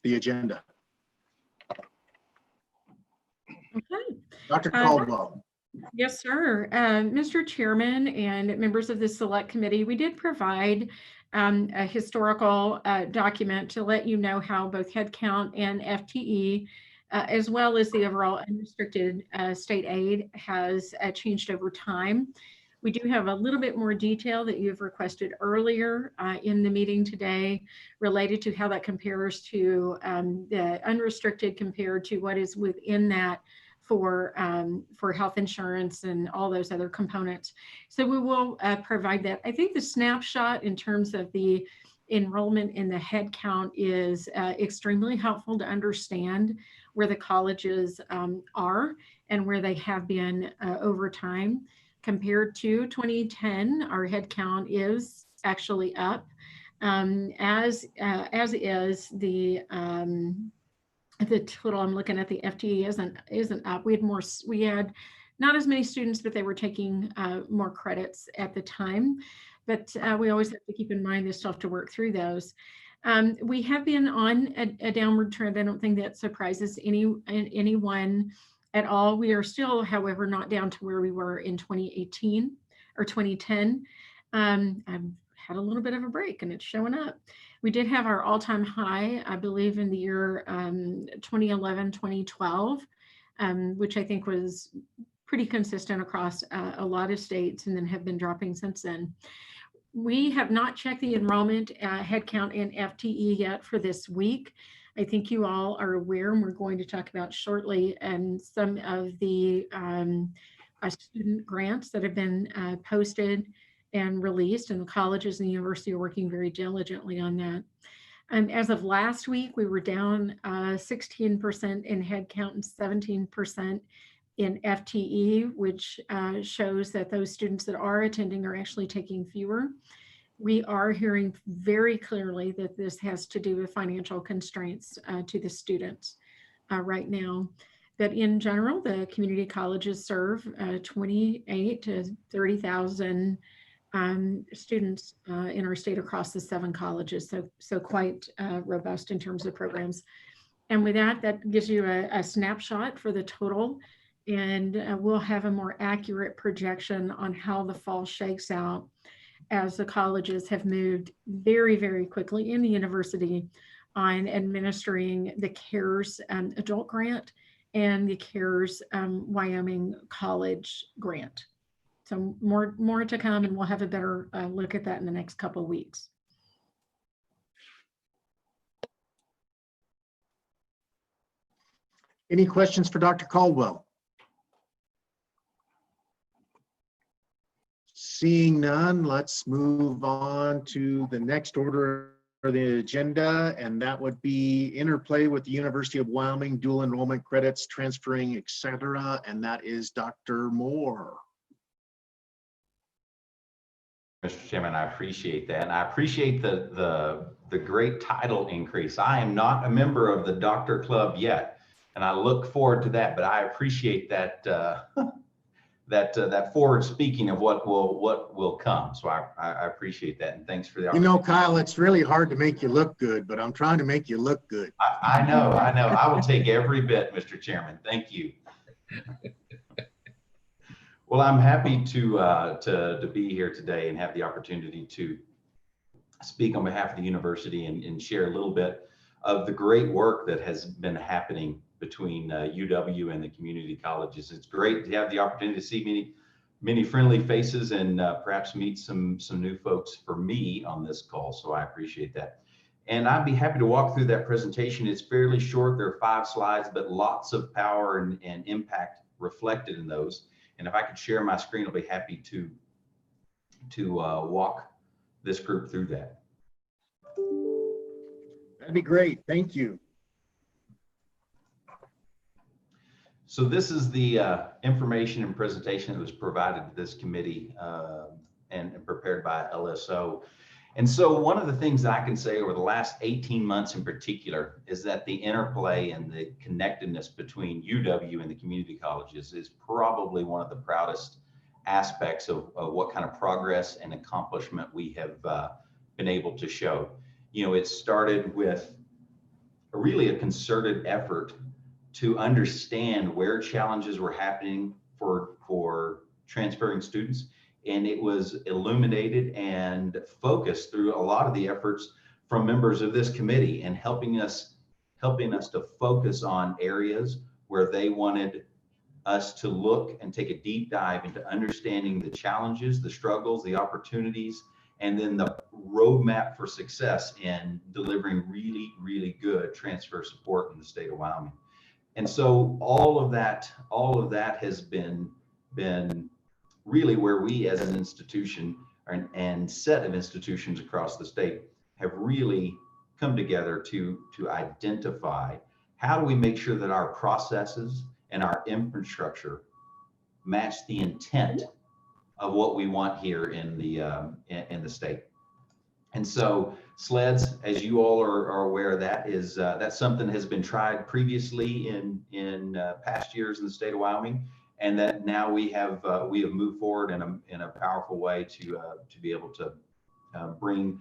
the agenda. Okay. Dr. Caldwell. Yes, sir. Mr. Chairman and members of the Select Committee, we did provide a historical document to let you know how both headcount and FTE, as well as the overall unrestricted state aid, has changed over time. We do have a little bit more detail that you've requested earlier in the meeting today related to how that compares to the unrestricted compared to what is within that for health insurance and all those other components. So we will provide that. I think the snapshot in terms of the enrollment in the head count is extremely helpful to understand where the colleges are and where they have been over time. Compared to 2010, our head count is actually up, as is the total. I'm looking at the FTE isn't up. We had not as many students, but they were taking more credits at the time. But we always have to keep in mind this stuff to work through those. We have been on a downward trend. I don't think that surprises anyone at all. We are still, however, not down to where we were in 2018 or 2010. I've had a little bit of a break and it's showing up. We did have our all-time high, I believe, in the year 2011, 2012, which I think was pretty consistent across a lot of states, and then have been dropping since then. We have not checked the enrollment headcount and FTE yet for this week. I think you all are aware, and we're going to talk about shortly, and some of the student grants that have been posted and released, and the colleges and the university are working very diligently on that. As of last week, we were down 16% in headcount and 17% in FTE, which shows that those students that are attending are actually taking fewer. We are hearing very clearly that this has to do with financial constraints to the students right now. But in general, the community colleges serve 28 to 30,000 students in our state across the 7 colleges, so quite robust in terms of programs. And with that, that gives you a snapshot for the total, and we'll have a more accurate projection on how the fall shakes out as the colleges have moved very, very quickly in the university on administering the CARES adult grant and the CARES Wyoming college grant. So more to come, and we'll have a better look at that in the next couple of weeks. Any questions for Dr. Caldwell? Seeing none, let's move on to the next order of the agenda, and that would be interplay with the University of Wyoming, dual enrollment credits, transferring, etc. And that is Dr. Moore. Mr. Chairman, I appreciate that. And I appreciate the great title increase. I am not a member of the Doctor Club yet, and I look forward to that, but I appreciate that that forward speaking of what will come. So I appreciate that, and thanks for the opportunity. You know, Kyle, it's really hard to make you look good, but I'm trying to make you look good. I know. I will take every bit, Mr. Chairman. Thank you. Well, I'm happy to be here today and have the opportunity to speak on behalf of the university and share a little bit of the great work that has been happening between UW and the community colleges. It's great to have the opportunity to see many friendly faces and perhaps meet some new folks for me on this call. So I appreciate that. And I'd be happy to walk through that presentation. It's fairly short. There are 5 slides, but lots of power and impact reflected in those. And if I could share my screen, I'll be happy to walk this group through that. That'd be great. Thank you. So this is the information and presentation that was provided to this committee and prepared by LSO. And so one of the things that I can say over the last 18 months in particular is that the interplay and the connectedness between UW and the community colleges is probably one of the proudest aspects of what kind of progress and accomplishment we have been able to show. You know, it started with really a concerted effort to understand where challenges were happening for transferring students. And it was illuminated and focused through a lot of the efforts from members of this committee, and helping us to focus on areas where they wanted us to look and take a deep dive into understanding the challenges, the struggles, the opportunities, and then the roadmap for success in delivering really, really good transfer support in the state of Wyoming. And so all of that has been really where we as an institution and set of institutions across the state have really come together to identify how do we make sure that our processes and our infrastructure match the intent of what we want here in the state. And so SLEDs, as you all are aware, that's something that has been tried previously in past years in the state of Wyoming, and that now we have moved forward in a powerful way to be able to bring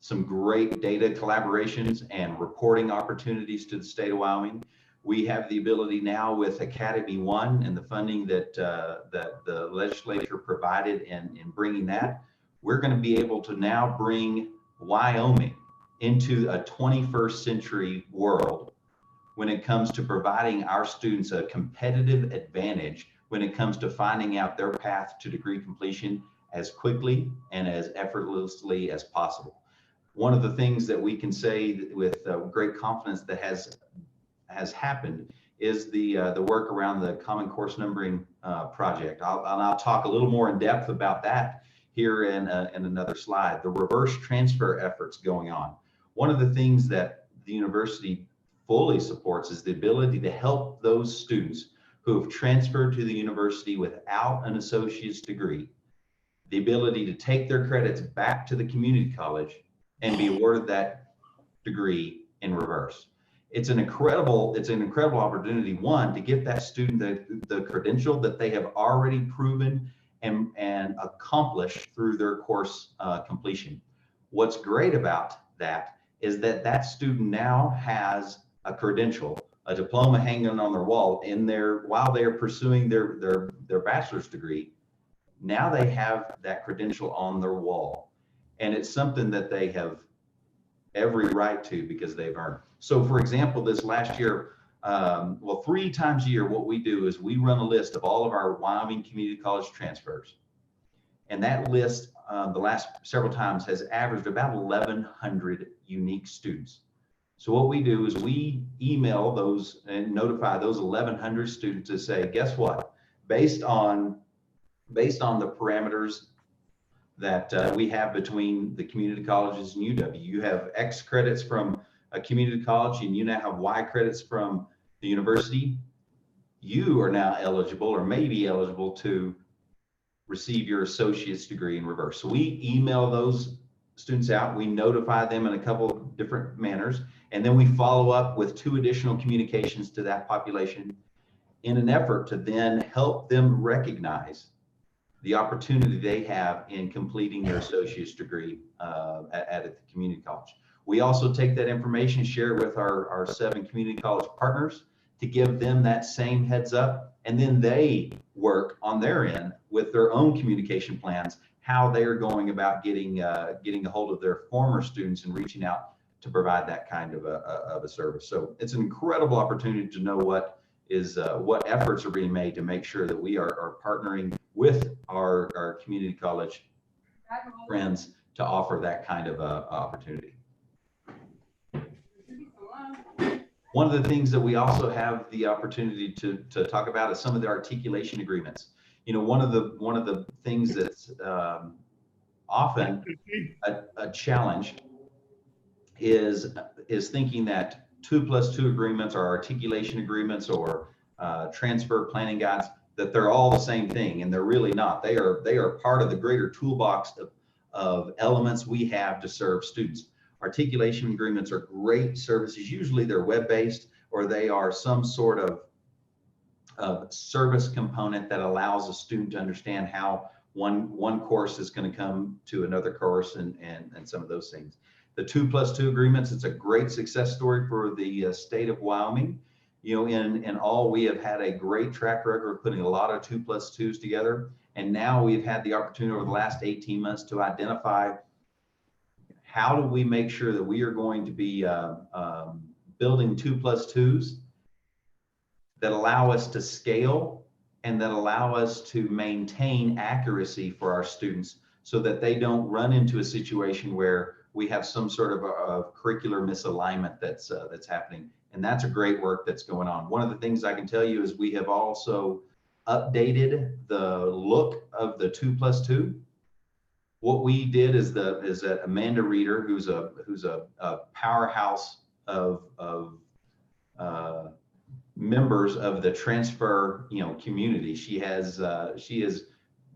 some great data collaborations and reporting opportunities to the state of Wyoming. We have the ability now with Academy One and the funding that the legislature provided in bringing that, we're going to be able to now bring Wyoming into a 21st century world when it comes to providing our students a competitive advantage when it comes to finding out their path to degree completion as quickly and as effortlessly as possible. One of the things that we can say with great confidence that has happened is the work around the Common Course Numbering project. I'll talk a little more in depth about that here in another slide. The reverse transfer efforts going on. One of the things that the university fully supports is the ability to help those students who have transferred to the university without an associate's degree, the ability to take their credits back to the community college and be awarded that degree in reverse. It's an incredible opportunity, one, to get that student the credential that they have already proven and accomplished through their course completion. What's great about that is that student now has a credential, a diploma hanging on their wall while they're pursuing their bachelor's degree. Now they have that credential on their wall, and it's something that they have every right to because they've earned. So for example, this last year, 3 times a year, what we do is we run a list of all of our Wyoming community college transfers. And that list, the last several times, has averaged about 1,100 unique students. So what we do is we email those and notify those 1,100 students to say, guess what? Based on the parameters that we have between the community colleges and UW, you have X credits from a community college and you now have Y credits from the university. You are now eligible or may be eligible to receive your associate's degree in reverse. So we email those students out, we notify them in a couple of different manners, and then we follow up with 2 additional communications to that population in an effort to then help them recognize the opportunity they have in completing their associate's degree at the community college. We also take that information, share it with our 7 community college partners to give them that same heads up, and then they work on their end with their own communication plans, how they're going about getting a hold of their former students and reaching out to provide that kind of a service. So it's an incredible opportunity to know what efforts are being made to make sure that we are partnering with our community college friends to offer that kind of opportunity. One of the things that we also have the opportunity to talk about is some of the articulation agreements. You know, one of the things that's often a challenge is thinking that 2+2 agreements or articulation agreements or transfer planning guides, that they're all the same thing, and they're really not. They are part of the greater toolbox of elements we have to serve students. Articulation agreements are great services. Usually they're web-based or they are some sort of service component that allows a student to understand how one course is going to come to another course and some of those things. the 2+2 agreements. It's a great success story for the state of Wyoming. You know, in all, we have had a great track record of putting a lot of 2+2s together. And now we've had the opportunity over the last 18 months to identify how do we make sure that we are going to be building 2+2s that allow us to scale and that allow us to maintain accuracy for our students so that they don't run into a situation where we have some sort of a curricular misalignment that's happening. And that's a great work that's going on. One of the things I can tell you is we have also updated the look of the 2+2. What we did is that Amanda Reeder, who's a powerhouse of members of the transfer, you know, community. She has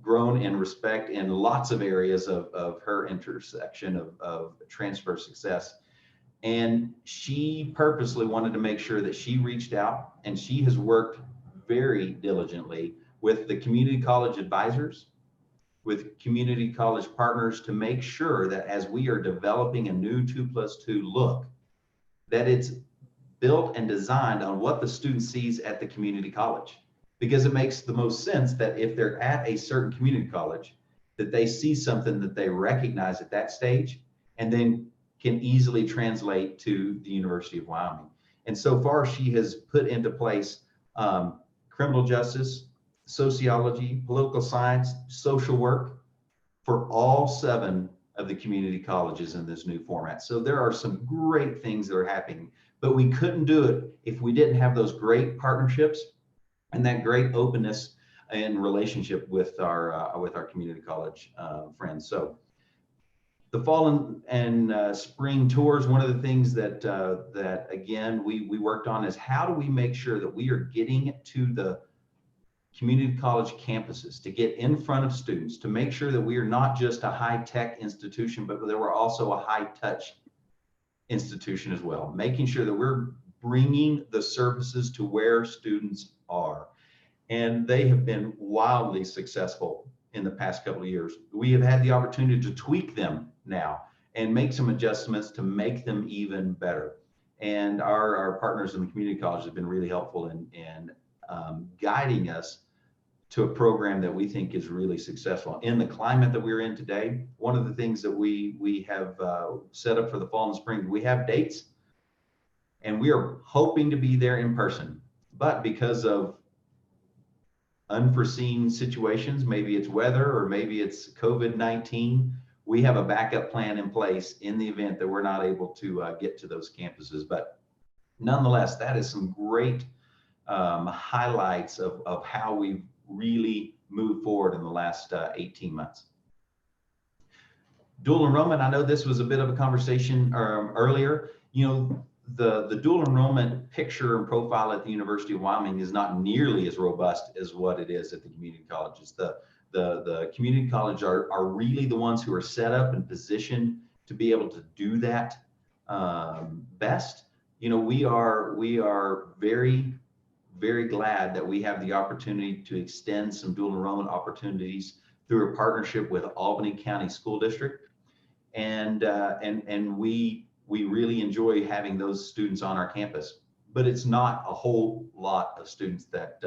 grown in respect in lots of areas of her intersection of transfer success. And she purposely wanted to make sure that she reached out, and she has worked very diligently with the community college advisors, with community college partners, to make sure that as we are developing a new 2+2 look, that it's built and designed on what the student sees at the community college. Because it makes the most sense that if they're at a certain community college, that they see something that they recognize at that stage and then can easily translate to the University of Wyoming. And so far, she has put into place criminal justice, sociology, political science, social work for all 7 of the community colleges in this new format. So there are some great things that are happening, but we couldn't do it if we didn't have those great partnerships and that great openness and relationship with our community college friends. So the fall and spring tours, one of the things that again we worked on is how do we make sure that we are getting to the community college campuses, to get in front of students, to make sure that we are not just a high-tech institution, but that we're also a high-touch institution as well, making sure that we're bringing the services to where students are. And they have been wildly successful in the past couple of years. We have had the opportunity to tweak them now and make some adjustments to make them even better. And our partners in the community college have been really helpful in guiding us to a program that we think is really successful. In the climate that we're in today, one of the things that we have set up for the fall and spring, we have dates, and we are hoping to be there in person. But because of unforeseen situations, maybe it's weather or maybe it's COVID-19, we have a backup plan in place in the event that we're not able to get to those campuses. But nonetheless, that is some great highlights of how we've really moved forward in the last 18 months. Dual enrollment, I know this was a bit of a conversation earlier. You know, the dual enrollment picture and profile at the University of Wyoming is not nearly as robust as what it is at the community colleges. The community colleges are really the ones who are set up and positioned to be able to do that best. You know, we are very, very glad that we have the opportunity to extend some dual enrollment opportunities through a partnership with Albany County School District. And we really enjoy having those students on our campus, but it's not a whole lot of students that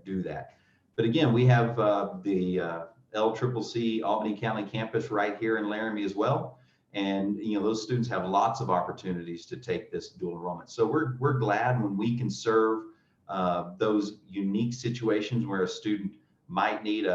do that. But again, we have the LCCC Albany County campus right here in Laramie as well. And you know, those students have lots of opportunities to take this dual enrollment. So we're glad when we can serve those unique situations where a student might need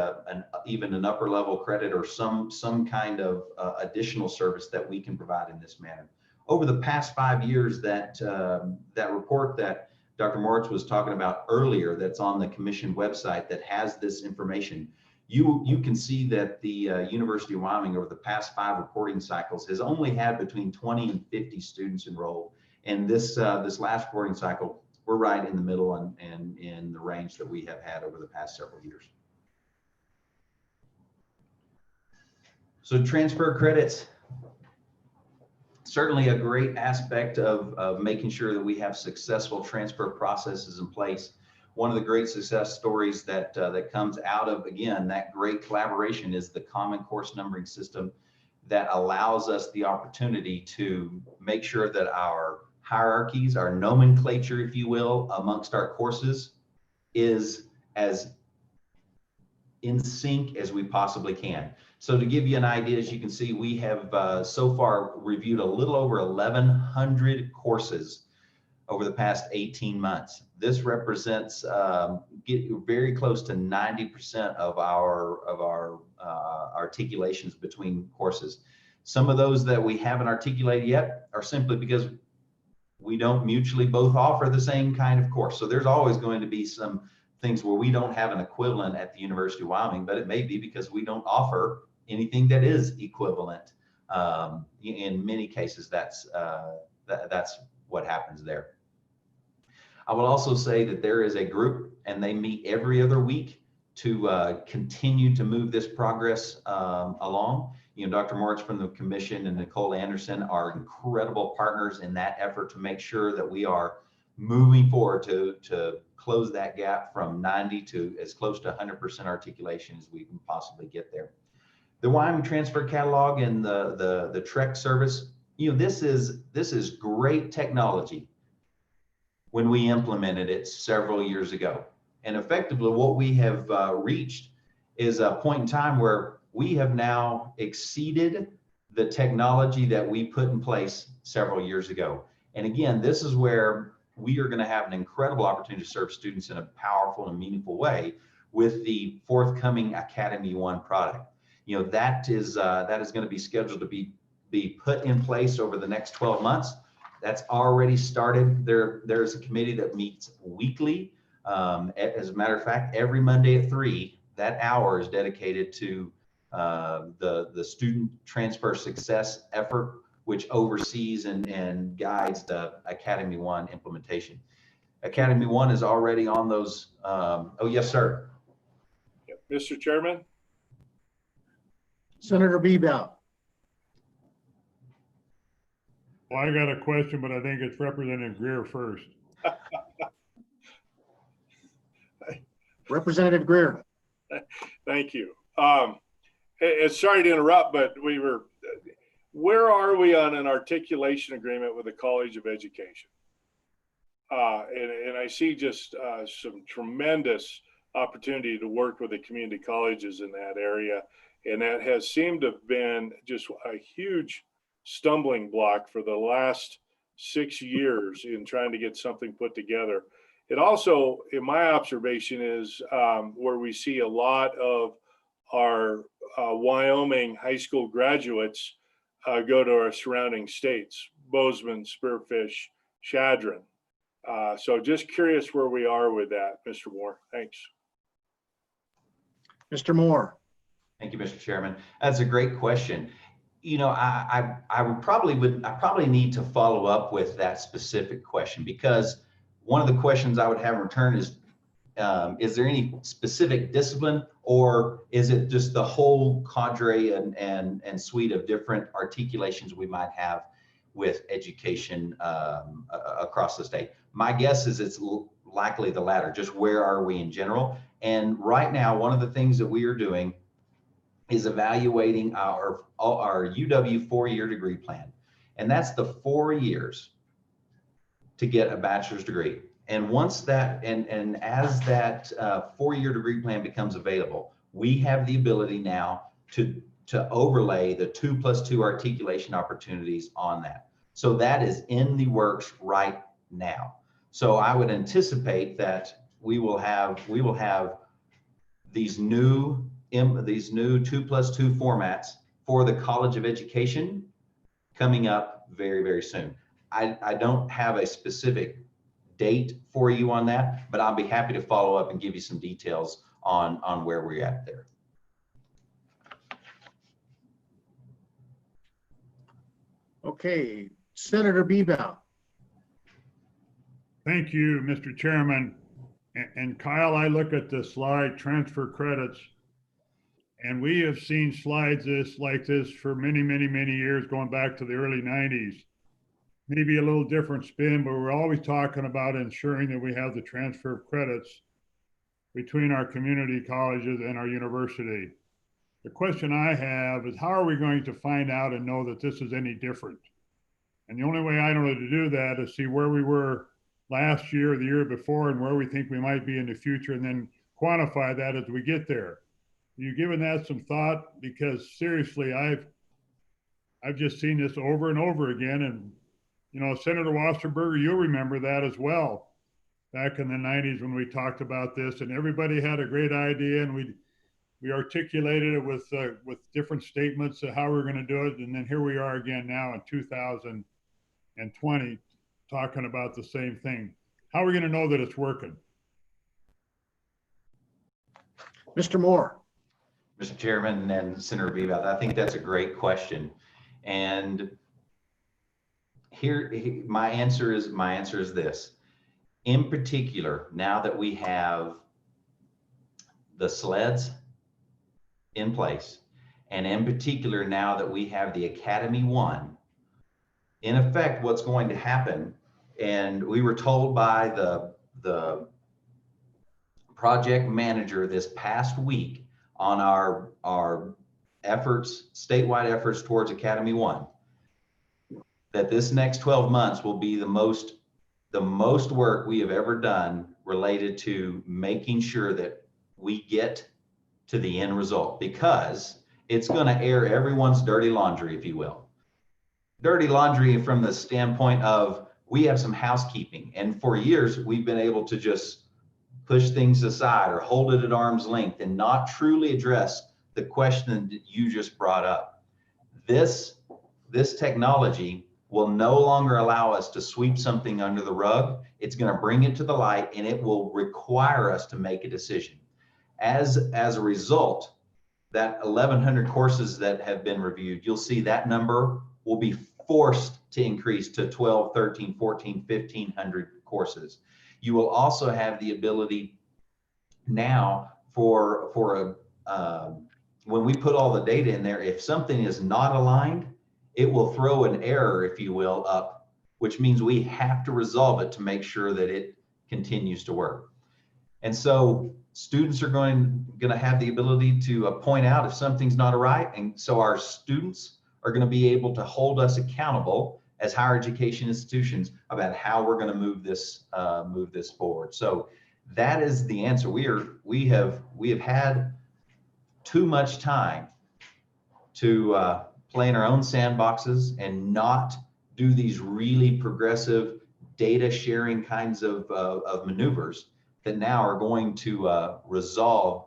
even an upper level credit or some kind of additional service that we can provide in this manner. Over the past 5 years, that report that Dr. Moritz was talking about earlier, that's on the commission website that has this information, you can see that the University of Wyoming over the past 5 reporting cycles has only had between 20 and 50 students enrolled. And this last reporting cycle, we're right in the middle and in the range that we have had over the past several years. So transfer credits, certainly a great aspect of making sure that we have successful transfer processes in place. One of the great success stories that comes out of, again, that great collaboration is the Common Course Numbering System. that allows us the opportunity to make sure that our hierarchies, our nomenclature, if you will, amongst our courses is as in sync as we possibly can. So to give you an idea, as you can see, we have so far reviewed a little over 1,100 courses over the past 18 months. This represents very close to 90% of our articulations between courses. Some of those that we haven't articulated yet are simply because we don't mutually both offer the same kind of course. So there's always going to be some things where we don't have an equivalent at the University of Wyoming, but it may be because we don't offer anything that is equivalent. In many cases, that's what happens there. I will also say that there is a group, and they meet every other week to continue to move this progress along. You know, Dr. Moritz from the commission and Nicole Anderson are incredible partners in that effort to make sure that we are moving forward to close that gap from 90 to as close to 100% articulation as we can possibly get there. The Wyoming Transfer Catalog and the Trek service, you know, this is great technology when we implemented it several years ago. And effectively what we have reached is a point in time where we have now exceeded the technology that we put in place several years ago. And again, this is where we are going to have an incredible opportunity to serve students in a powerful and meaningful way with the forthcoming Academy One product. You know, that is going to be scheduled to be put in place over the next 12 months. That's already started. There's a committee that meets weekly. As a matter of fact, every Monday at 3, that hour is dedicated to the student transfer success effort, which oversees and guides the Academy One implementation. Academy One is already on those. Oh, yes, sir. Mr. Chairman. Senator Bebout. Well, I got a question, but I think it's Representative Greer first. Representative Greer. Thank you. Sorry to interrupt, but where are we on an articulation agreement with the College of Education? And I see just some tremendous opportunity to work with the community colleges in that area. And that has seemed to have been just a huge stumbling block for the last 6 years in trying to get something put together. It also, in my observation, is where we see a lot of our Wyoming high school graduates go to our surrounding states, Bozeman, Spearfish, Chadron. So just curious where we are with that, Mr. Moore. Thanks. Mr. Moore. Thank you, Mr. Chairman. That's a great question. You know, I probably need to follow up with that specific question, because one of the questions I would have in return is there any specific discipline, or is it just the whole cadre and suite of different articulations we might have with education across the state? My guess is it's likely the latter, just where are we in general? And right now, one of the things that we are doing is evaluating our UW 4-year degree plan. And that's the 4 years to get a bachelor's degree. And once that, and as that 4-year degree plan becomes available, we have the ability now to overlay the 2+2 articulation opportunities on that. So that is in the works right now. So I would anticipate that we will have these new 2+2 formats for the College of Education coming up very, very soon. I don't have a specific date for you on that, but I'll be happy to follow up and give you some details on where we're at there. Okay, Senator Bebout. Thank you, Mr. Chairman. And Kyle, I look at the slide transfer credits, and we have seen slides like this for many, many, many years, going back to the early 90s. Maybe a little different spin, but we're always talking about ensuring that we have the transfer of credits between our community colleges and our university. The question I have is, how are we going to find out and know that this is any different? And the only way I know to do that is see where we were last year, the year before, and where we think we might be in the future, and then quantify that as we get there. You given that some thought? Because seriously, I've just seen this over and over again. And, you know, Senator Wasserberger, you'll remember that as well. Back in the 90s when we talked about this, and everybody had a great idea, and we articulated it with different statements of how we're going to do it. And then here we are again now in 2020 talking about the same thing. How are we going to know that it's working? Mr. Moore. Mr. Chairman and Senator Bebout, I think that's a great question. And my answer is this. In particular, now that we have the sleds in place, and in particular, now that we have the Academy One, in effect, what's going to happen, and we were told by the project manager this past week on our efforts, statewide efforts towards Academy One, that this next 12 months will be the most work we have ever done related to making sure that we get to the end result, because it's going to air everyone's dirty laundry, if you will. Dirty laundry from the standpoint of, we have some housekeeping, and for years we've been able to just push things aside or hold it at arm's length and not truly address the question that you just brought up. This technology will no longer allow us to sweep something under the rug. It's going to bring it to the light, and it will require us to make a decision. As a result, that 1,100 courses that have been reviewed, you'll see that number will be forced to increase to 12, 13, 14, 1,500 courses. You will also have the ability now for when we put all the data in there, if something is not aligned, it will throw an error, if you will, up, which means we have to resolve it to make sure that it continues to work. And so students are going to have the ability to point out if something's not right. And so our students are going to be able to hold us accountable as higher education institutions about how we're going to move this forward. So that is the answer. We have had too much time to play in our own sandboxes and not do these really progressive data sharing kinds of maneuvers that now are going to resolve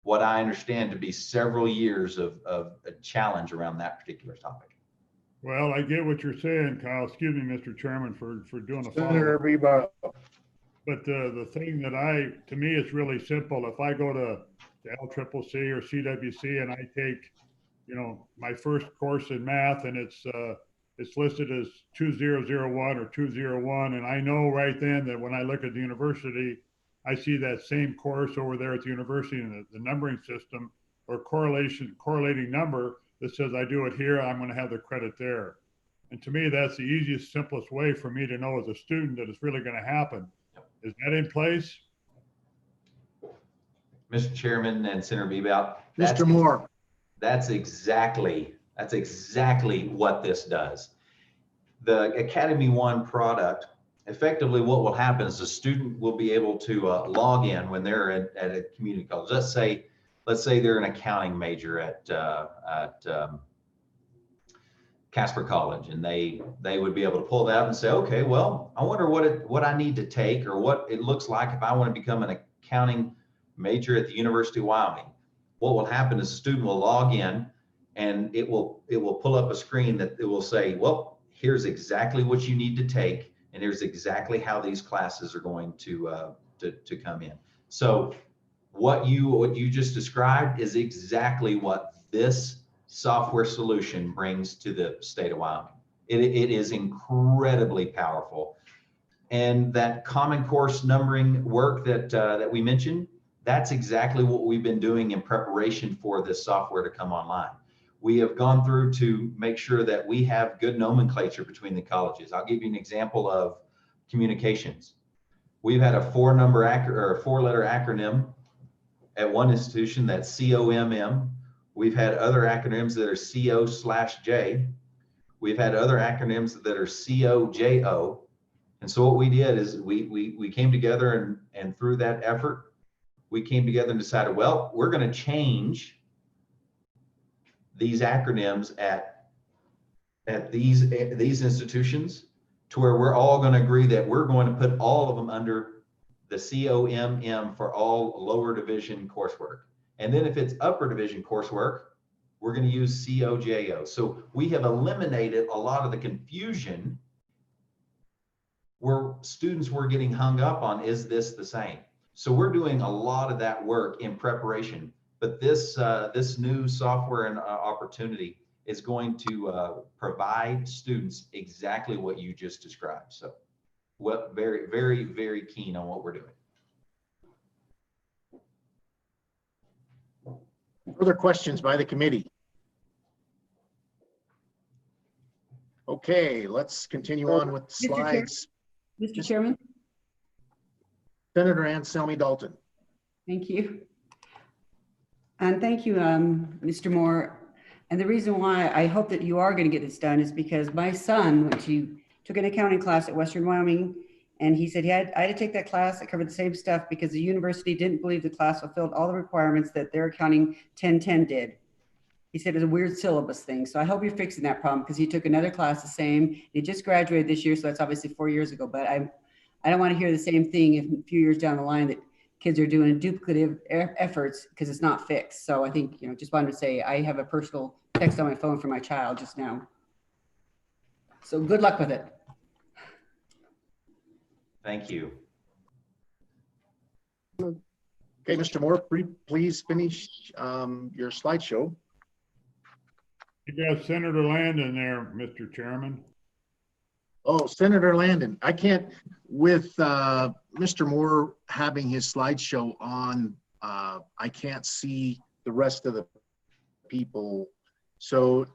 what I understand to be several years of a challenge around that particular topic. Well, I get what you're saying, Kyle. Excuse me, Mr. Chairman, for doing a Senator follow-up. Bebout. But the thing that to me, it's really simple. If I go to LCCC or CWC and I take, you know, my first course in math, and it's listed as 2001 or 201, and I know right then that when I look at the university, I see that same course over there at the university, and the numbering system or correlating number that says I do it here, I'm going to have the credit there. And to me, that's the easiest, simplest way for me to know as a student that it's really going to happen. Is that in place? Mr. Chairman and Senator Bebout, Mr. Moore. That's exactly what this does. The Academy One product, effectively what will happen is the student will be able to log in when they're at a community college. Let's say they're an accounting major at Casper College, and they would be able to pull that up and say, okay, well, I wonder what I need to take, or what it looks like if I want to become an accounting major at the University of Wyoming. What will happen is the student will log in, and it will pull up a screen that it will say, well, here's exactly what you need to take, and here's exactly how these classes are going to come in. So what you just described is exactly what this software solution brings to the state of Wyoming. It is incredibly powerful. And that common course numbering work that we mentioned, that's exactly what we've been doing in preparation for this software to come online. We have gone through to make sure that we have good nomenclature between the colleges. I'll give you an example of communications. We've had a four-letter acronym at one institution, that's COMM. We've had other acronyms that are CO/J. We've had other acronyms that are COJO. And so what we did is we came together, and through that effort, we came together and decided, well, we're going to change these acronyms at these institutions to where we're all going to agree that we're going to put all of them under the COMM for all lower division coursework. And then if it's upper division coursework, we're going to use COJO. So we have eliminated a lot of the confusion where students were getting hung up on, is this the same? So we're doing a lot of that work in preparation, but this new software and opportunity is going to provide students exactly what you just described. So what very, very, very keen on what we're doing. Further questions by the committee? Okay, let's continue on with the Mr. Chair. slides. Mr. Chairman, Senator Anselmi Dalton. thank you. And thank you, Mr. Moore. And the reason why I hope that you are going to get this done is because my son took an accounting class at Western Wyoming, and he said I had to take that class that covered the same stuff because the university didn't believe the class fulfilled all the requirements that their accounting 1010 did. He said it was a weird syllabus thing. So I hope you're fixing that problem because he took another class the same. He just graduated this year, so that's obviously 4 years ago. But I don't want to hear the same thing if a few years down the line that kids are doing duplicative efforts because it's not fixed. So I think, just wanted to say I have a personal text on my phone for my child just now. So good luck with it. Thank you. Okay, Mr. Moore, please finish your slideshow. You got Senator Landon there, Mr. Chairman. Oh, Senator Landon, I can't, with Mr. Moore having his slideshow on, I can't see the rest of the people. So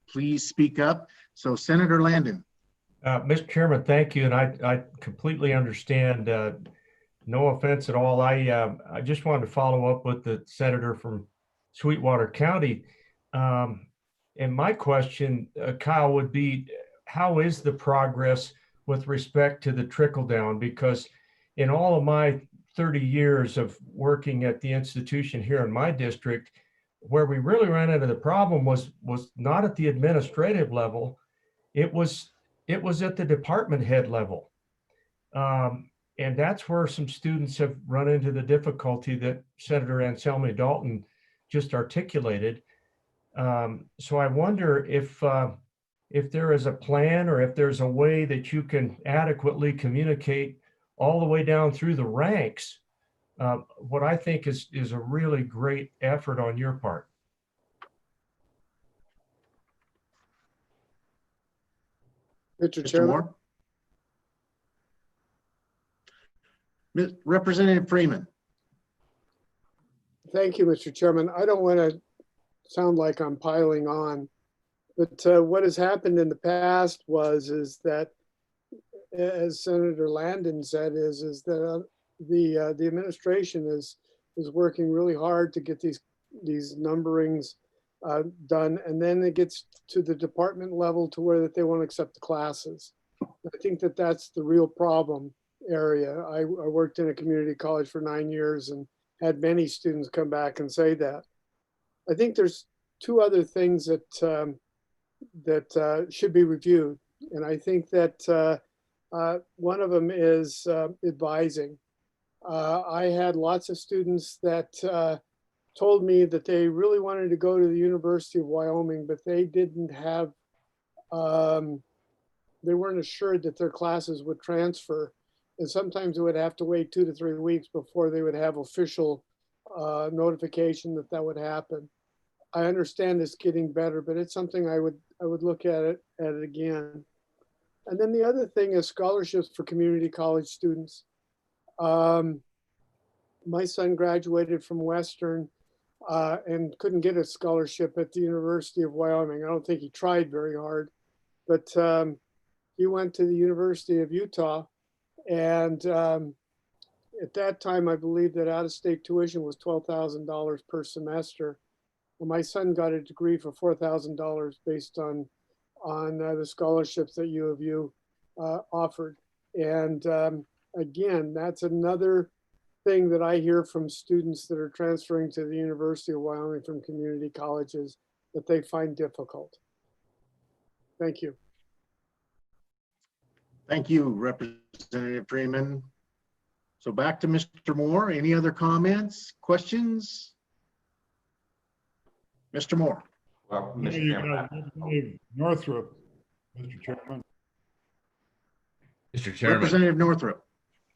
please speak up. So Senator Landon. Mr. Chairman, thank you. And I completely understand. No offense at all. I just wanted to follow up with the senator from Sweetwater County. And my question, Kyle, would be, how is the progress with respect to the trickle down? Because in all of my 30 years of working at the institution here in my district, where we really ran into the problem was not at the administrative level. It was at the department head level. And that's where some students have run into the difficulty that Senator Anselmi Dalton just articulated. So I wonder if there is a plan or if there's a way that you can adequately communicate all the way down through the ranks, what I think is a really great effort on your part. Mr. Chairman. Representative Freeman. Thank you, Mr. Chairman. I don't want to sound like I'm piling on, but what has happened in the past is that, as Senator Landon said, is that the administration is working really hard to get these numberings done, and then it gets to the department level to where that they won't accept the classes. I think that that's the real problem area. I worked in a community college for 9 years and had many students come back and say that. I think there's two other things that should be reviewed, and I think that one of them is advising. I had lots of students that told me that they really wanted to go to the University of Wyoming, but they didn't have, they weren't assured that their classes would transfer. And sometimes they would have to wait 2 to 3 weeks before they would have official notification that would happen. I understand it's getting better, but it's something I would look at it again. And then the other thing is scholarships for community college students. My son graduated from Western and couldn't get a scholarship at the University of Wyoming. I don't think he tried very hard, but he went to the University of Utah, and at that time, I believe that out-of-state tuition was $12,000 per semester. Well, my son got a degree for $4,000 based on the scholarships that U of U offered. And again, that's another thing that I hear from students that are transferring to the University of Wyoming from community colleges that they find difficult. Thank you. Thank you, Representative Freeman. So back to Mr. Moore. Any other comments, questions? Mr. Moore. Well, Yeah, Mr. you Chairman, got Representative Northrup, Mr. Chairman. Mr. Chairman. Representative Northrup.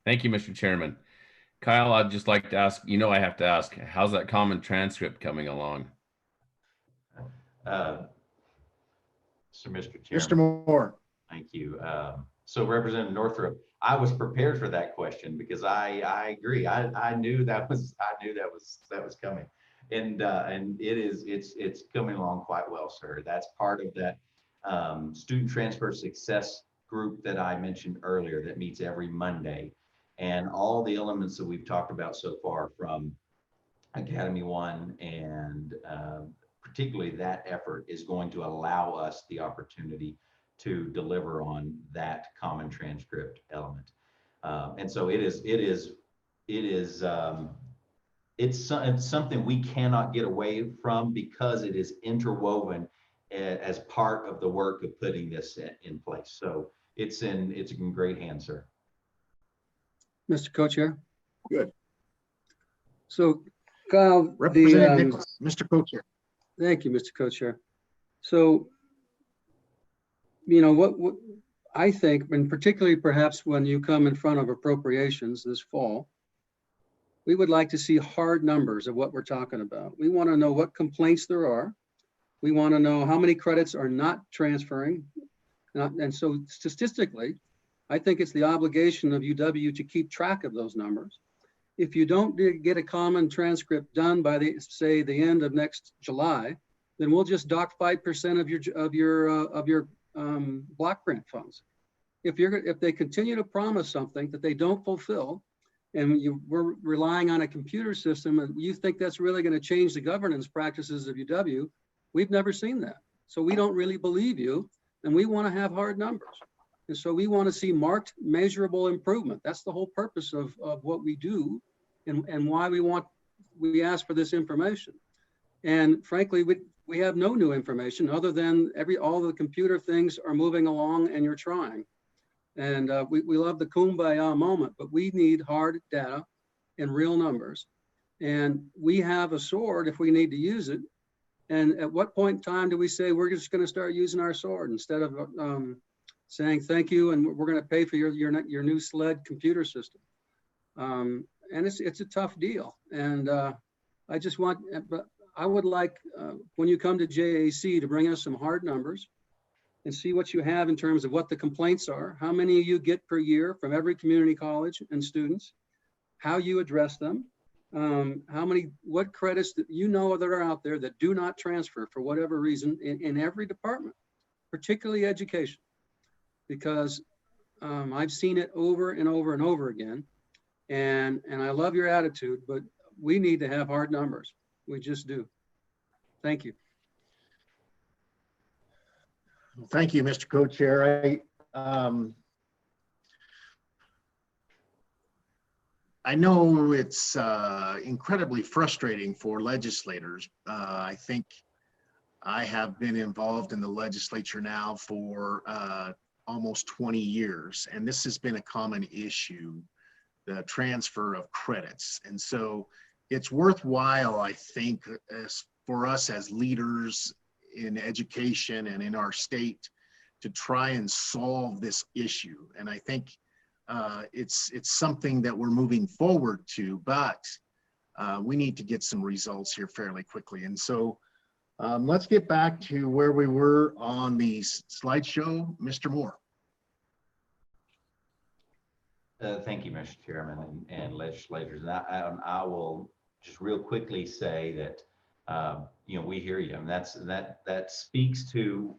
Thank you, Mr. Chairman. Kyle, I'd just like to ask, I have to ask, how's that common transcript coming along? Mr. Chairman. Mr. Moore. Thank you. So Representative Northrup, I was prepared for that question because I agree. I knew that was coming, and it's coming along quite well, sir. That's part of that student transfer success group that I mentioned earlier that meets every Monday, and all the elements that we've talked about so far from Academy One and particularly that effort is going to allow us the opportunity to deliver on that common transcript element. And so it's something we cannot get away from because it is interwoven as part of the work of putting this in place. So it's in great hands, sir. Mr. Co-Chair. Good. So Kyle, Representative Nicholas, Mr. Co-Chair. thank you, Mr. Co-Chair. So, what I think, and particularly perhaps when you come in front of appropriations this fall, we would like to see hard numbers of what we're talking about. We want to know what complaints there are. We want to know how many credits are not transferring. And so statistically, I think it's the obligation of UW to keep track of those numbers. If you don't get a common transcript done by the end of next July, then we'll just dock 5% of your block grant funds. If they continue to promise something that they don't fulfill, and we're relying on a computer system, and you think that's really going to change the governance practices of UW, we've never seen that. So we don't really believe you, and we want to have hard numbers. And so we want to see marked, measurable improvement. That's the whole purpose of what we do, and why we ask for this information. And frankly, we have no new information other than all the computer things are moving along and you're trying. And we love the kumbaya moment, but we need hard data and real numbers. And we have a sword if we need to use it. And at what point in time do we say we're just going to start using our sword instead of saying thank you and we're going to pay for your new SLED computer system? And it's a tough deal. And I would like when you come to JAC to bring us some hard numbers and see what you have in terms of what the complaints are, how many you get per year from every community college and students, how you address them, what credits that that are out there that do not transfer for whatever reason in every department, particularly education, because I've seen it over and over and over again. And I love your attitude, but we need to have hard numbers. We just do. Thank you. Thank you, Mr. Co-Chair. I know it's incredibly frustrating for legislators. I think I have been involved in the legislature now for almost 20 years, and this has been a common issue, the transfer of credits. And so it's worthwhile, I think, for us as leaders in education and in our state to try and solve this issue. And I think it's something that we're moving forward to, but we need to get some results here fairly quickly. And so let's get back to where we were on the slideshow. Mr. Moore. Thank you, Mr. Chairman and legislators. And I will just real quickly say that we hear you, and that speaks to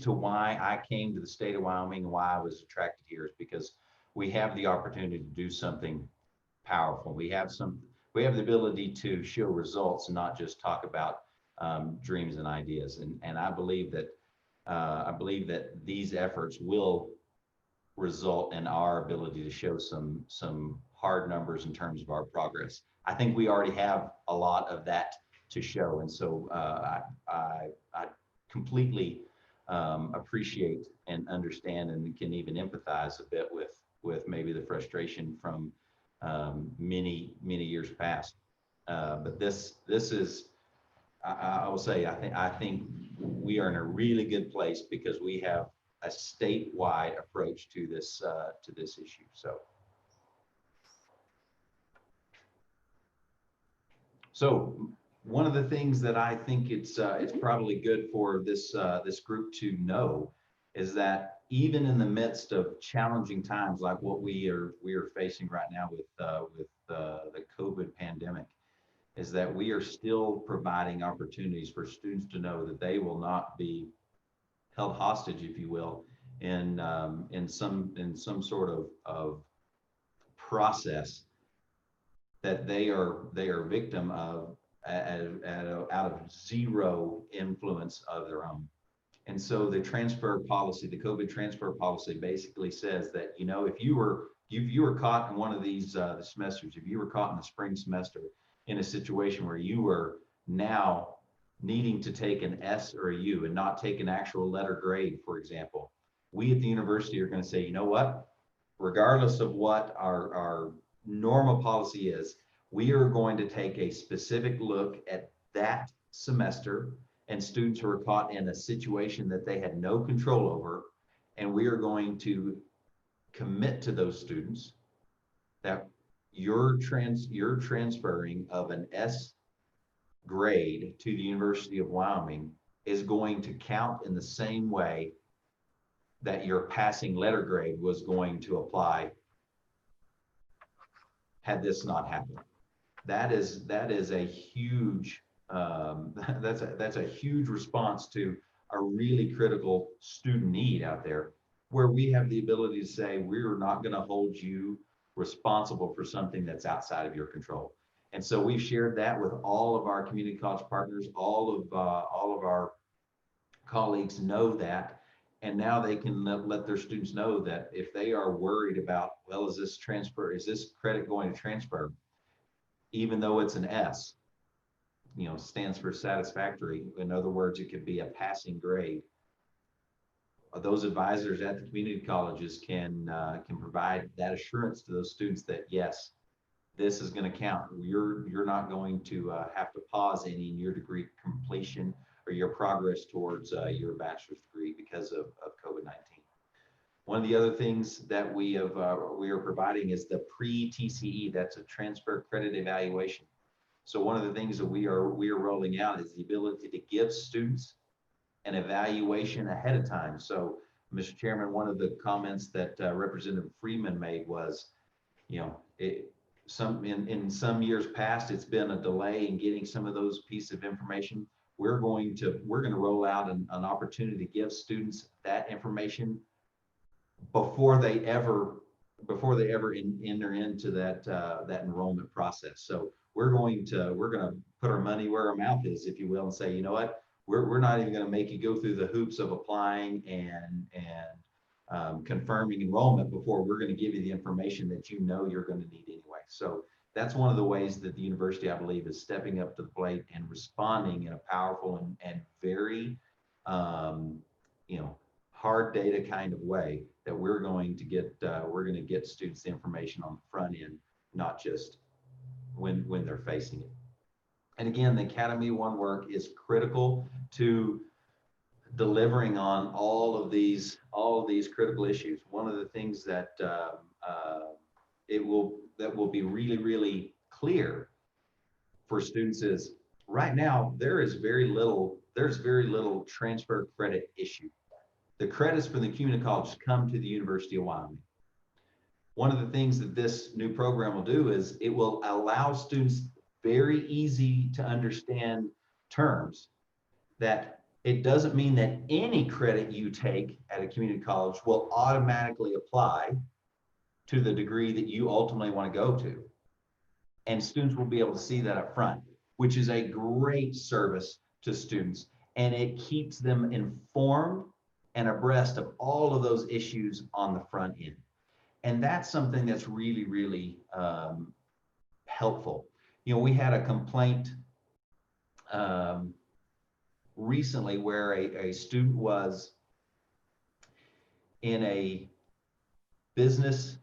why I came to the state of Wyoming, why I was attracted here, is because we have the opportunity to do something powerful. We have the ability to show results and not just talk about dreams and ideas. And I believe that these efforts will result in our ability to show some hard numbers in terms of our progress. I think we already have a lot of that to show, and so I completely appreciate and understand and can even empathize a bit with maybe the frustration from many years past. But this is, I will say, I think we are in a really good place because we have a statewide approach to this issue. So one of the things that I think it's probably good for this group to know is that even in the midst of challenging times like what we are facing right now with the COVID pandemic, is that we are still providing opportunities for students to know that they will not be held hostage, if you will, in some sort of process that they are victim of out of zero influence of their own. And so the transfer policy, the COVID transfer policy, basically says that, you know, if you were caught in one of these semesters, if you were caught in the spring semester in a situation where you were now needing to take an S or a U and not take an actual letter grade, for example, we at the university are going to say, you know what, regardless of what our normal policy is, we are going to take a specific look at that semester and students who are caught in a situation that they had no control over, and we are going to commit to those students that you're transferring of an S grade to the University of Wyoming is going to count in the same way that your passing letter grade was going to apply had this not happened. That is a huge that's a huge response to a really critical student need out there, where we have the ability to say we're not going to hold you responsible for something that's outside of your control. And so we've shared that with all of our community college partners. All of our colleagues know that, and now they can let their students know that if they are worried about, well, is this credit going to transfer, even though it's an S, you know, stands for satisfactory. In other words, it could be a passing grade. Those advisors at the community colleges can provide that assurance to those students that yes, this is going to count. You're not going to have to pause any in your degree completion or your progress towards your bachelor's degree because of COVID-19. One of the other things that we are providing is the pre-TCE. That's a transfer credit evaluation. So one of the things that we are rolling out is the ability to give students an evaluation ahead of time. So, Mr. Chairman, one of the comments that Representative Freeman made was, you know, in some years past, it's been a delay in getting some of those pieces of information. We're going to roll out an opportunity to give students that information before they ever enter into that enrollment process. So we're going to put our money where our mouth is, if you will, and say, you know what, we're not even going to make you go through the hoops of applying and confirming enrollment before we're going to give you the information that you know you're going to need anyway. So that's one of the ways that the university, I believe, is stepping up to the plate and responding in a powerful and very hard data kind of way that we're going to get students the information on the front end, not just when they're facing it. And again, the Academy One work is critical to delivering on all of these critical issues. One of the things that will be really, really clear for students is right now there's very little transfer credit issue. The credits from the community colleges come to the University of Wyoming. One of the things that this new program will do is it will allow students very easy to understand terms that it doesn't mean that any credit you take at a community college will automatically apply to the degree that you ultimately want to go to. And students will be able to see that up front, which is a great service to students. And it keeps them informed and abreast of all of those issues on the front end. And that's something that's really, really helpful. We had a complaint recently where a student was in a business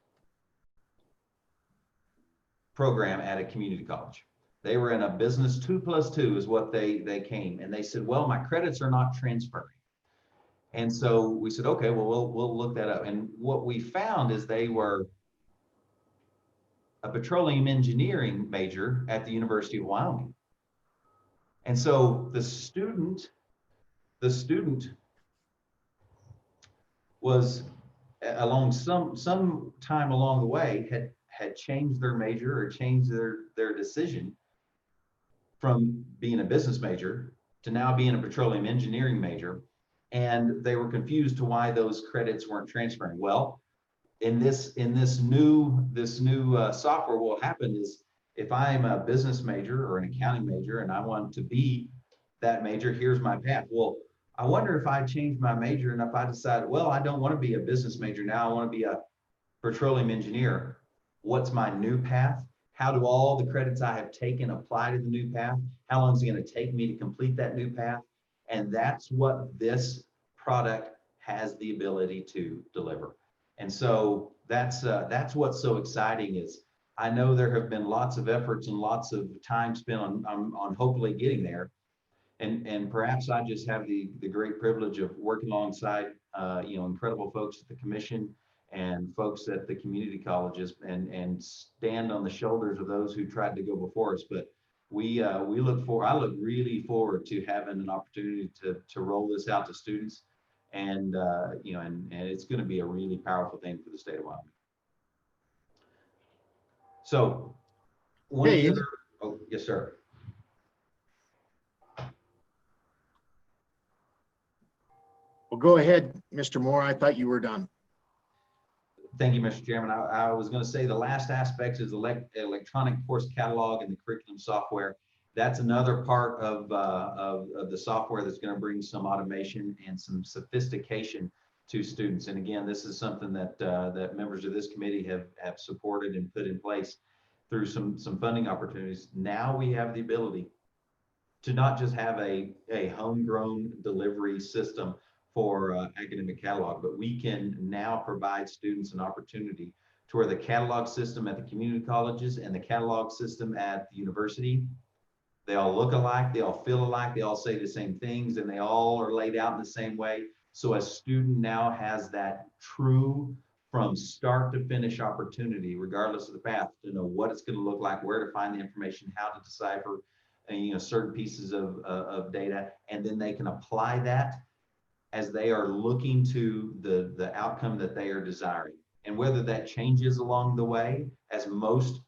program at a community college. They were in a business 2+2 is what they came, and they said, well, my credits are not transferring. And so we said, okay, well, we'll look that up. And what we found is they were a petroleum engineering major at the University of Wyoming. And so the student was along some time along the way had changed their major or changed their decision from being a business major to now being a petroleum engineering major. And they were confused to why those credits weren't transferring. Well, in this new software, what will happen is if I'm a business major or an accounting major and I want to be that major, here's my path. Well, I wonder if I change my major and if I decide, well, I don't want to be a business major now, I want to be a petroleum engineer. What's my new path? How do all the credits I have taken apply to the new path? How long is it going to take me to complete that new path? And that's what this product has the ability to deliver. And so that's what's so exciting is I know there have been lots of efforts and lots of time spent on hopefully getting there. And perhaps I just have the great privilege of working alongside incredible folks at the commission and folks at the community colleges and stand on the shoulders of those who tried to go before us. But I look really forward to having an opportunity to roll this out to students. And it's going to be a really powerful thing for the state of Wyoming. So, oh, yes, sir. Well, go ahead, Mr. Moore. I thought you were done. Thank you, Mr. Chairman. I was going to say the last aspect is electronic course catalog and the curriculum software. That's another part of the software that's going to bring some automation and some sophistication to students. And again, this is something that that members of this committee have supported and put in place through some funding opportunities. Now we have the ability to not just have a homegrown delivery system for academic catalog, but we can now provide students an opportunity to where the catalog system at the community colleges and the catalog system at the university, they all look alike, they all feel alike, they all say the same things, and they all are laid out in the same way. So a student now has that true from start to finish opportunity, regardless of the path, to know what it's going to look like, where to find the information, how to decipher certain pieces of data, and then they can apply that as they are looking to the outcome that they are desiring. And whether that changes along the way, as most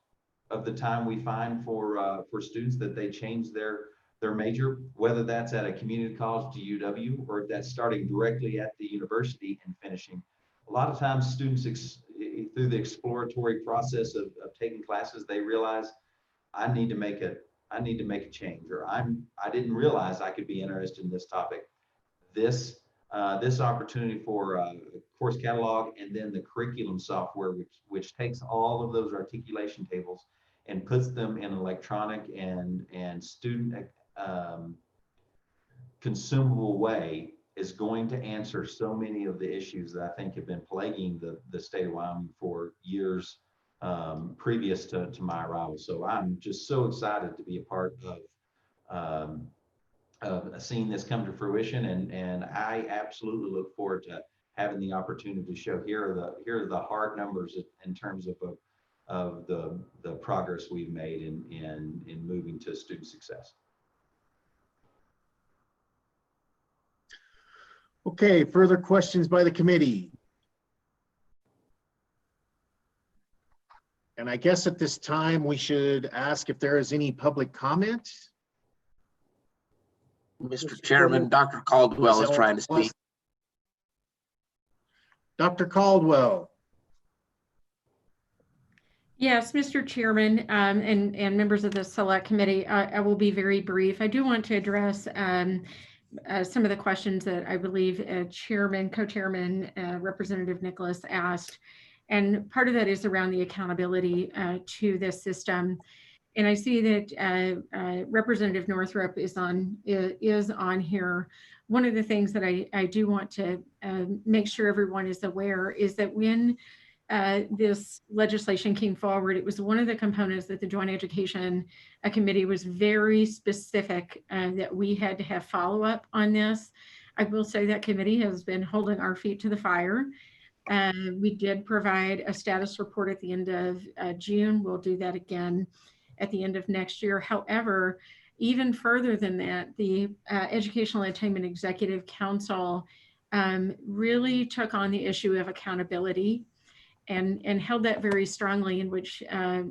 of the time we find for students that they change their major, whether that's at a community college to UW or if that's starting directly at the university and finishing. A lot of times students through the exploratory process of taking classes, they realize I need to make a change, or I didn't realize I could be interested in this topic. This opportunity for course catalog and then the curriculum software, which takes all of those articulation tables and puts them in electronic and student consumable way, is going to answer so many of the issues that I think have been plaguing the state of Wyoming for years previous to my arrival. So I'm just so excited to be a part of seeing this come to fruition, and I absolutely look forward to having the opportunity to show here are the hard numbers in terms of the progress we've made in moving to student success. Okay, further questions by the committee? And I guess at this time we should ask if there is any public comment. Mr. Chairman, Dr. Caldwell is trying to speak. Dr. Caldwell. Yes, Mr. Chairman, and members of the Select Committee, I will be very brief. I do want to address some of the questions that I believe Co-Chairman Representative Nicholas asked. And part of that is around the accountability to this system. And I see that Representative Northrup is on here. One of the things that I do want to make sure everyone is aware is that when this legislation came forward, it was one of the components that the Joint Education Committee was very specific that we had to have follow-up on this. I will say that committee has been holding our feet to the fire. We did provide a status report at the end of June. We'll do that again at the end of next year. However, even further than that, the Educational Attainment Executive Council really took on the issue of accountability and held that very strongly, in which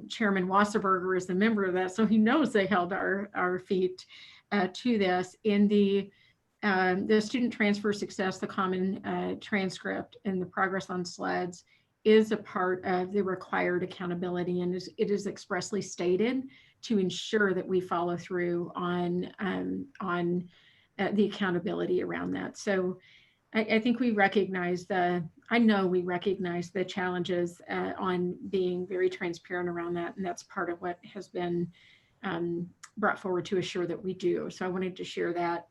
Chairman Wasserberger is a member of that. So he knows they held our feet to this. In the student transfer success, the common transcript and the progress on SLEDs is a part of the required accountability, and it is expressly stated to ensure that we follow through on the accountability around that. So I think we recognize I know we recognize the challenges on being very transparent around that, and that's part of what has been brought forward to assure that we do. So I wanted to share that.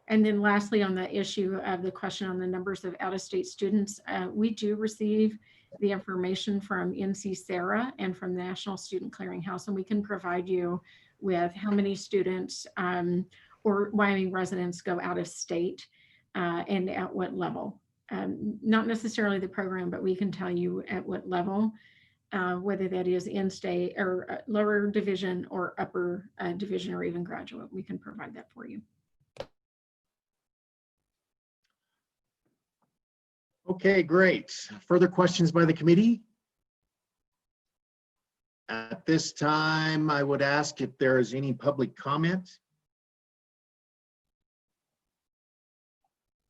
And then lastly, on the issue of the question on the numbers of out-of-state students, we do receive the information from NC SARA and from the National Student Clearinghouse, and we can provide you with how many students or Wyoming residents go out of state and at what level. Not necessarily the program, but we can tell you at what level, whether that is in-state or lower division or upper division or even graduate. We can provide that for you. Okay, great. Further questions by the committee? At this time, I would ask if there is any public comment.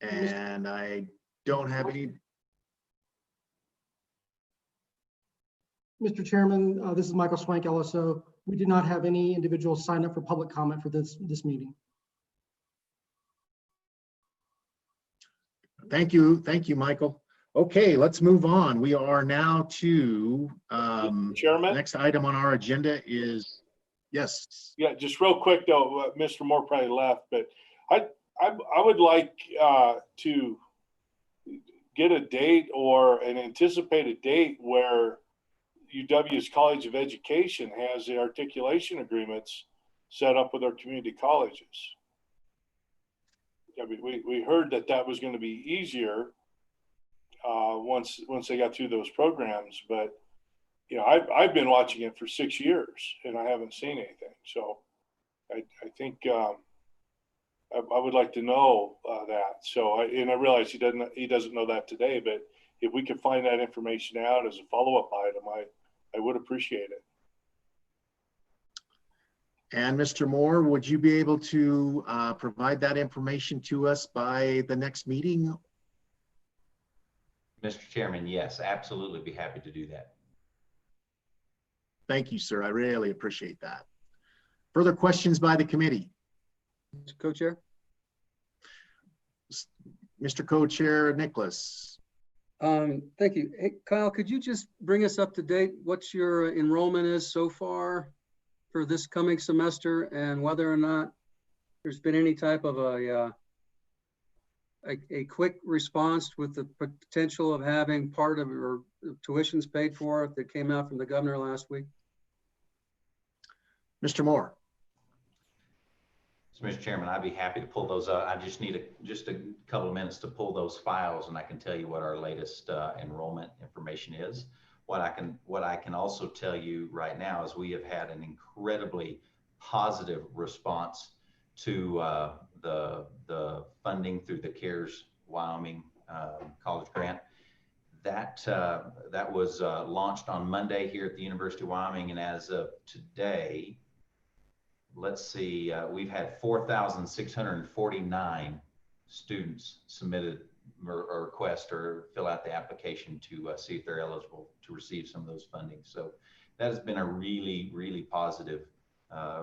And I don't have any. Mr. Chairman, this is Michael Swank, LSO. We did not have any individuals sign up for public comment for this meeting. Thank you, Michael. Okay, let's move on. We are now to Chairman? next item on our agenda is, yes. Yeah, just real quick though, Mr. Moore probably left, but I would like to get a date or an anticipated date where UW's College of Education has the articulation agreements set up with our community colleges. I mean, we heard that was going to be easier once they got through those programs, but you know, I've been watching it for 6 years and I haven't seen anything. So I think I would like to know that. So I realize he doesn't know that today, but if we could find that information out as a follow-up item, I would appreciate it. And Mr. Moore, would you be able to provide that information to us by the next meeting? Mr. Chairman, yes, absolutely be happy to do that. Thank you, sir. I really appreciate that. Further questions by the committee? Co-chair? Mr. Co-chair Nicholas. Thank you. Hey, Kyle, could you just bring us up to date what your enrollment is so far for this coming semester, and whether or not there's been any type of a quick response with the potential of having part of your tuitions paid for that came out from the governor last week? Mr. Moore. So, Mr. Chairman, I'd be happy to pull those up. I just need just a couple of minutes to pull those files, and I can tell you what our latest enrollment information is. What I can also tell you right now is we have had an incredibly positive response to the funding through the CARES Wyoming college grant. That was launched on Monday here at the University of Wyoming, and as of today, let's see, we've had 4,649 students submitted a request or fill out the application to see if they're eligible to receive some of those funding. So that has been a really, really positive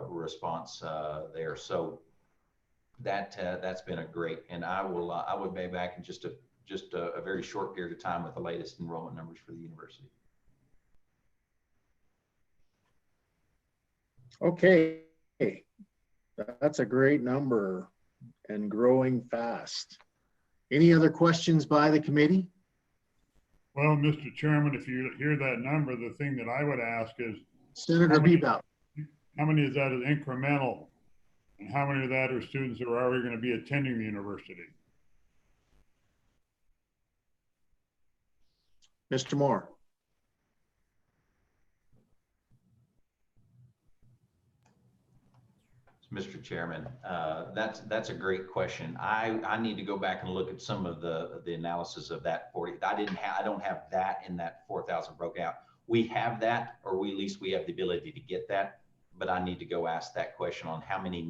response there. So that's been a great, and I will be back in just a very short period of time with the latest enrollment numbers for the university. Okay, that's a great number and growing fast. Any other questions by the committee? Well, Mr. Chairman, if you hear that number, the thing that I would ask is, Senator Bebout. how many of that is incremental? And how many of that are students who are already going to be attending the university? Mr. Moore. Mr. Chairman, that's a great question. I need to go back and look at some of the analysis of that 40. I don't have that in that 4,000 broke out. We have that, or at least we have the ability to get that, but I need to go ask that question on how many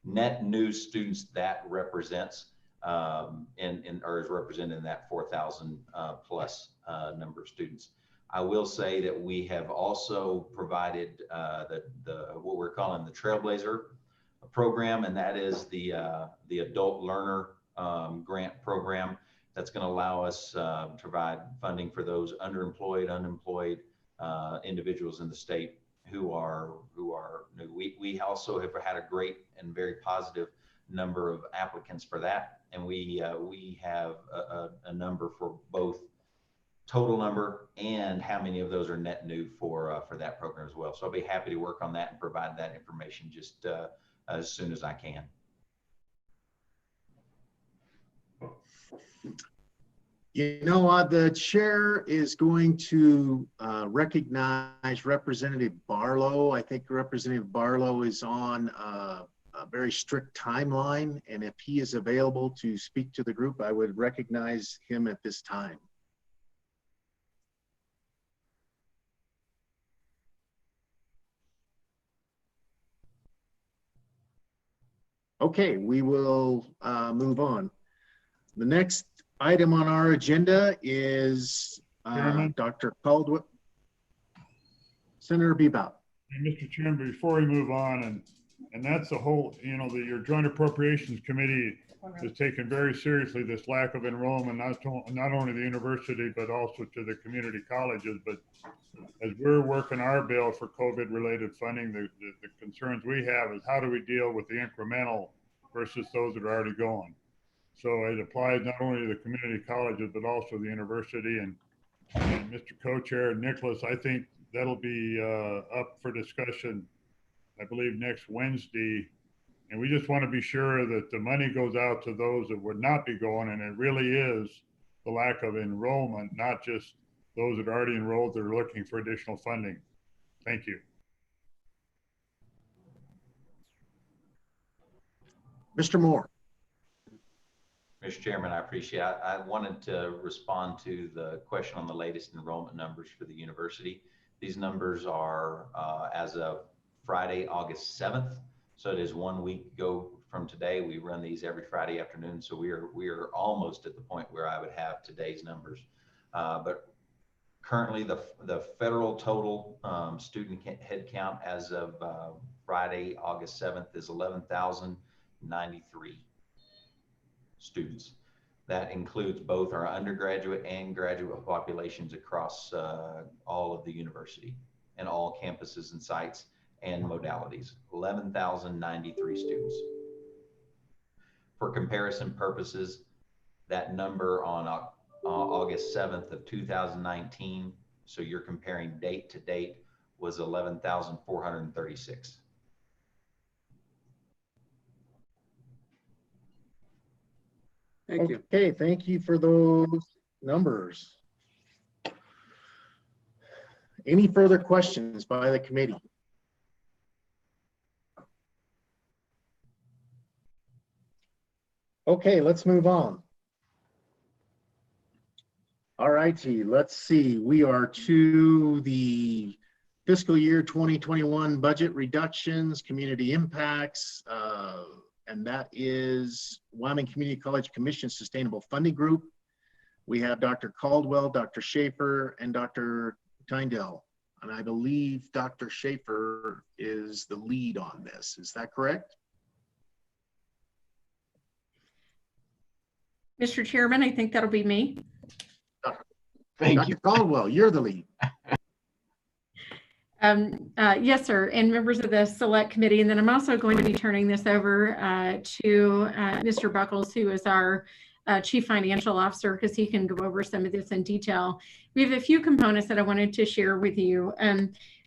net new students that represents or is represented in that 4,000 plus number of students. I will say that we have also provided what we're calling the Trailblazer program, and that is the adult learner grant program that's going to allow us to provide funding for those underemployed, unemployed individuals in the state who are new. We also have had a great and very positive number of applicants for that, and we have a number for both total number and how many of those are net new for that program as well. So I'll be happy to work on that and provide that information just as soon as I can. You know what, the chair is going to recognize Representative Barlow. I think Representative Barlow is on a very strict timeline, and if he is available to speak to the group, I would recognize him at this time. Okay, we will move on. The next item on our agenda is Dr. Caldwell. Senator Bebout. Mr. Chairman, before we move on, and that's the whole, your Joint Appropriations Committee has taken very seriously this lack of enrollment, not only the university, but also to the community colleges. But as we're working our bill for COVID-related funding, the concerns we have is how do we deal with the incremental versus those that are already going. So it applies not only to the community colleges, but also the university. And Mr. Co-Chair Nicholas, I think that'll be up for discussion, I believe, next Wednesday. And we just want to be sure that the money goes out to those that would not be going. And it really is the lack of enrollment, not just those that are already enrolled that are looking for additional funding. Thank you. Mr. Moore. Mr. Chairman, I appreciate it. I wanted to respond to the question on the latest enrollment numbers for the university. These numbers are as of Friday, August 7th. So it is 1 week ago from today. We run these every Friday afternoon. So we are almost at the point where I would have today's numbers. But currently the federal total student head count as of Friday, August 7th is 11,093 students. That includes both our undergraduate and graduate populations across all of the university and all campuses and sites and modalities. 11,093 students. For comparison purposes, that number on August 7th of 2019, so you're comparing date to date, was 11,436. Thank you. Okay, thank you for those numbers. Any further questions by the committee? Okay, let's move on. All righty, let's see. We are to the fiscal year 2021 budget reductions, community impacts, and that is Wyoming Community College Commission Sustainable Funding Group. We have Dr. Caldwell, Dr. Schaefer, and Dr. Tyndall And I believe Dr. Schaefer is the lead on this. Is that correct? Mr. Chairman, I think that'll be me. Thank Dr. you. Caldwell, you're the lead. Yes, sir, and members of the select committee. And then I'm also going to be turning this over to Mr. Buckles, who is our Chief Financial Officer, because he can go over some of this in detail. We have a few components that I wanted to share with you.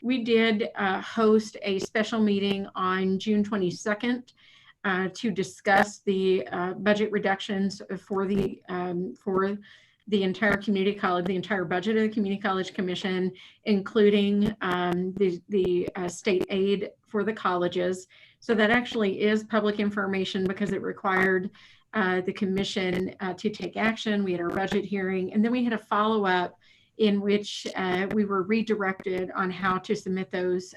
We did host a special meeting on June 22nd to discuss the budget reductions for the entire community college, the entire budget of the Community College Commission, including the state aid for the colleges. So that actually is public information because it required the commission to take action. We had our budget hearing, and then we had a follow-up in which we were redirected on how to submit those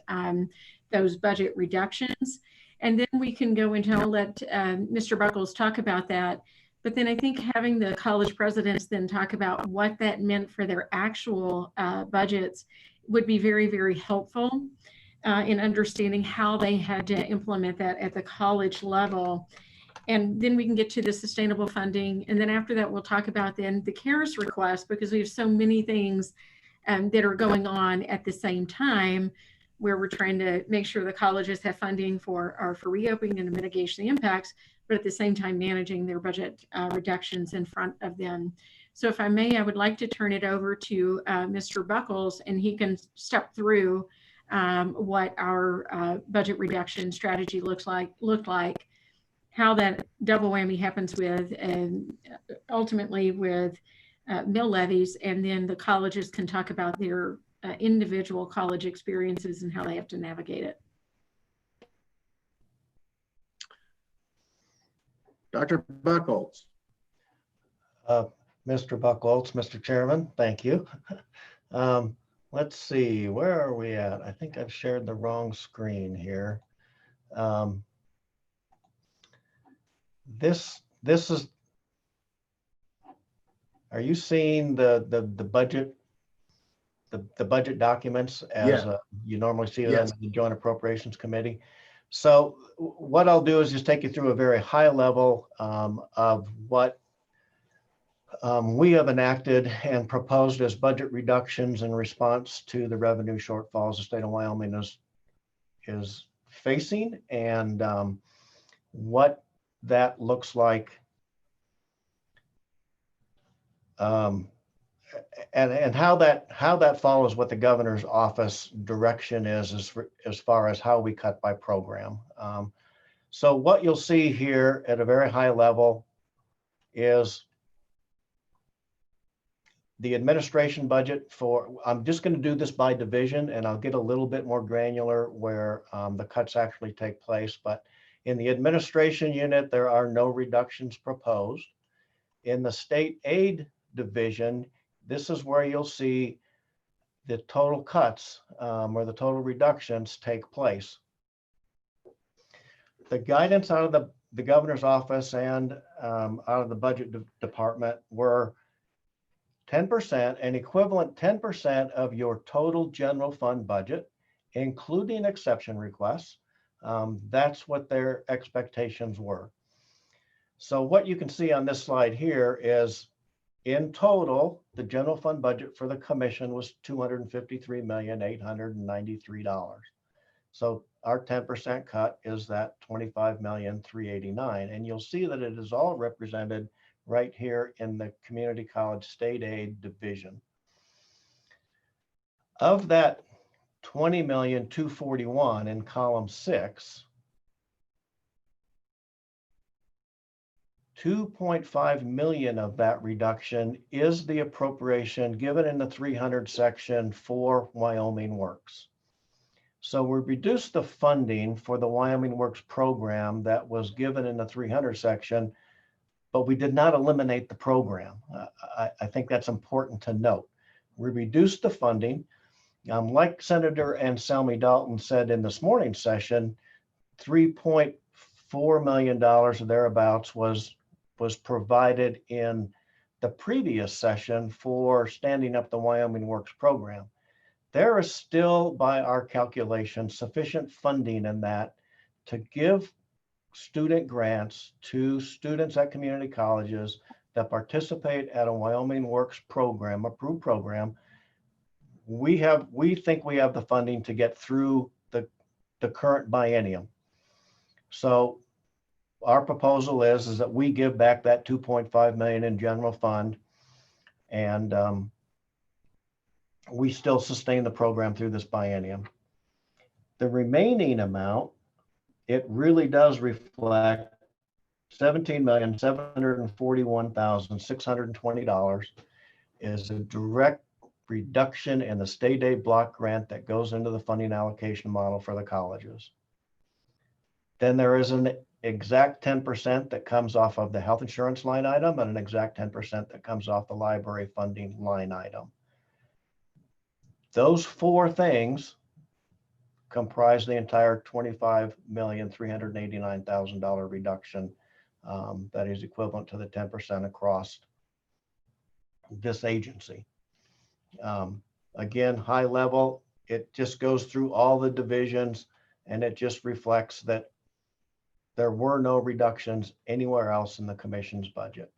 budget reductions. And then we can go into, I'll let Mr. Buckles talk about that. But then I think having the college presidents then talk about what that meant for their actual budgets would be very, very helpful in understanding how they had to implement that at the college level. And then we can get to the sustainable funding. And then after that, we'll talk about then the CARES request, because we have so many things that are going on at the same time, where we're trying to make sure the colleges have funding for reopening and mitigation of the impacts, but at the same time managing their budget reductions in front of them. So if I may, I would like to turn it over to Mr. Buckles, and he can step through what our budget reduction strategy looked like, how that double whammy happens with, and ultimately with mill levies, and then the colleges can talk about their individual college experiences and how they have to navigate it. Dr. Buckles. Mr. Buckles, Mr. Chairman, thank you. Let's see, where are we at? I think I've shared the wrong screen here. This is, are you seeing the budget? The budget documents as you normally see them in the Joint Appropriations Committee. So what I'll do is just take you through a very high level of what we have enacted and proposed as budget reductions in response to the revenue shortfalls the state of Wyoming is facing, and what that looks like. And how that follows what the governor's office direction is as far as how we cut by program. So what you'll see here at a very high level is the administration budget for, I'm just going to do this by division, and I'll get a little bit more granular where the cuts actually take place. But in the administration unit, there are no reductions proposed. In the state aid division, this is where you'll see the total cuts or the total reductions take place. The guidance out of the governor's office and out of the budget department were 10%, an equivalent 10% of your total general fund budget, including exception requests. That's what their expectations were. So what you can see on this slide here is, in total, the general fund budget for the commission was $253,893. So our 10% cut is that $25,389,000. And you'll see that it is all represented right here in the community college state aid division. Of that $20,241,000 in column 6, $2.5 million of that reduction is the appropriation given in the 300 section for Wyoming Works. So we reduced the funding for the Wyoming Works program that was given in the 300 section, but we did not eliminate the program. I think that's important to note. We reduced the funding. Like Senator Anselmi Dalton said in this morning's session, $3.4 million or thereabouts was provided in the previous session for standing up the Wyoming Works program. there is still, by our calculation, sufficient funding in that to give student grants to students at community colleges that participate at a Wyoming Works program, approved program. We think we have the funding to get through the current biennium. So our proposal is that we give back that 2.5 million in general fund, and we still sustain the program through this biennium. The remaining amount, it really does reflect $17,741,620 is a direct reduction in the state aid block grant that goes into the funding allocation model for the colleges. Then there is an exact 10% that comes off of the health insurance line item and an exact 10% that comes off the library funding line item. Those four things comprise the entire $25,389,000 reduction that is equivalent to the 10% across this agency. Again, high level, it just goes through all the divisions, and it just reflects that there were no reductions anywhere else in the commission's budget.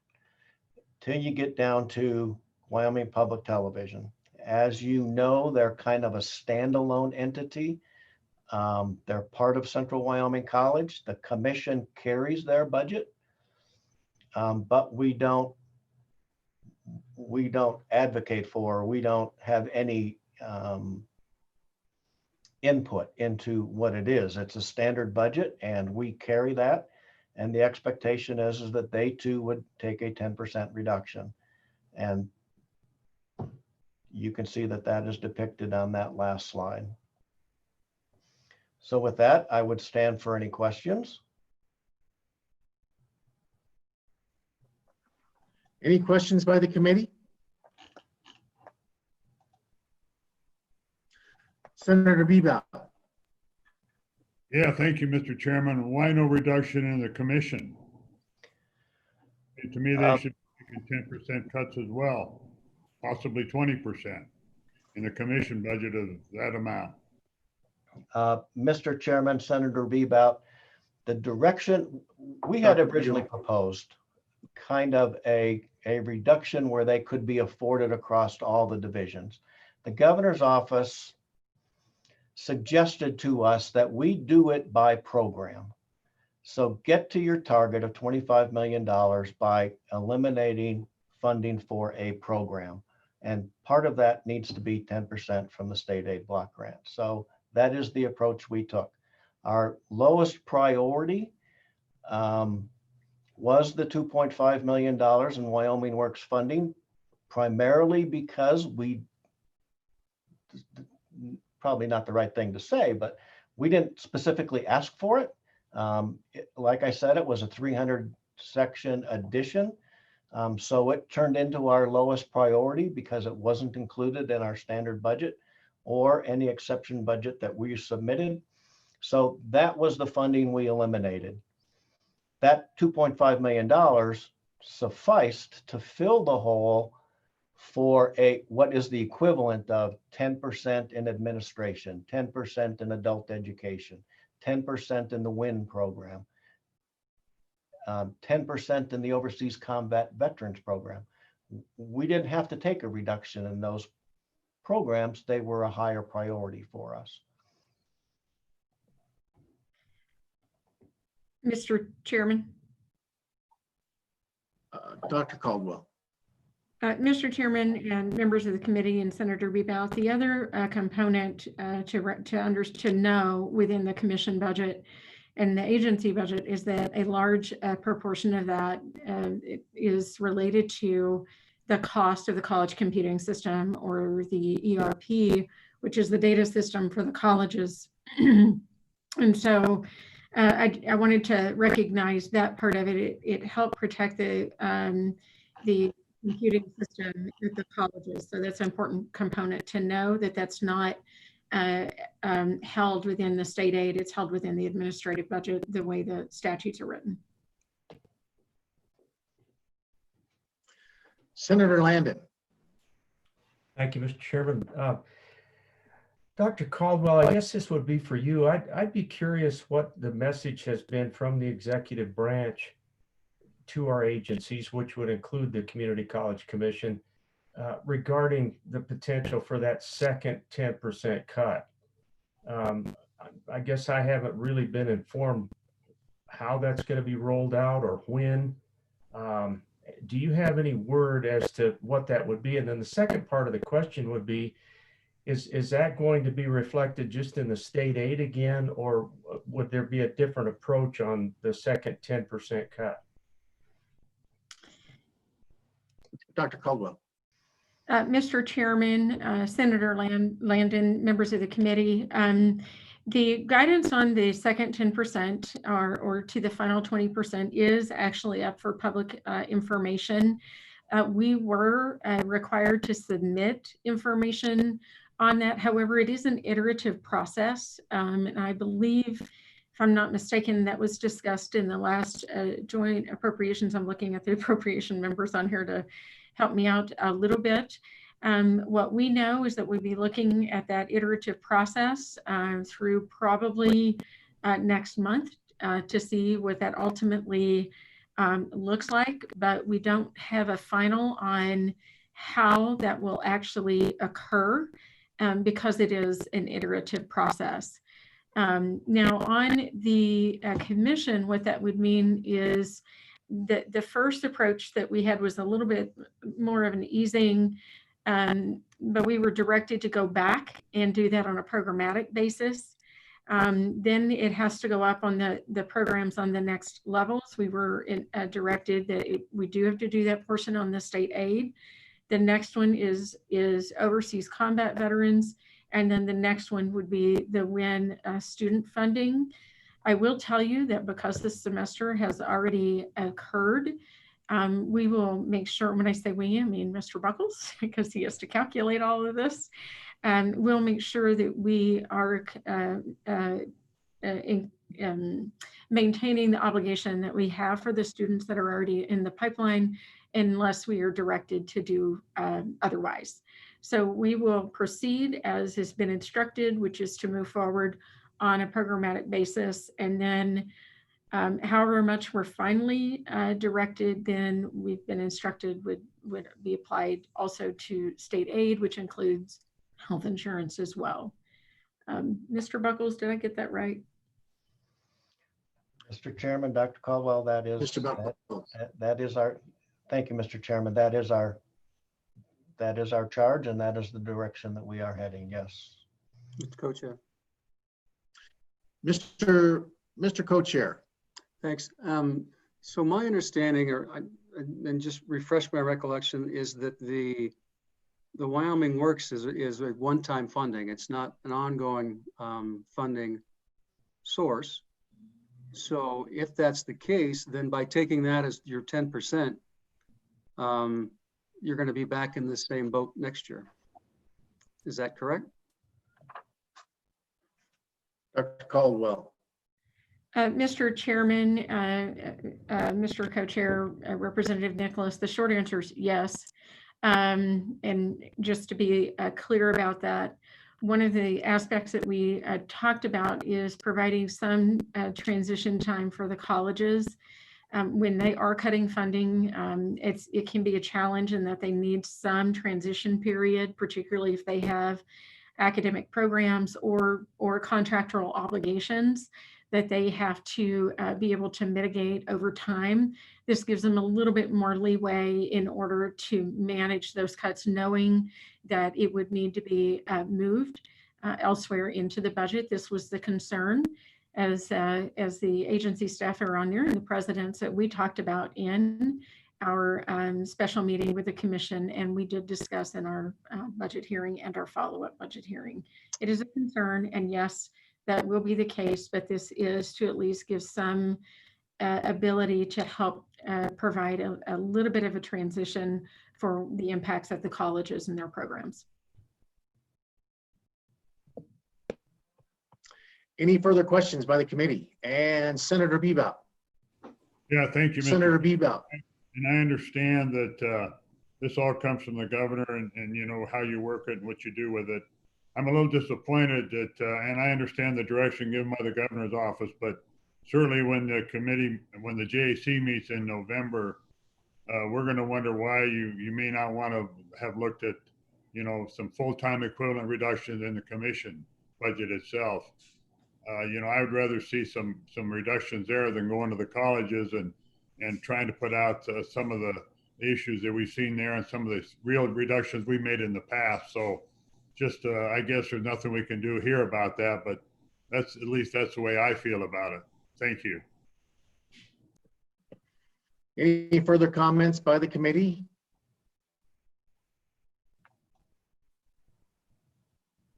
Till you get down to Wyoming Public Television. As you know, they're kind of a standalone entity. They're part of Central Wyoming College. The commission carries their budget, but we don't advocate for, we don't have any input into what it is. It's a standard budget and we carry that. And the expectation is that they too would take a 10% reduction. And you can see that that is depicted on that last slide. So with that, I would stand for any questions. Any questions by the committee? Senator Bebout. Yeah, thank you, Mr. Chairman. Why no reduction in the commission? And to me, they should be making 10% cuts as well, possibly 20% in the commission budget of that amount. Mr. Chairman, Senator Bebout, the direction we had originally proposed kind of a reduction where they could be afforded across all the divisions. The governor's office suggested to us that we do it by program. So get to your target of $25 million by eliminating funding for a program. And part of that needs to be 10% from the state aid block grant. So that is the approach we took. Our lowest priority was the $2.5 million in Wyoming Works funding, primarily because we, probably not the right thing to say, but we didn't specifically ask for it. Like I said, it was a 300 section addition. So it turned into our lowest priority because it wasn't included in our standard budget or any exception budget that we submitted. So that was the funding we eliminated. That $2.5 million sufficed to fill the hole for what is the equivalent of 10% in administration, 10% in adult education, 10% in the WIN program, 10% in the Overseas Combat Veterans program. We didn't have to take a reduction in those programs. They were a higher priority for us. Mr. Chairman. Dr. Caldwell. Mr. Chairman and members of the committee and Senator Bebout, the other component to know within the commission budget and the agency budget is that a large proportion of that is related to the cost of the college computing system, or the ERP, which is the data system for the colleges. And so I wanted to recognize that part of it. It helped protect the computing system at the colleges. So that's an important component to know, that that's not held within the state aid. It's held within the administrative budget, the way the statutes are written. Senator Landon. Thank you, Mr. Chairman. Dr. Caldwell, I guess this would be for you. I'd be curious what the message has been from the executive branch to our agencies, which would include the Community College Commission, regarding the potential for that second 10% cut. I guess I haven't really been informed how that's going to be rolled out or when. Do you have any word as to what that would be? And then the second part of the question would be, is that going to be reflected just in the state aid again, or would there be a different approach on the second 10% cut? Dr. Caldwell. Mr. Chairman, Senator Landon, members of the committee, the guidance on the second 10% or to the final 20% is actually up for public information. We were required to submit information on that. However, it is an iterative process. And I believe, if I'm not mistaken, that was discussed in the last joint appropriations. I'm looking at the appropriation members on here to help me out a little bit. What we know is that we'll be looking at that iterative process through probably next month to see what that ultimately looks like, but we don't have a final on how that will actually occur because it is an iterative process. Now on the commission, what that would mean is that the first approach that we had was a little bit more of an easing, but we were directed to go back and do that on a programmatic basis. Then it has to go up on the programs on the next levels. We were directed that we do have to do that portion on the state aid. The next one is overseas combat veterans. And then the next one would be the WIN student funding. I will tell you that because this semester has already occurred, we will make sure, when I say we, I mean Mr. Buckles, because he has to calculate all of this. And we'll make sure that we are maintaining the obligation that we have for the students that are already in the pipeline, unless we are directed to do otherwise. So we will proceed as has been instructed, which is to move forward on a programmatic basis. And then however much we're finally directed, then we've been instructed would be applied also to state aid, which includes health insurance as well. Mr. Buckles, did I get that right? Mr. Chairman, Dr. Caldwell, that is, Mr. Buckles. that is our, thank you, Mr. Chairman. That is our charge, and that is the direction that we are heading. Yes. Mr. Co-Chair. Mr. Co-Chair. Thanks. So my understanding, and just refresh my recollection, is that the Wyoming Works is a one-time funding. It's not an ongoing funding source. So if that's the case, then by taking that as your 10%, you're going to be back in the same boat next year. Is that correct? Dr. Caldwell. Mr. Chairman, Mr. Co-Chair, Representative Nicholas, the short answer is yes. And just to be clear about that, one of the aspects that we talked about is providing some transition time for the colleges. When they are cutting funding, it can be a challenge in that they need some transition period, particularly if they have academic programs or contractual obligations that they have to be able to mitigate over time. This gives them a little bit more leeway in order to manage those cuts, knowing that it would need to be moved elsewhere into the budget. This was the concern as the agency staff are on there and the presidents that we talked about in our special meeting with the commission, and we did discuss in our budget hearing and our follow-up budget hearing. It is a concern, and yes, that will be the case, but this is to at least give some ability to help provide a little bit of a transition for the impacts of the colleges and their programs. Any further questions by the committee? And Senator Bebout. Yeah, thank you, Mr. Senator Bebout. And I understand that this all comes from the governor and you know how you work it and what you do with it. I'm a little disappointed that, and I understand the direction given by the governor's office, but certainly when the committee, when the JAC meets in November, we're going to wonder why you may not want to have looked at, you know, some full-time equivalent reductions in the commission budget itself. You know, I would rather see some reductions there than going to the colleges and trying to put out some of the issues that we've seen there and some of the real reductions we made in the past. So just, I guess there's nothing we can do here about that, but that's, at least that's the way I feel about it. Thank you. Any further comments by the committee?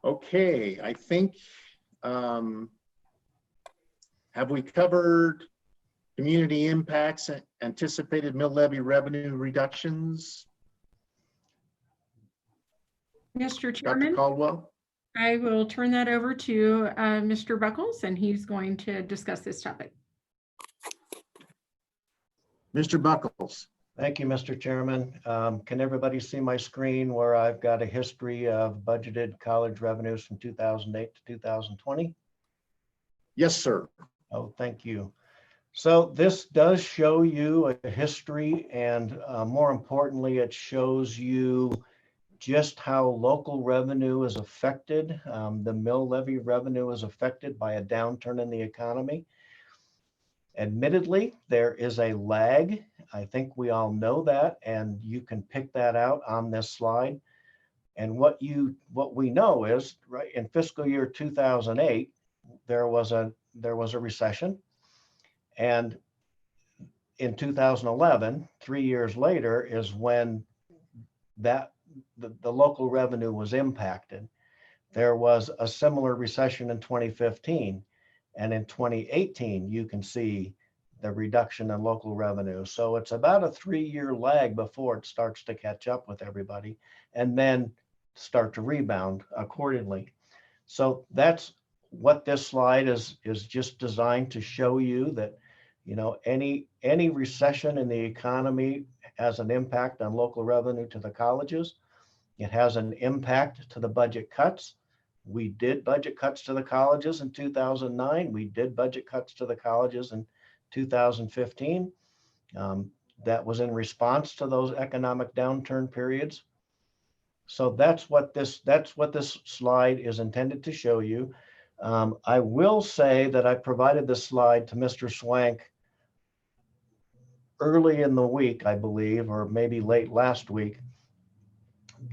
Okay, I think, have we covered community impacts and anticipated mill levy revenue reductions? Mr. Dr. Chairman, Caldwell? I will turn that over to Mr. Buckles, and he's going to discuss this topic. Mr. Buckles. Thank you, Mr. Chairman. Can everybody see my screen where I've got a history of budgeted college revenues from 2008 to 2020? Yes, sir. Oh, thank you. So this does show you a history, and more importantly, it shows you just how local revenue is affected. The mill levy revenue is affected by a downturn in the economy. Admittedly, there is a lag. I think we all know that, and you can pick that out on this slide. And what we know is, right, in fiscal year 2008, there was a recession, and in 2011, 3 years later, is when the local revenue was impacted. There was a similar recession in 2015. And in 2018, you can see the reduction in local revenue. So it's about a 3-year lag before it starts to catch up with everybody and then start to rebound accordingly. So that's what this slide is just designed to show you, that, you know, any recession in the economy has an impact on local revenue to the colleges. It has an impact to the budget cuts. We did budget cuts to the colleges in 2009. We did budget cuts to the colleges in 2015. That was in response to those economic downturn periods. So that's what this slide is intended to show you. I will say that I provided this slide to Mr. Swank early in the week, I believe, or maybe late last week.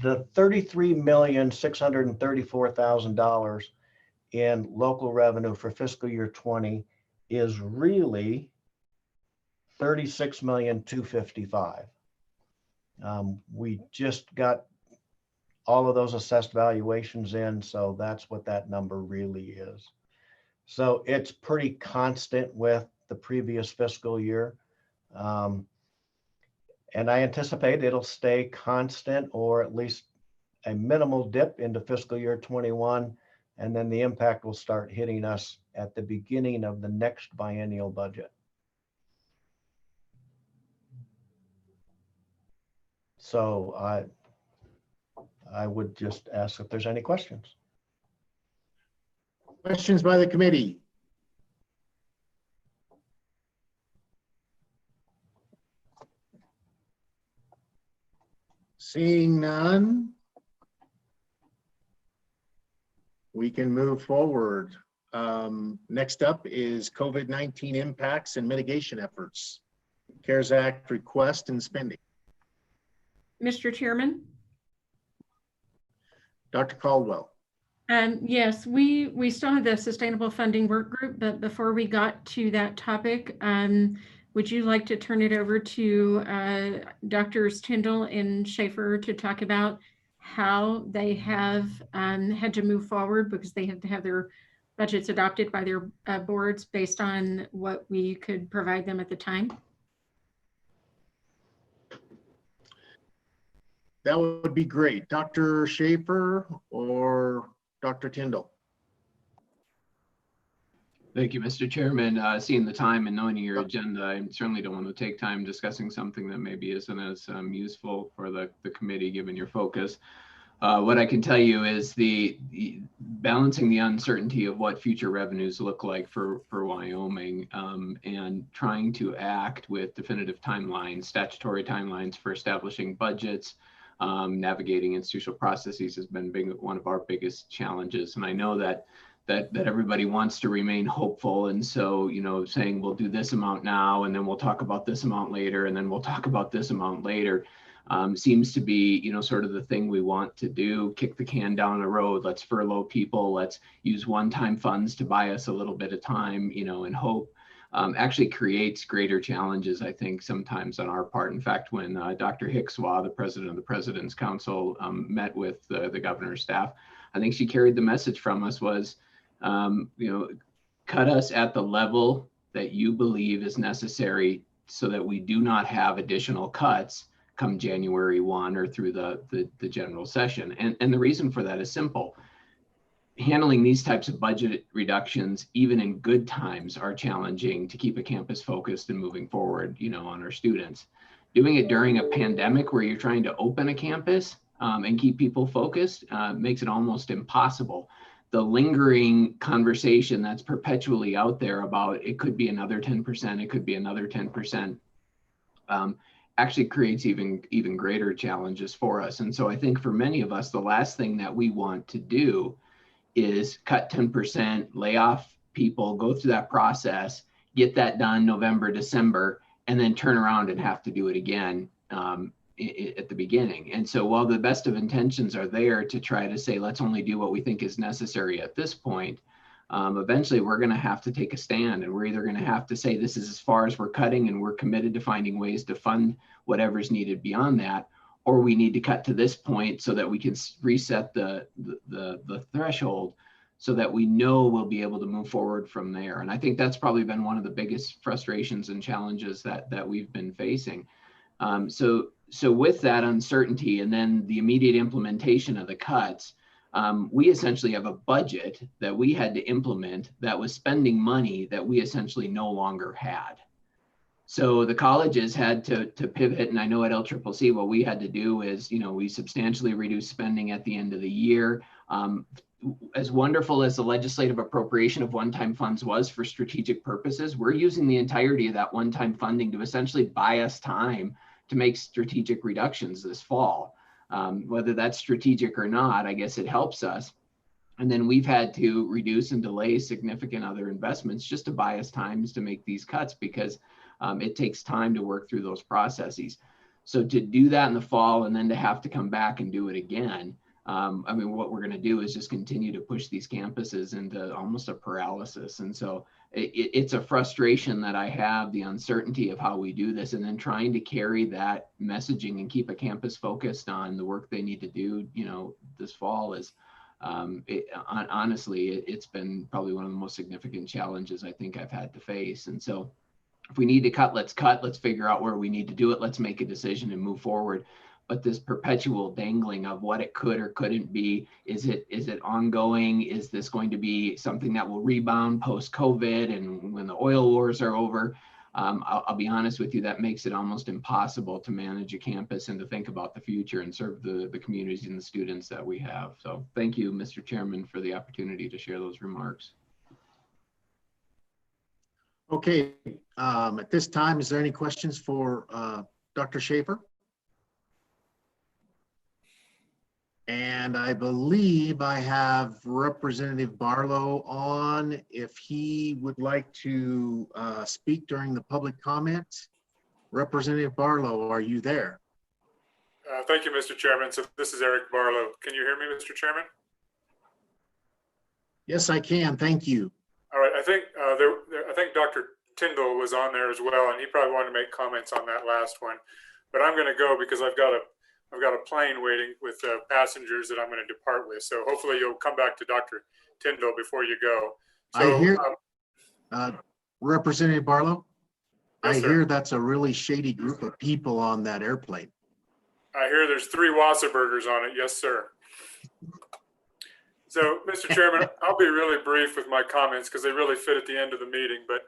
The $33,634,000 in local revenue for fiscal year 20 is really $36,255,000. We just got all of those assessed valuations in, so that's what that number really is. So it's pretty constant with the previous fiscal year. And I anticipate it'll stay constant, or at least a minimal dip into fiscal year 21. And then the impact will start hitting us at the beginning of the next biennial budget. So I would just ask if there's any questions. Questions by the committee? Seeing none, we can move forward. Next up is COVID-19 impacts and mitigation efforts. CARES Act request and spending. Mr. Chairman? Dr. Caldwell. Yes, we still have the sustainable funding work group, but before we got to that topic, would you like to turn it over to Drs. Tyndall and Schaefer to talk about how they have had to move forward because they have to have their budgets adopted by their boards based on what we could provide them at the time? That would be great. Dr. Schaefer or Dr. Tyndall? Thank you, Mr. Chairman. Seeing the time and knowing your agenda, I certainly don't want to take time discussing something that maybe isn't as useful for the committee, given your focus. What I can tell you is the balancing the uncertainty of what future revenues look like for Wyoming, and trying to act with definitive timelines, statutory timelines for establishing budgets, navigating institutional processes has been one of our biggest challenges. And I know that everybody wants to remain hopeful. And so, saying we'll do this amount now, and then we'll talk about this amount later, and then we'll talk about this amount later, seems to be, sort of the thing we want to do, kick the can down the road. Let's furlough people. Let's use one-time funds to buy us a little bit of time, and hope actually creates greater challenges, I think, sometimes on our part. In fact, when Dr. Hickswaw, the president of the President's Council, met with the governor's staff, I think she carried the message from us was, cut us at the level that you believe is necessary so that we do not have additional cuts come January 1 or through the general session. And the reason for that is simple. Handling these types of budget reductions, even in good times, are challenging to keep a campus focused and moving forward, on our students. Doing it during a pandemic where you're trying to open a campus and keep people focused makes it almost impossible. The lingering conversation that's perpetually out there about it could be another 10%, it could be another 10%, actually creates even greater challenges for us. And so I think for many of us, the last thing that we want to do is cut 10%, lay off people, go through that process, get that done November, December, and then turn around and have to do it again at the beginning. And so while the best of intentions are there to try to say, let's only do what we think is necessary at this point, eventually we're going to have to take a stand, and we're either going to have to say this is as far as we're cutting and we're committed to finding ways to fund whatever's needed beyond that, or we need to cut to this point so that we can reset the threshold so that we know we'll be able to move forward from there. And I think that's probably been one of the biggest frustrations and challenges that we've been facing. So with that uncertainty and then the immediate implementation of the cuts, we essentially have a budget that we had to implement that was spending money that we essentially no longer had. So the colleges had to pivot, and I know at LCCC what we had to do is, we substantially reduced spending at the end of the year. As wonderful as the legislative appropriation of one-time funds was for strategic purposes, we're using the entirety of that one-time funding to essentially buy us time to make strategic reductions this fall. Whether that's strategic or not, I guess it helps us. And then we've had to reduce and delay significant other investments just to buy us times to make these cuts, because it takes time to work through those processes. So to do that in the fall and then to have to come back and do it again, what we're going to do is just continue to push these campuses into almost a paralysis. And so it's a frustration that I have, the uncertainty of how we do this, and then trying to carry that messaging and keep a campus focused on the work they need to do, this fall is, honestly, it's been probably one of the most significant challenges I think I've had to face. And so if we need to cut, let's figure out where we need to do it. Let's make a decision and move forward. But this perpetual dangling of what it could or couldn't be, is it ongoing? Is this going to be something that will rebound post-COVID and when the oil wars are over? I'll be honest with you, that makes it almost impossible to manage a campus and to think about the future and serve the communities and the students that we have. So thank you, Mr. Chairman, for the opportunity to share those remarks. Okay, at this time, is there any questions for Dr. Schaefer? And I believe I have Representative Barlow on, if he would like to speak during the public comment. Representative Barlow, are you there? Thank you, Mr. Chairman. So this is Eric Barlow. Can you hear me, Mr. Chairman? Yes, I can. Thank you. All right. I think Dr. Tyndall was on there as well, and he probably wanted to make comments on that last one. But I'm going to go because I've got a plane waiting with passengers that I'm going to depart with. So hopefully you'll come back to Dr. Tyndall before you go. So, I hear, Representative Barlow, yes, I sir. hear that's a really shady group of people on that airplane. I hear there's 3 Wasserburgers on it. Yes, sir. So, Mr. Chairman, I'll be really brief with my comments because they really fit at the end of the meeting. But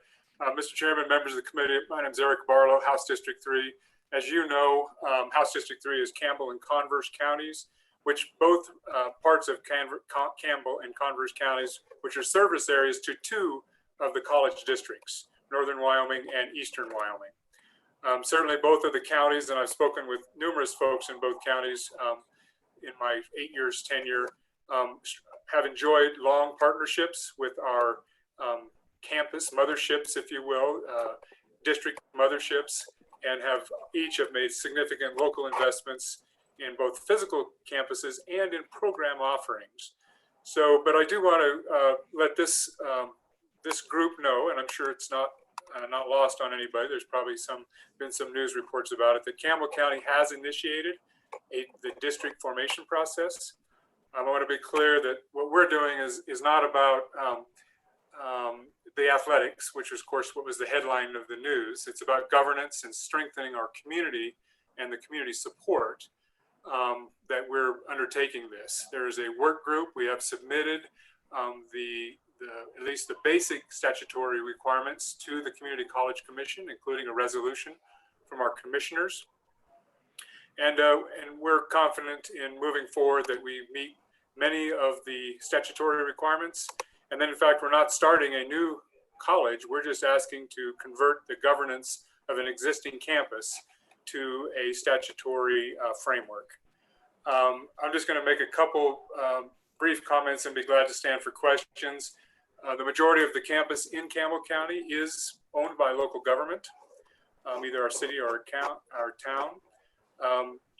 Mr. Chairman, members of the committee, my name is Eric Barlow, House District 3. As you know, House District 3 is Campbell and Converse counties, which both parts of Campbell and Converse counties, which are service areas to 2 of the college districts, Northern Wyoming and Eastern Wyoming. Certainly both of the counties, and I've spoken with numerous folks in both counties in my 8 years tenure, have enjoyed long partnerships with our campus motherships, if you will, district motherships, and each have made significant local investments in both physical campuses and in program offerings. So, but I do want to let this group know, and I'm sure it's not lost on anybody. There's probably been some news reports about it, that Campbell County has initiated the district formation process. I want to be clear that what we're doing is not about the athletics, which is, of course, what was the headline of the news. It's about governance and strengthening our community and the community support that we're undertaking this. There is a work group. We have submitted at least the basic statutory requirements to the Community College Commission, including a resolution from our commissioners. And we're confident in moving forward that we meet many of the statutory requirements. And then, in fact, we're not starting a new college. We're just asking to convert the governance of an existing campus to a statutory framework. I'm just going to make a couple brief comments and be glad to stand for questions. The majority of the campus in Campbell County is owned by local government, either our city or our town.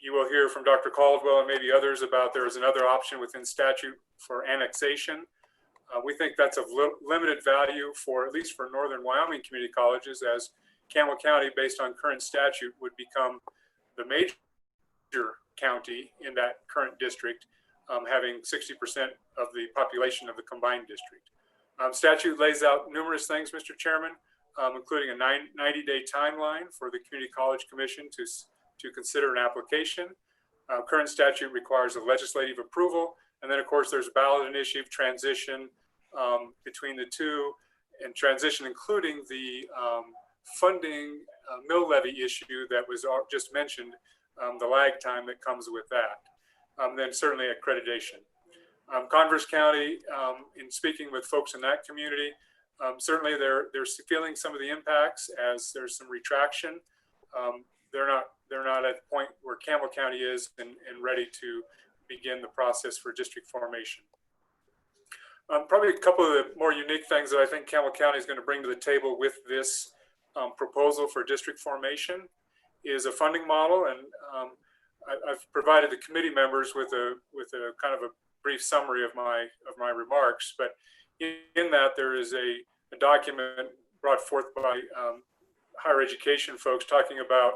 You will hear from Dr. Caldwell and maybe others about there is another option within statute for annexation. We think that's of limited value for, at least for Northern Wyoming community colleges, as Campbell County, based on current statute, would become the major county in that current district, having 60% of the population of the combined district. Statute lays out numerous things, Mr. Chairman, including a 90-day timeline for the Community College Commission to consider an application. Current statute requires a legislative approval. And then, of course, there's ballot initiative transition between the two, and transition including the funding mill levy issue that was just mentioned, the lag time that comes with that. Then certainly accreditation. Converse County, in speaking with folks in that community, certainly they're feeling some of the impacts as there's some retraction. They're not at the point where Campbell County is and ready to begin the process for district formation. Probably a couple of the more unique things that I think Campbell County is going to bring to the table with this proposal for district formation is a funding model, and I've provided the committee members with a kind of a brief summary of my remarks. But in that, there is a document brought forth by higher education folks talking about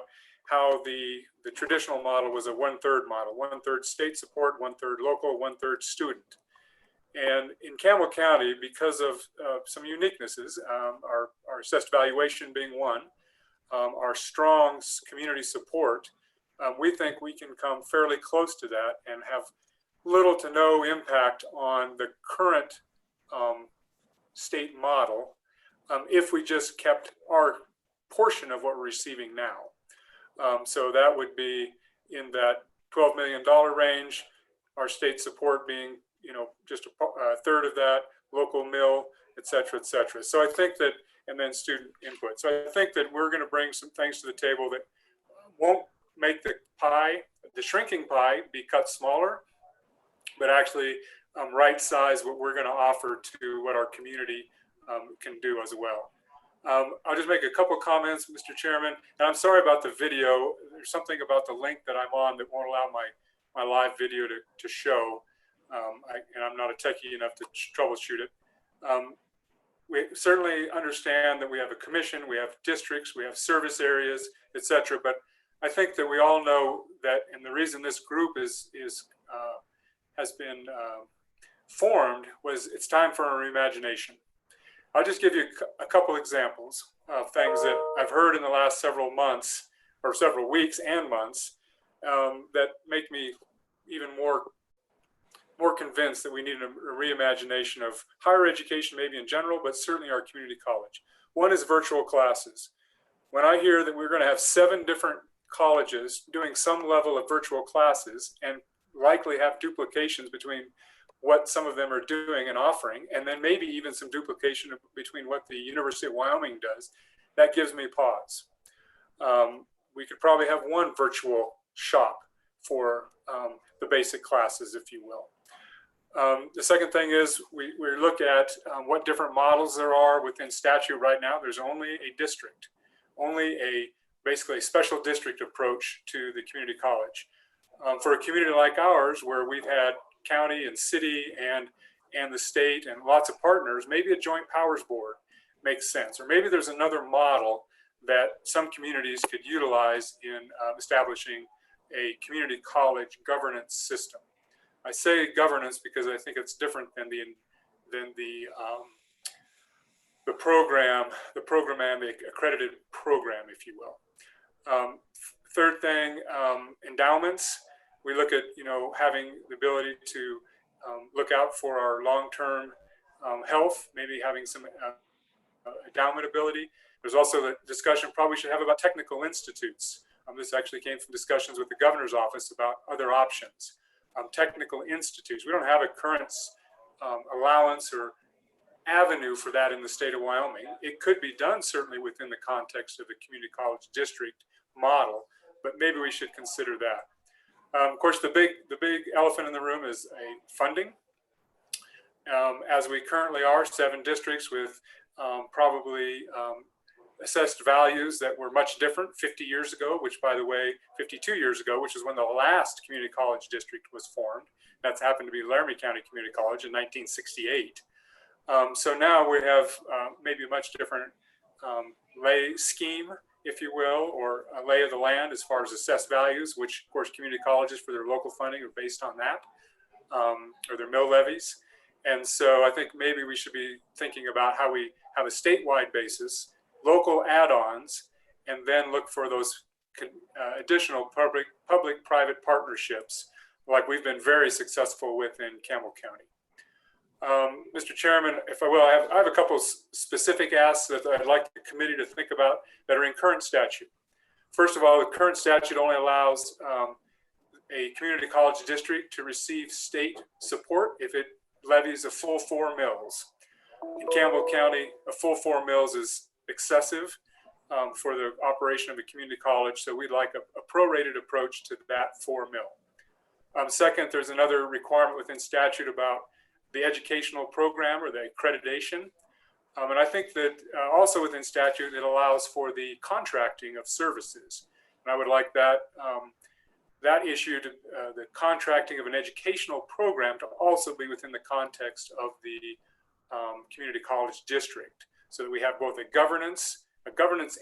how the traditional model was a 1/3 model, 1/3 state support, 1/3 local, 1/3 student. And in Campbell County, because of some uniquenesses, our assessed valuation being one, our strong community support, we think we can come fairly close to that and have little to no impact on the current state model if we just kept our portion of what we're receiving now. So that would be in that $12 million range, our state support being, just a third of that, local mill, et cetera, et cetera. So I think that, and then student input. So I think that we're going to bring some things to the table that won't make the pie, the shrinking pie, be cut smaller, but actually right size what we're going to offer to what our community can do as well. I'll just make a couple comments, Mr. Chairman, and I'm sorry about the video. There's something about the link that I'm on that won't allow my live video to show, and I'm not a techie enough to troubleshoot it. We certainly understand that we have a commission, we have districts, we have service areas, et cetera, but I think that we all know that, and the reason this group has been formed was it's time for a reimagination. I'll just give you a couple examples of things that I've heard in the last several months or several weeks and months that make me even more convinced that we need a reimagination of higher education, maybe in general, but certainly our community college. One is virtual classes. When I hear that we're going to have 7 different colleges doing some level of virtual classes, and likely have duplications between what some of them are doing and offering, and then maybe even some duplication between what the University of Wyoming does. That gives me pause. We could probably have one virtual shop for the basic classes, if you will. The second thing is we look at what different models there are within statute right now. There's only a district, basically a special district approach to the community college. For a community like ours, where we've had county and city and the state and lots of partners, maybe a joint powers board makes sense. Or maybe there's another model that some communities could utilize in establishing a community college governance system. I say governance because I think it's different than the programmatic accredited program, if you will. Third thing, endowments. We look at, having the ability to look out for our long-term health, maybe having some endowment ability. There's also the discussion probably should have about technical institutes. This actually came from discussions with the governor's office about other options. Technical institutes. We don't have a current allowance or avenue for that in the state of Wyoming. It could be done certainly within the context of the community college district model, but maybe we should consider that. Of course, the big elephant in the room is funding. As we currently are, 7 districts with probably assessed values that were much different 50 years ago, which, by the way, 52 years ago, which is when the last community college district was formed. That's happened to be Laramie County Community College in 1968. So now we have maybe a much different lay scheme, if you will, or a lay of the land as far as assessed values, which of course community colleges for their local funding are based on that, or their mill levies. And so I think maybe we should be thinking about how we have a statewide basis, local add-ons, and then look for those additional public-private partnerships like we've been very successful with in Campbell County. Mr. Chairman, if I will, I have a couple of specific asks that I'd like the committee to think about that are in current statute. First of all, the current statute only allows a community college district to receive state support if it levies a full 4 mills. In Campbell County, a full 4 mills is excessive for the operation of a community college, so we'd like a prorated approach to that 4 mill. Second, there's another requirement within statute about the educational program or the accreditation. And I think that also within statute, it allows for the contracting of services. And I would like that, that issue, to, the contracting of an educational program, to also be within the context of the community college district, so that we have both a governance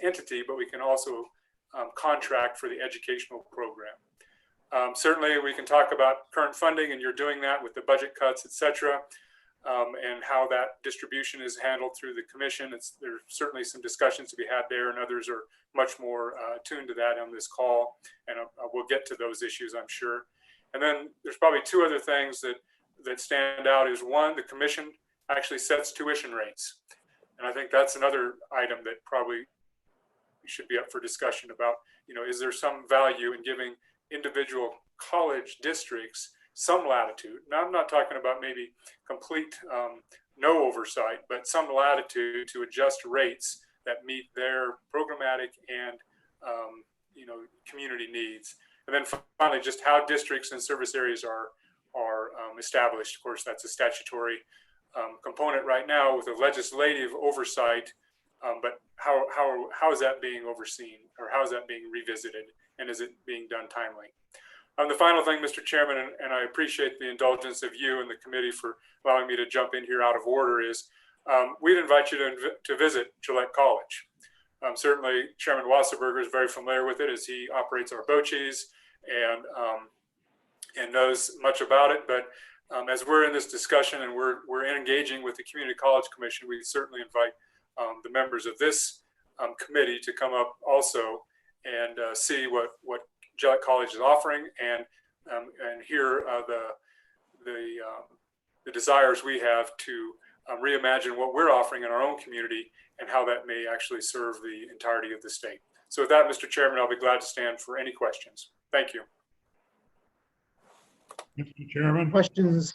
entity, but we can also contract for the educational program. Certainly we can talk about current funding, and you're doing that with the budget cuts, et cetera, and how that distribution is handled through the commission. There's certainly some discussions to be had there, and others are much more attuned to that on this call, and we'll get to those issues, I'm sure. And then there's probably 2 other things that stand out. Is one, the commission actually sets tuition rates. And I think that's another item that probably should be up for discussion about, is there some value in giving individual college districts some latitude? Now, I'm not talking about maybe complete no oversight, but some latitude to adjust rates that meet their programmatic and community needs. And then finally, just how districts and service areas are established. Of course, that's a statutory component right now with a legislative oversight, but how is that being overseen, or how is that being revisited, and is it being done timely? The final thing, Mr. Chairman, and I appreciate the indulgence of you and the committee for allowing me to jump in here out of order, is we'd invite you to visit Gillette College. Certainly, Chairman Wasserberger is very familiar with it, as he operates our Boches and knows much about it. But as we're in this discussion and we're engaging with the Community College Commission, we certainly invite the members of this committee to come up also and see what Gillette College is offering, and hear the desires we have to reimagine what we're offering in our own community and how that may actually serve the entirety of the state. So with that, Mr. Chairman, I'll be glad to stand for any questions. Thank you. Mr. Chairman. Questions,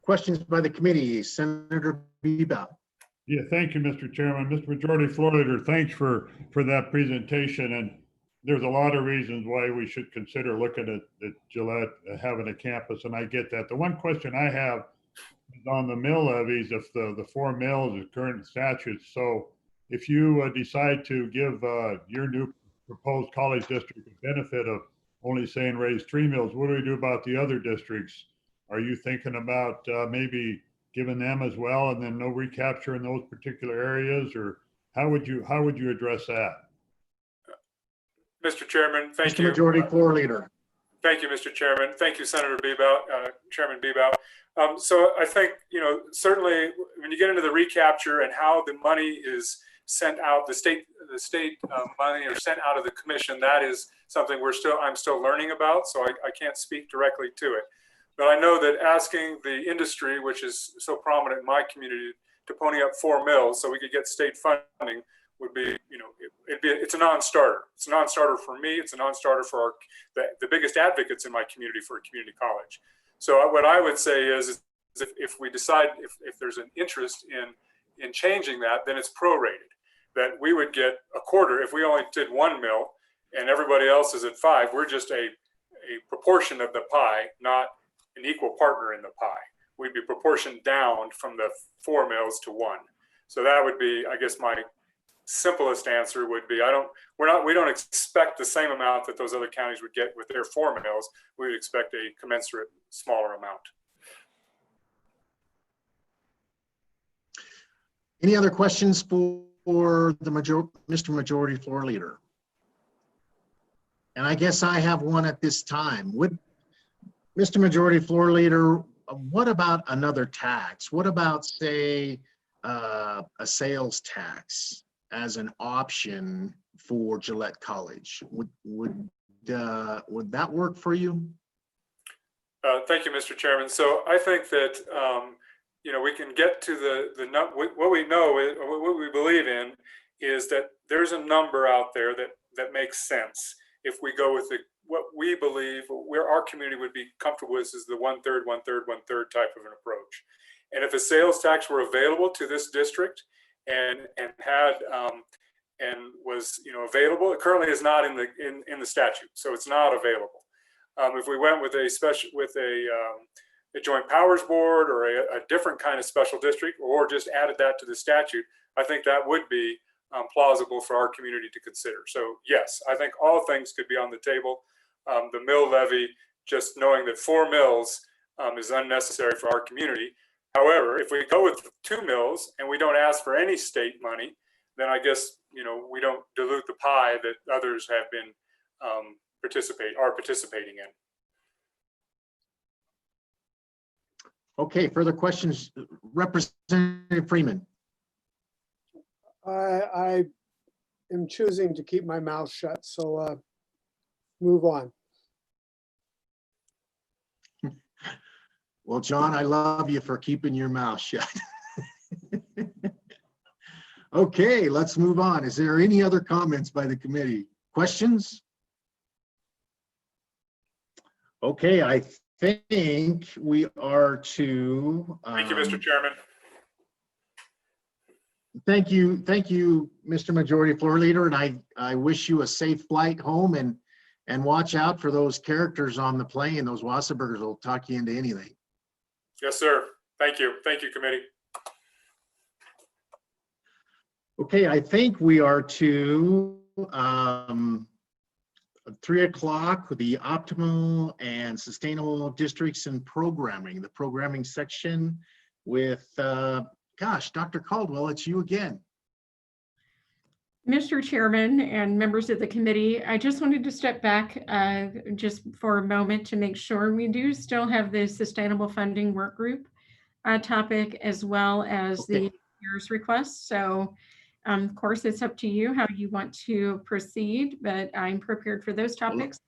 questions by the committee. Senator Bebout. Yeah, thank you, Mr. Chairman. Mr. Majority Floor Leader, thanks for that presentation. And there's a lot of reasons why we should consider looking at Gillette having a campus, and I get that. The one question I have is on the mill levies, if the 4 mills is current statutes. So if you decide to give your new proposed college district a benefit of only saying raise 3 mills, what do we do about the other districts? Are you thinking about maybe giving them as well, and then no recapture in those particular areas, or how would you address that? Mr. Chairman, thank you. Majority Floor Leader. Thank you, Mr. Chairman. Thank you, Senator Bebout, Chairman Bebout. So I think, certainly when you get into the recapture and how the money is sent out, the state money are sent out of the commission, that is something I'm still learning about. So I can't speak directly to it. But I know that asking the industry, which is so prominent in my community, to pony up 4 mills so we could get state funding would be, it's a non-starter. It's a non-starter for me. It's a non-starter for the biggest advocates in my community for a community college. So what I would say is if we decide, if there's an interest in changing that, then it's prorated. That we would get a quarter. If we only did 1 mill and everybody else is at 5, we're just a proportion of the pie, not an equal partner in the pie. We'd be proportioned down from the 4 mills to 1. So that would be, I guess, my simplest answer would be, we don't expect the same amount that those other counties would get with their 4 mills. We would expect a commensurate smaller amount. Any other questions for the Mr. Majority Floor Leader? And I guess I have one at this time. Would Mr. Majority Floor Leader, what about another tax? What about, say, a sales tax as an option for Gillette College? Would that work for you? Thank you, Mr. Chairman. So I think that we can get to what we know, what we believe in is that there's a number out there that makes sense. If we go with what we believe, where our community would be comfortable with is the 1/3, 1/3, 1/3 type of an approach. And if a sales tax were available to this district and was available, it currently is not in the statute, so it's not available. If we went with a joint powers board or a different kind of special district, or just added that to the statute, I think that would be plausible for our community to consider. So yes, I think all things could be on the table. The mill levy, just knowing that 4 mills is unnecessary for our community. However, if we go with 2 mills and we don't ask for any state money, then I guess we don't dilute the pie that others have been participating in. Okay, further questions? Representative Freeman. I am choosing to keep my mouth shut, so move on. Well, John, I love you for keeping your mouth shut. Okay, let's move on. Is there any other comments by the committee? Questions? Okay, I think we are to. Thank you, Mr. Chairman. Thank you, Mr. Majority Floor Leader, and I wish you a safe flight home, and watch out for those characters on the plane. Those Wasserburgers will talk you into anything. Yes, sir. Thank you. Thank you, committee. Okay, I think we are to 3 o'clock with the optimal and sustainable districts and programming, the programming section with, gosh, Dr. Caldwell, it's you again. Mr. Chairman and members of the committee, I just wanted to step back just for a moment to make sure we do still have the sustainable funding work group topic, as well as the year's request. So of course, it's up to you how you want to proceed, but I'm prepared for those topics.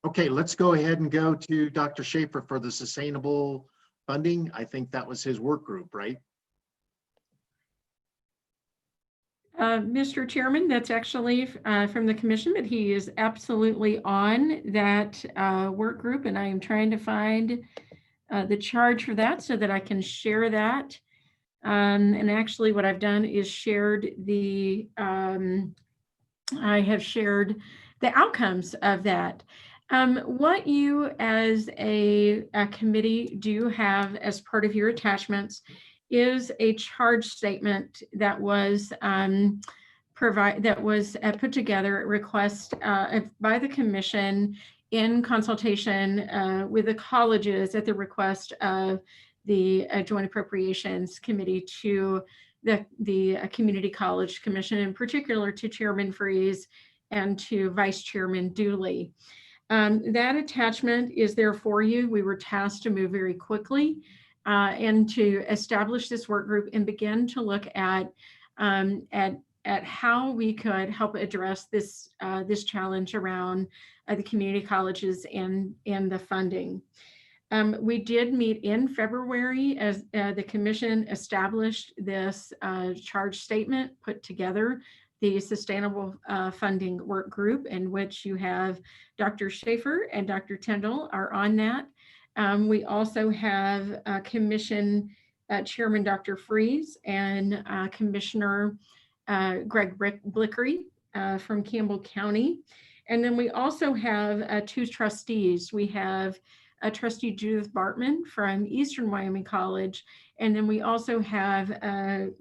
Okay, let's go ahead and go to Dr. Schaefer for the sustainable funding. I think that was his work group, right? Mr. Chairman, that's actually from the commission, but he is absolutely on that work group, and I am trying to find the charge for that so that I can share that. And actually what I've done is shared the, I have shared the outcomes of that. What you as a committee do have as part of your attachments is a charge statement that was put together at request by the commission in consultation with the colleges at the request of the Joint Appropriations Committee to the Community College Commission, in particular to Chairman Freeze and to Vice Chairman Dooley. That attachment is there for you. We were tasked to move very quickly and to establish this work group and begin to look at how we could help address this this challenge around the community colleges and the funding. We did meet in February as the commission established this charge statement, put together the Sustainable Funding Work Group, in which you have Dr. Schaefer and Dr. Tyndall are on that. We also have Commission Chairman Dr. Freeze and Commissioner Greg Blickery from Campbell County. And then we also have two trustees. We have Trustee Judith Bartman from Eastern Wyoming College. And then we also have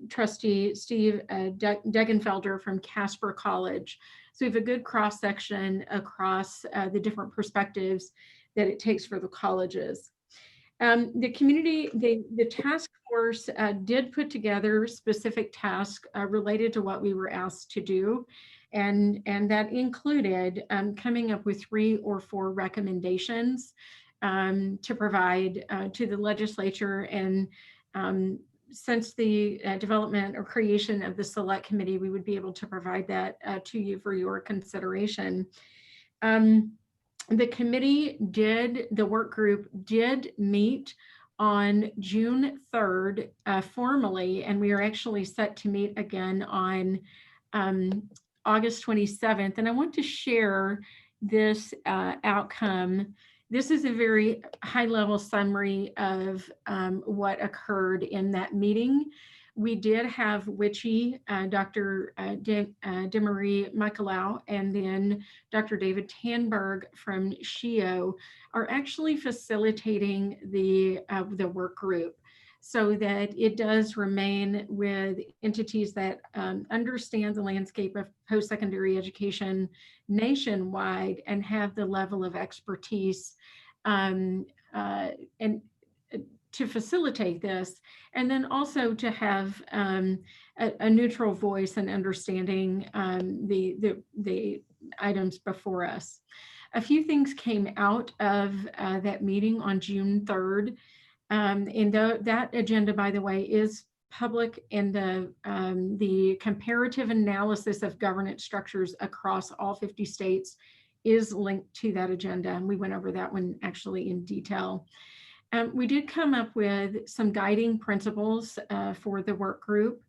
Trustee Steve Degenfelder from Casper College. So we have a good cross-section across the different perspectives that it takes for the colleges. The task force did put together specific tasks related to what we were asked to do. And that included coming up with 3 or 4 recommendations to provide to the legislature. And since the development or creation of the select committee, we would be able to provide that to you for your consideration. The committee the work group did meet on June 3rd formally, and we are actually set to meet again on August 27th. And I want to share this outcome. This is a very high-level summary of what occurred in that meeting. We did have WICHE, Dr. Demarie Michaelau, and then Dr. David Tanberg from SHIO are actually facilitating the work group so that it does remain with entities that understand the landscape of post-secondary education nationwide and have the level of expertise and to facilitate this, and then also to have a neutral voice and understanding the items before us. A few things came out of that meeting on June 3rd. And that agenda, by the way, is public, and the comparative analysis of governance structures across all 50 states is linked to that agenda. And we went over that one actually in detail. We did come up with some guiding principles for the work group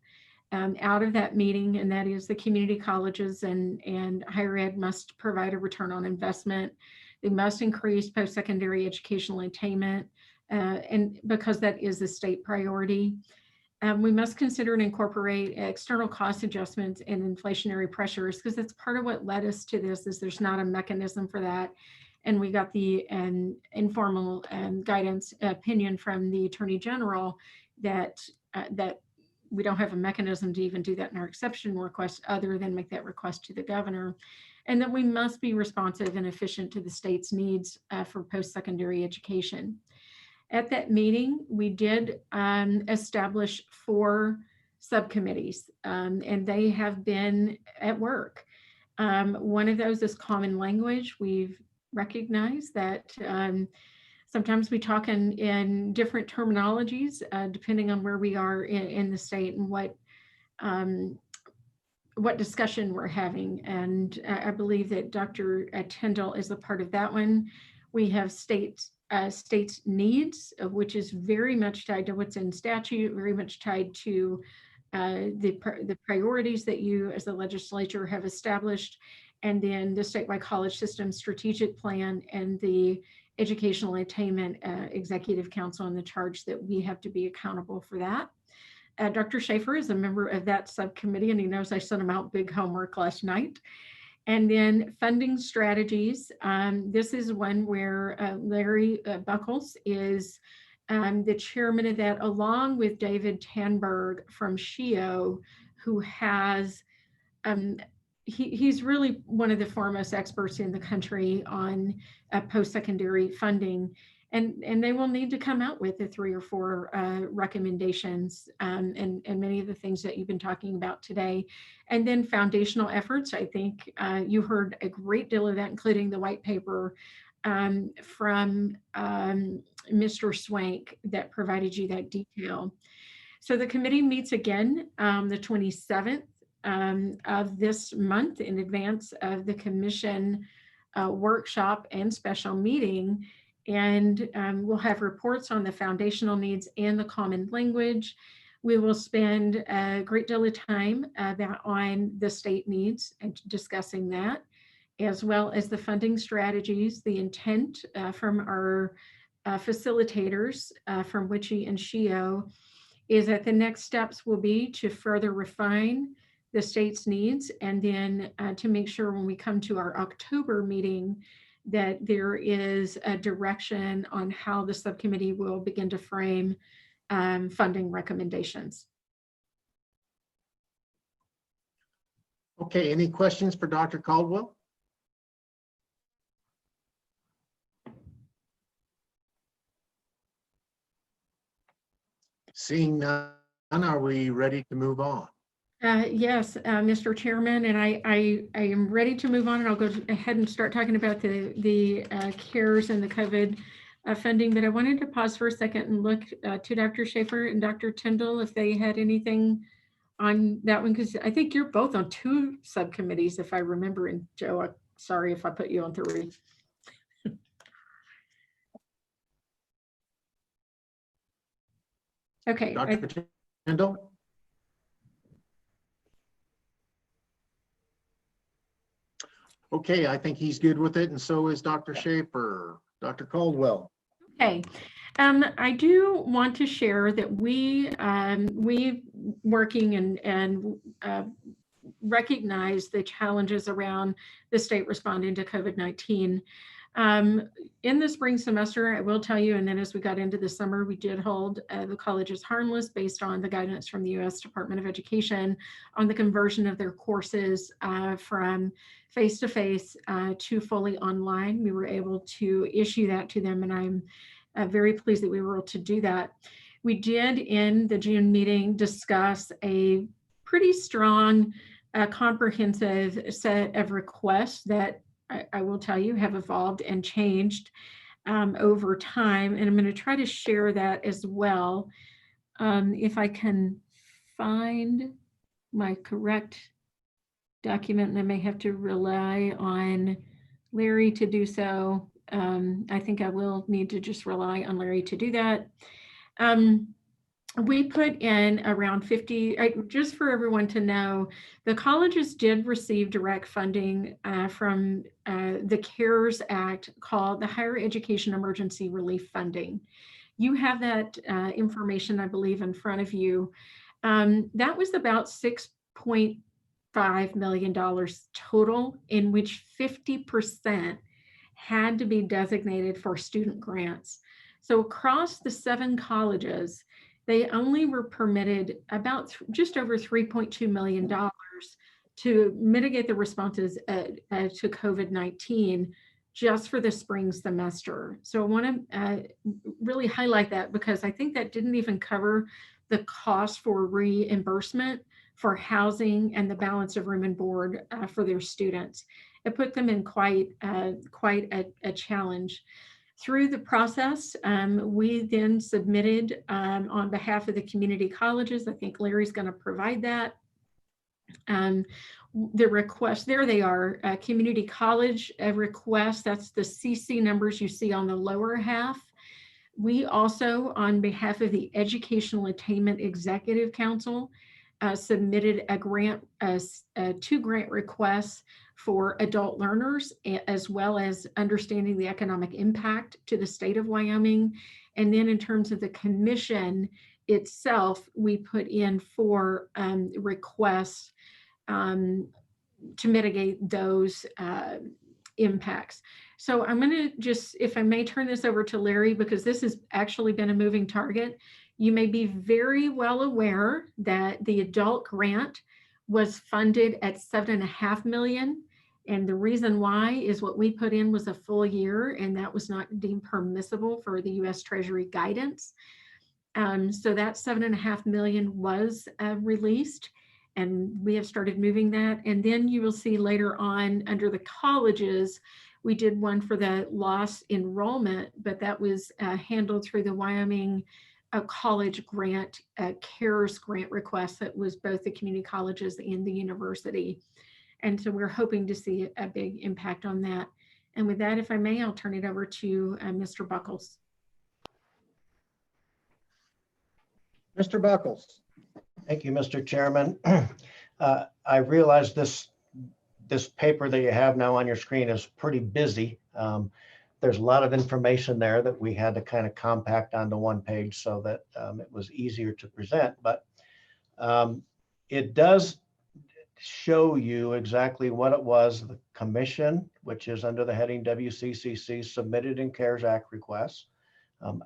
out of that meeting, and that is the community colleges and higher ed must provide a return on investment. They must increase post-secondary educational attainment, and because that is a state priority. We must consider and incorporate external cost adjustments and inflationary pressures, because that's part of what led us to this, is there's not a mechanism for that. And we got the informal guidance opinion from the Attorney General that we don't have a mechanism to even do that in our exception request other than make that request to the governor, and that we must be responsive and efficient to the state's needs for post-secondary education. At that meeting, we did establish 4 subcommittees, and they have been at work. One of those is common language. We've recognized that sometimes we talk in different terminologies depending on where we are in the state and what discussion we're having. And I believe that Dr. Tyndall is a part of that one. We have states needs, which is very much tied to what's in statute, very much tied to the priorities that you as the legislature have established, and then the statewide college system strategic plan and the educational attainment executive council, and the charge that we have to be accountable for that. Dr. Schaefer is a member of that subcommittee, and he knows I sent him out big homework last night. And then funding strategies. This is one where Larry Buckles is the chairman of that, along with David Tanberg from SHIO, who has, he's really one of the foremost experts in the country on post-secondary funding. And they will need to come out with the 3 or 4 recommendations and many of the things that you've been talking about today. And then foundational efforts. I think you heard a great deal of that, including the white paper from Mr. Swank that provided you that detail. So the committee meets again the 27th of this month in advance of the commission workshop and special meeting. And we'll have reports on the foundational needs and the common language. We will spend a great deal of time on the state needs and discussing that, as well as the funding strategies. The intent from our facilitators from WICHE and SHIO is that the next steps will be to further refine the state's needs, and then to make sure when we come to our October meeting that there is a direction on how the subcommittee will begin to frame funding recommendations. Okay, any questions for Dr. Caldwell? Seeing none, are we ready to move on? Yes, Mr. Chairman, and I am ready to move on, and I'll go ahead and start talking about the CARES and the COVID funding, but I wanted to pause for a second and look to Dr. Schaefer and Dr. Tyndall if they had anything on that one, because I think you're both on 2 subcommittees, if I remember, and Joe, I'm sorry if I put you on 3. Okay. Dr. Tyndall? Okay, I think he's good with it, and so is Dr. Schaefer. Dr. Caldwell. Okay, I do want to share that we working and recognize the challenges around the state responding to COVID-19. In the spring semester, I will tell you, and then as we got into the summer, we did hold the colleges harmless based on the guidance from the U.S. Department of Education on the conversion of their courses from face-to-face to fully online. We were able to issue that to them, and I'm very pleased that we were able to do that. We did in the June meeting discuss a pretty strong, comprehensive set of requests that I will tell you have evolved and changed over time. And I'm going to try to share that as well. If I can find my correct document, and I may have to rely on Larry to do so. I think I will need to just rely on Larry to do that. We put in around 50, just for everyone to know, the colleges did receive direct funding from the CARES Act called the Higher Education Emergency Relief Funding. You have that information, I believe, in front of you. That was about $6.5 million total, in which 50% had to be designated for student grants. So across the 7 colleges, they only were permitted about just over $3.2 million to mitigate the responses to COVID-19 just for the spring semester. So I want to really highlight that, because I think that didn't even cover the cost for reimbursement for housing and the balance of room and board for their students. It put them in quite a challenge. Through the process, we then submitted on behalf of the community colleges. I think Larry's going to provide that. The request, there they are, community college request, that's the CC numbers you see on the lower half. We also, on behalf of the Educational Attainment Executive Council, submitted a grant, two grant requests for adult learners, as well as understanding the economic impact to the state of Wyoming. And then in terms of the commission itself, we put in 4 requests to mitigate those impacts. So I'm going to just, if I may, turn this over to Larry, because this has actually been a moving target. You may be very well aware that the adult grant was funded at $7.5 million. And the reason why is what we put in was a full year, and that was not deemed permissible for the U.S. Treasury guidance. So that $7.5 million was released, and we have started moving that. And then you will see later on under the colleges, we did one for the loss enrollment, but that was handled through the Wyoming college grant, CARES grant request that was both the community colleges and the university. And so we're hoping to see a big impact on that. And with that, if I may, I'll turn it over to Mr. Buckles. Mr. Buckles. Thank you, Mr. Chairman. I realize this paper that you have now on your screen is pretty busy. There's a lot of information there that we had to kind of compact onto one page so that it was easier to present, but it does show you exactly what it was the commission, which is under the heading WCCC, submitted in CARES Act requests.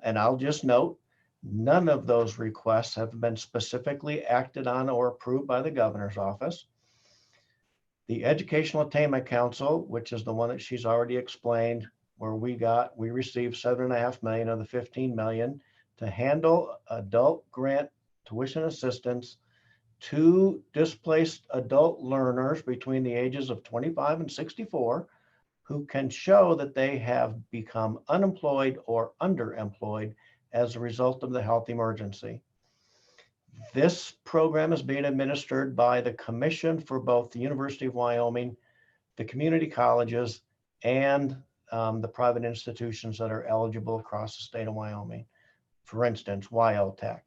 And I'll just note, none of those requests have been specifically acted on or approved by the governor's office. The Educational Attainment Council, which is the one that she's already explained, where we received $7.5 million of the $15 million to handle adult grant tuition assistance to displaced adult learners between the ages of 25 and 64 who can show that they have become unemployed or underemployed as a result of the health emergency. This program is being administered by the Commission for both the University of Wyoming, the community colleges, and the private institutions that are eligible across the state of Wyoming. For instance, WyoTech.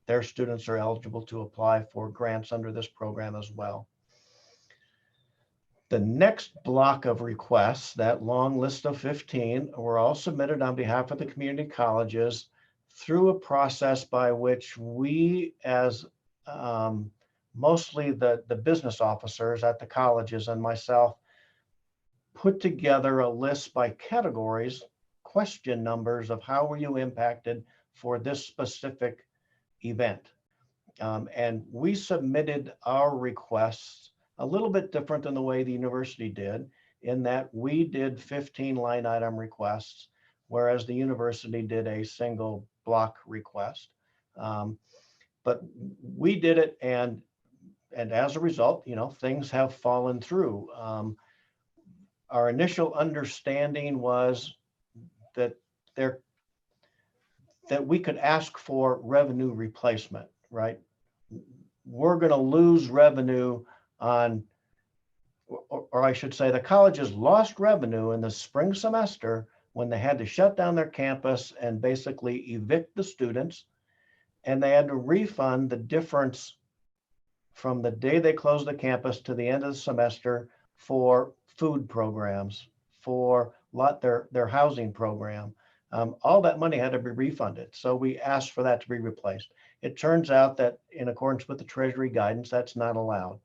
Their students are eligible to apply for grants under this program as well. The next block of requests, that long list of 15, were all submitted on behalf of the community colleges through a process by which we, as mostly the business officers at the colleges and myself, put together a list by categories, question numbers of how were you impacted for this specific event. And we submitted our requests a little bit different than the way the university did, in that we did 15 line item requests, whereas the university did a single block request. But we did it, and as a result, things have fallen through. Our initial understanding was that we could ask for revenue replacement, right? We're going to lose revenue on, or I should say, the colleges lost revenue in the spring semester when they had to shut down their campus and basically evict the students, and they had to refund the difference from the day they closed the campus to the end of the semester for food programs, for their housing program. All that money had to be refunded. So we asked for that to be replaced. It turns out that in accordance with the Treasury guidance, that's not allowed.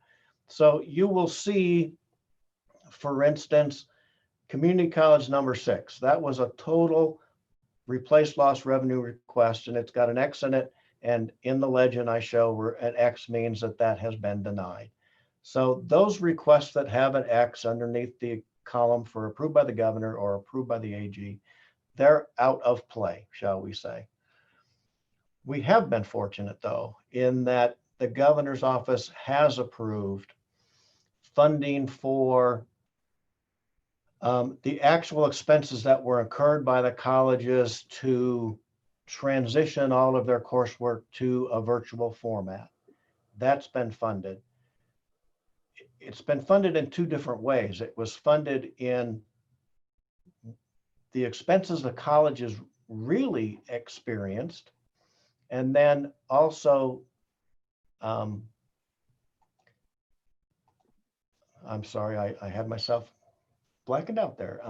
So you will see, for instance, community college number 6, that was a total replace lost revenue request, and it's got an X in it. And in the legend I show where an X means that has been denied. So those requests that have an X underneath the column for approved by the governor or approved by the AG, they're out of play, shall we say. We have been fortunate, though, in that the governor's office has approved funding for the actual expenses that were incurred by the colleges to transition all of their coursework to a virtual format. That's been funded. It's been funded in 2 different ways. It was funded in the expenses the colleges really experienced, and then also I'm sorry, I had myself blackened out there.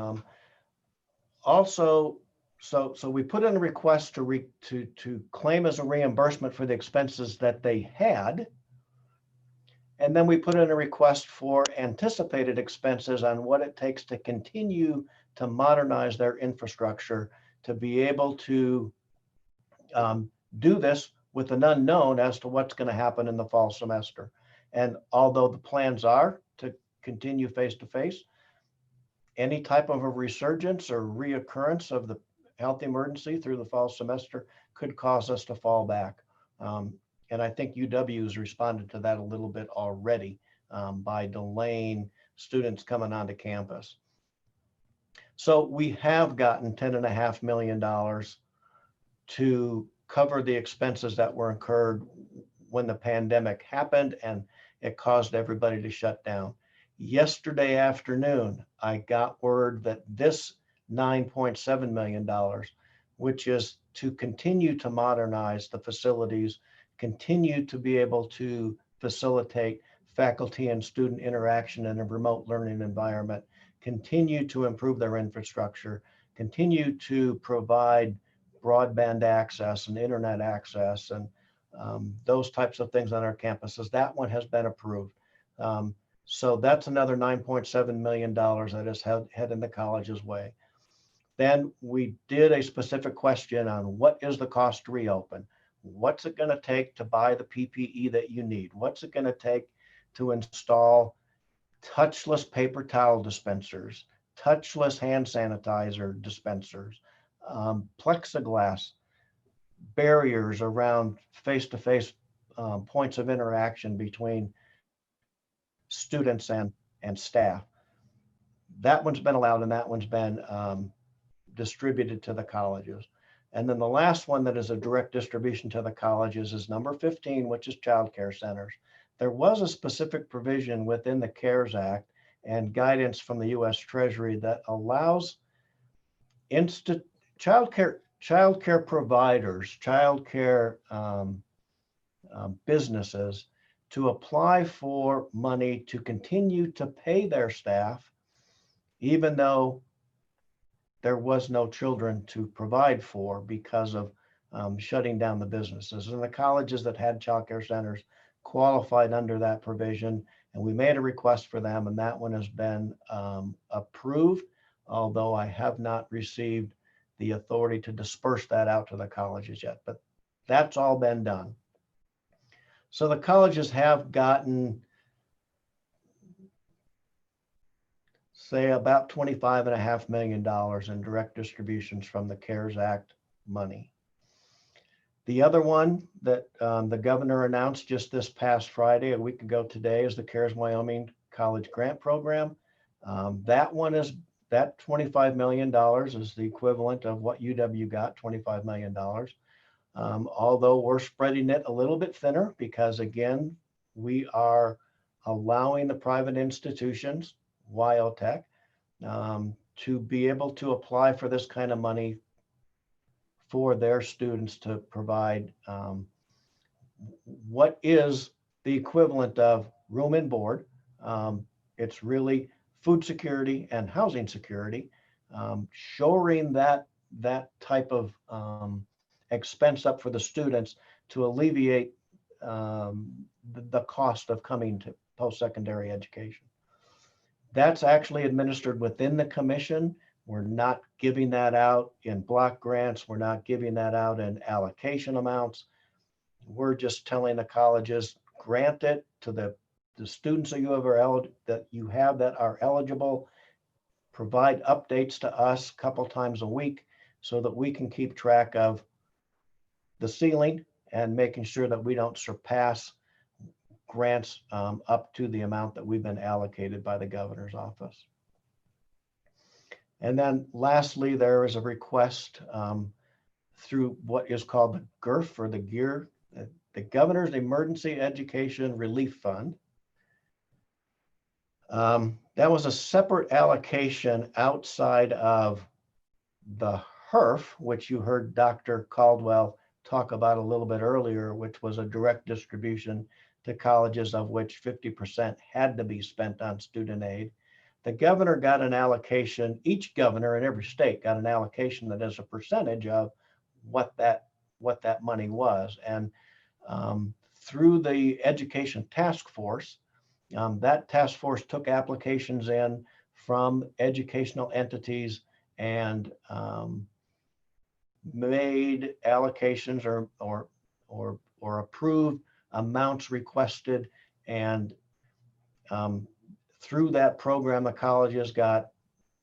Also, so we put in a request to claim as a reimbursement for the expenses that they had. And then we put in a request for anticipated expenses on what it takes to continue to modernize their infrastructure to be able to do this with an unknown as to what's going to happen in the fall semester. And although the plans are to continue face-to-face, any type of a resurgence or reoccurrence of the health emergency through the fall semester could cause us to fall back. And I think UW has responded to that a little bit already by delaying students coming onto campus. So we have gotten $10.5 million to cover the expenses that were incurred when the pandemic happened and it caused everybody to shut down. Yesterday afternoon, I got word that this $9.7 million, which is to continue to modernize the facilities, continue to be able to facilitate faculty and student interaction in a remote learning environment, continue to improve their infrastructure, continue to provide broadband access and internet access and those types of things on our campuses. That one has been approved. So that's another $9.7 million that is heading the college's way. Then we did a specific question on what is the cost to reopen? What's it going to take to buy the PPE that you need? What's it going to take to install touchless paper towel dispensers, touchless hand sanitizer dispensers, plexiglass barriers around face-to-face points of interaction between students and staff? That one's been allowed and that one's been distributed to the colleges. And then the last one that is a direct distribution to the colleges is number 15, which is child care centers. There was a specific provision within the CARES Act and guidance from the U.S. Treasury that allows child care providers, child care businesses to apply for money to continue to pay their staff, even though there was no children to provide for because of shutting down the businesses. And the colleges that had child care centers qualified under that provision, and we made a request for them, and that one has been approved, although I have not received the authority to disperse that out to the colleges yet, but that's all been done. So the colleges have gotten, say, about $25.5 million in direct distributions from the CARES Act money. The other one that the governor announced just this past Friday, a week ago today, is the CARES Wyoming College Grant Program. That one is, that $25 million is the equivalent of what UW got, $25 million. Although we're spreading it a little bit thinner because, again, we are allowing the private institutions, WyoTech, to be able to apply for this kind of money for their students to provide what is the equivalent of room and board. It's really food security and housing security, shoring that type of expense up for the students to alleviate the cost of coming to post-secondary education. That's actually administered within the commission. We're not giving that out in block grants. We're not giving that out in allocation amounts. We're just telling the colleges, grant it to the students that you have that are eligible, provide updates to us a couple times a week so that we can keep track of the ceiling and making sure that we don't surpass grants up to the amount that we've been allocated by the governor's office. And then lastly, there is a request through what is called the GERF, or the Governor's Emergency Education Relief Fund. That was a separate allocation outside of the HERF, which you heard Dr. Caldwell talk about a little bit earlier, which was a direct distribution to colleges of which 50% had to be spent on student aid. The governor got an allocation, each governor in every state got an allocation that is a percentage of what that money was. And through the education task force, that task force took applications in from educational entities and made allocations or approved amounts requested. And through that program, the colleges got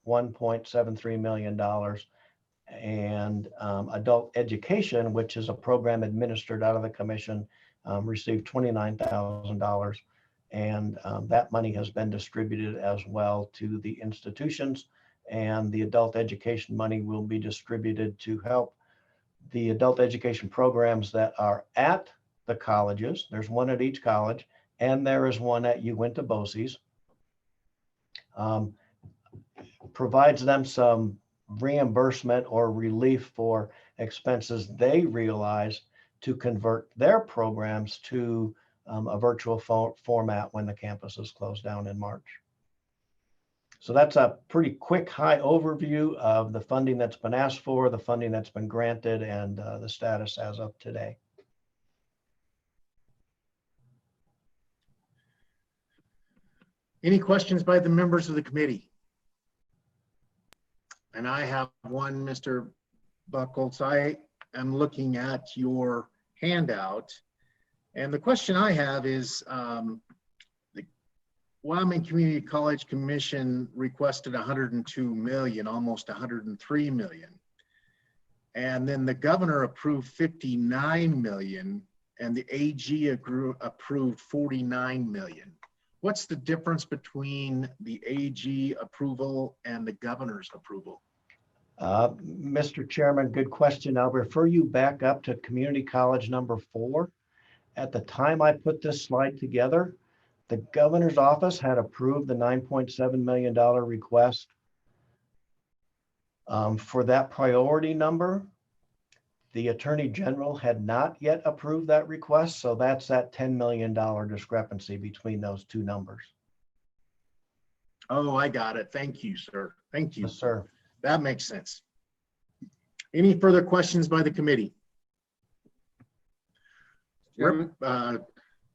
$1.73 million. And adult education, which is a program administered out of the commission, received $29,000. And that money has been distributed as well to the institutions. And the adult education money will be distributed to help the adult education programs that are at the colleges. There's one at each college, and there is one at Uinta BOCES. Provides them some reimbursement or relief for expenses they realize to convert their programs to a virtual format when the campus is closed down in March. So that's a pretty quick high overview of the funding that's been asked for, the funding that's been granted, and the status as of today. Any questions by the members of the committee? And I have one, Mr. Buckholz. I am looking at your handout. And the question I have is, the Wyoming Community College Commission requested 102 million, almost 103 million. And then the governor approved 59 million and the AG approved 49 million. What's the difference between the AG approval and the governor's approval? Mr. Chairman, good question. I'll refer you back up to Community College number 4. At the time I put this slide together, the governor's office had approved the $9.7 million request for that priority number. The Attorney General had not yet approved that request, so that's that $10 million discrepancy between those two numbers. Oh, I got it. Thank you, sir. Thank you. Yes, sir. That makes sense. Any further questions by the committee? Chairman?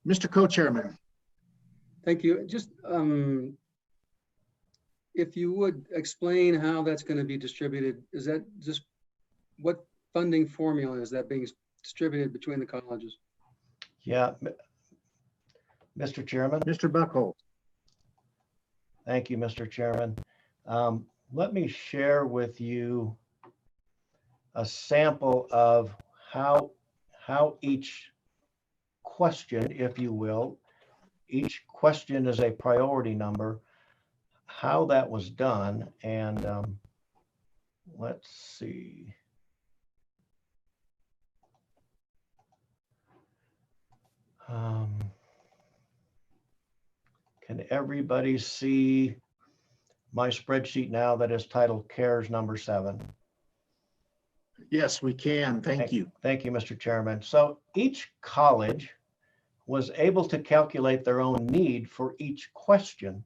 Mr. Co-Chairman. Thank you. Just if you would explain how that's going to be distributed, is that just what funding formula is that being distributed between the colleges? Yeah, Mr. Chairman. Mr. Buckholz. Thank you, Mr. Chairman. Let me share with you a sample of how each question, if you will, each question is a priority number, how that was done. And let's see. Can everybody see my spreadsheet now that is titled CARES number 7? Yes, we can. Thank you. Thank you, Mr. Chairman. So each college was able to calculate their own need for each question.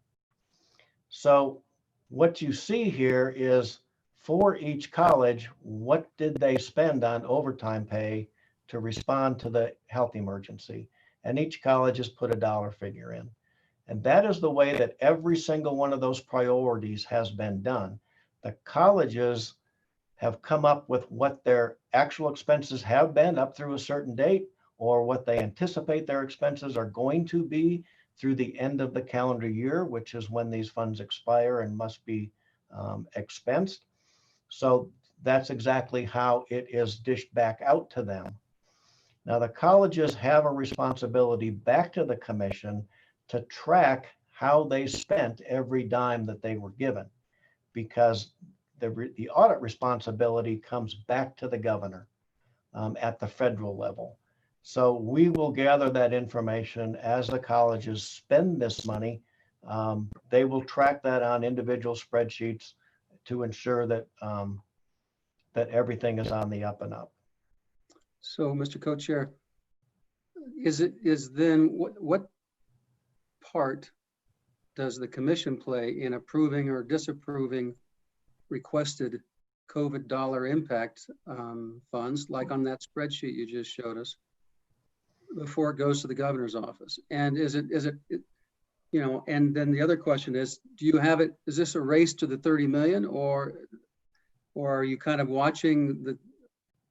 So what you see here is for each college, what did they spend on overtime pay to respond to the health emergency? And each college has put a dollar figure in. And that is the way that every single one of those priorities has been done. The colleges have come up with what their actual expenses have been up through a certain date, or what they anticipate their expenses are going to be through the end of the calendar year, which is when these funds expire and must be expensed. So that's exactly how it is dished back out to them. Now, the colleges have a responsibility back to the commission to track how they spent every dime that they were given, because the audit responsibility comes back to the governor at the federal level. So we will gather that information as the colleges spend this money. They will track that on individual spreadsheets to ensure that that everything is on the up and up. So, Mr. Co-Chair, is then what part does the commission play in approving or disapproving requested COVID dollar impact funds, like on that spreadsheet you just showed us, before it goes to the governor's office? And is it, you know, and then the other question is, do you have it, is this a race to the 30 million, or are you kind of watching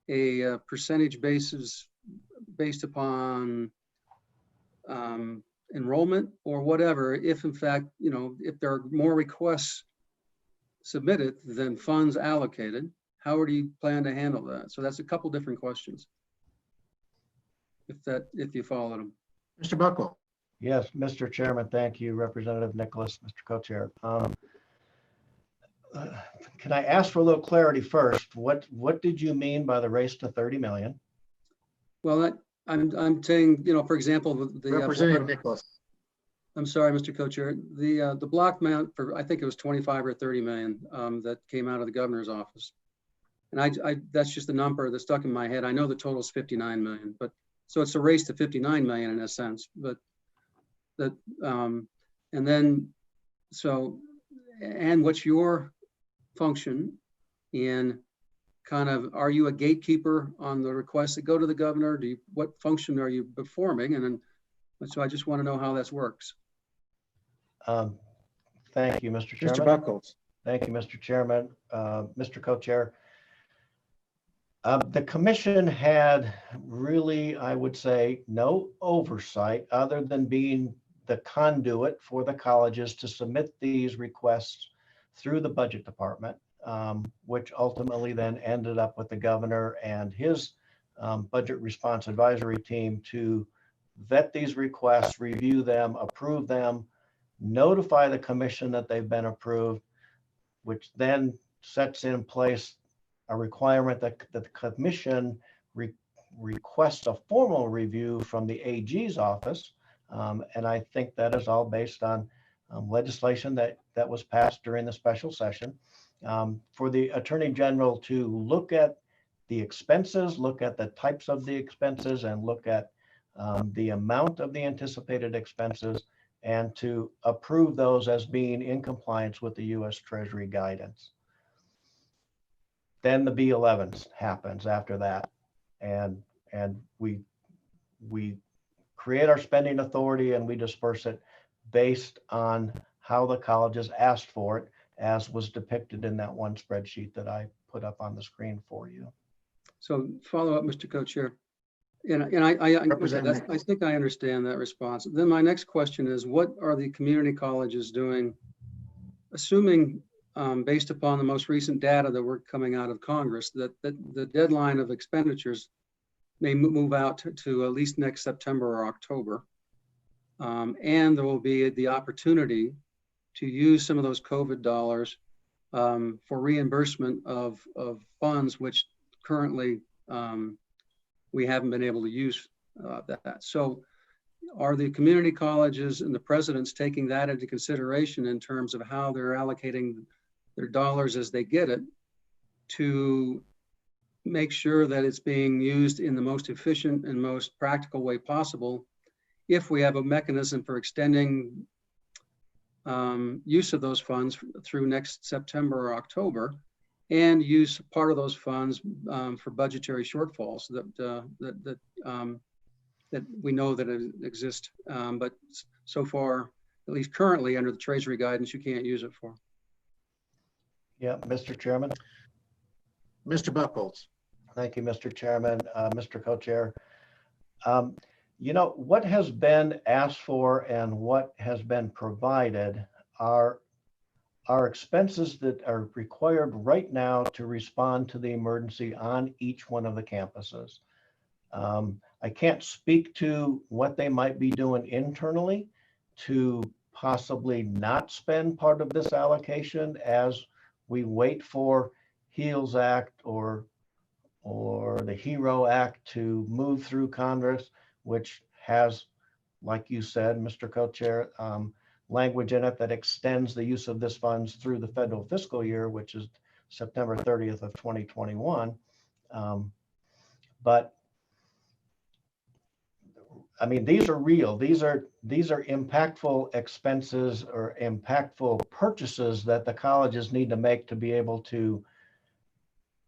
a percentage basis based upon enrollment or whatever, if in fact, you know, if there are more requests submitted than funds allocated, how do you plan to handle that? So that's a couple different questions, if you follow them. Mr. Buckle. Yes, Mr. Chairman, thank you, Representative Nicholas, Mr. Co-Chair. Can I ask for a little clarity first? What did you mean by the race to 30 million? Well, I'm saying, you know, for example, the Representative Nicholas. I'm sorry, Mr. Co-Chair, the block amount for, I think it was 25 or 30 million that came out of the governor's office. And I that's just the number that stuck in my head. I know the total is 59 million, but so it's a race to 59 million in a sense, but that, and then, so, and what's your function in kind of, are you a gatekeeper on the requests that go to the governor? What function are you performing? And then, so I just want to know how this works. Thank you, Mr. Chairman. Mr. Buckles. Thank you, Mr. Chairman. Mr. Co-Chair. The commission had really, I would say, no oversight other than being the conduit for the colleges to submit these requests through the budget department, which ultimately then ended up with the governor and his budget response advisory team to vet these requests, review them, approve them, notify the commission that they've been approved, which then sets in place a requirement that the commission requests a formal review from the AG's office. And I think that is all based on legislation that was passed during the special session for the Attorney General to look at the expenses, look at the types of the expenses, and look at the amount of the anticipated expenses, and to approve those as being in compliance with the U.S. Treasury guidance. Then the B11 happens after that, and we create our spending authority and we disperse it based on how the colleges asked for it, as was depicted in that one spreadsheet that I put up on the screen for you. So follow up, Mr. Co-Chair. And I think I understand that response. Then my next question is, what are the community colleges doing, assuming based upon the most recent data that we're coming out of Congress, that the deadline of expenditures may move out to at least next September or October. And there will be the opportunity to use some of those COVID dollars for reimbursement of funds, which currently we haven't been able to use that. So are the community colleges and the presidents taking that into consideration in terms of how they're allocating their dollars as they get it, to make sure that it's being used in the most efficient and most practical way possible, if we have a mechanism for extending use of those funds through next September or October, and use part of those funds for budgetary shortfalls that we know that exist, but so far, at least currently under the Treasury guidance, you can't use it for. Yeah, Mr. Chairman. Mr. Buckles. Thank you, Mr. Chairman, Mr. Co-Chair. You know, what has been asked for and what has been provided are expenses that are required right now to respond to the emergency on each one of the campuses. I can't speak to what they might be doing internally to possibly not spend part of this allocation as we wait for HEALS Act or the HERO Act to move through Congress, which has, like you said, Mr. Co-Chair, language in it that extends the use of this funds through the federal fiscal year, which is September 30th of 2021. But I mean, these are real. These are impactful expenses or impactful purchases that the colleges need to make to be able to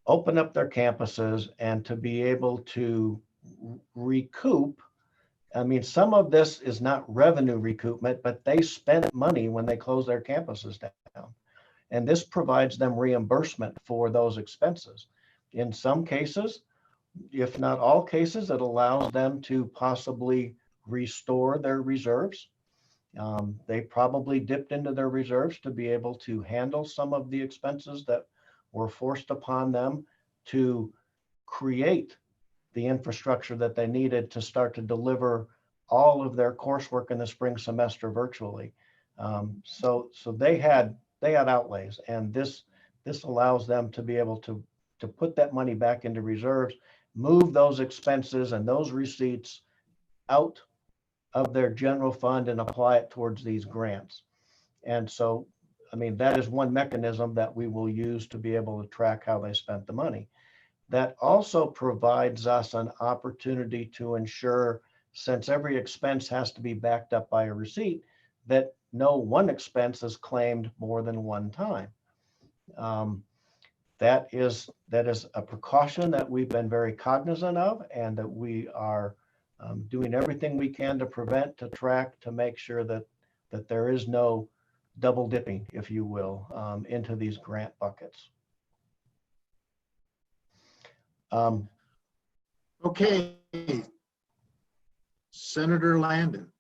open up their campuses and to be able to recoup. I mean, some of this is not revenue recoupment, but they spent money when they closed their campuses down. And this provides them reimbursement for those expenses. In some cases, if not all cases, it allows them to possibly restore their reserves. They probably dipped into their reserves to be able to handle some of the expenses that were forced upon them to create the infrastructure that they needed to start to deliver all of their coursework in the spring semester virtually. So they had outlays, and this allows them to be able to put that money back into reserves, move those expenses and those receipts out of their general fund and apply it towards these grants. And so, I mean, that is one mechanism that we will use to be able to track how they spent the money. That also provides us an opportunity to ensure, since every expense has to be backed up by a receipt, that no one expense is claimed more than one time. That is a precaution that we've been very cognizant of, and that we are doing everything we can to prevent, to track, to make sure that there is no double dipping, if you will, into these grant buckets. Okay, Senator Landon.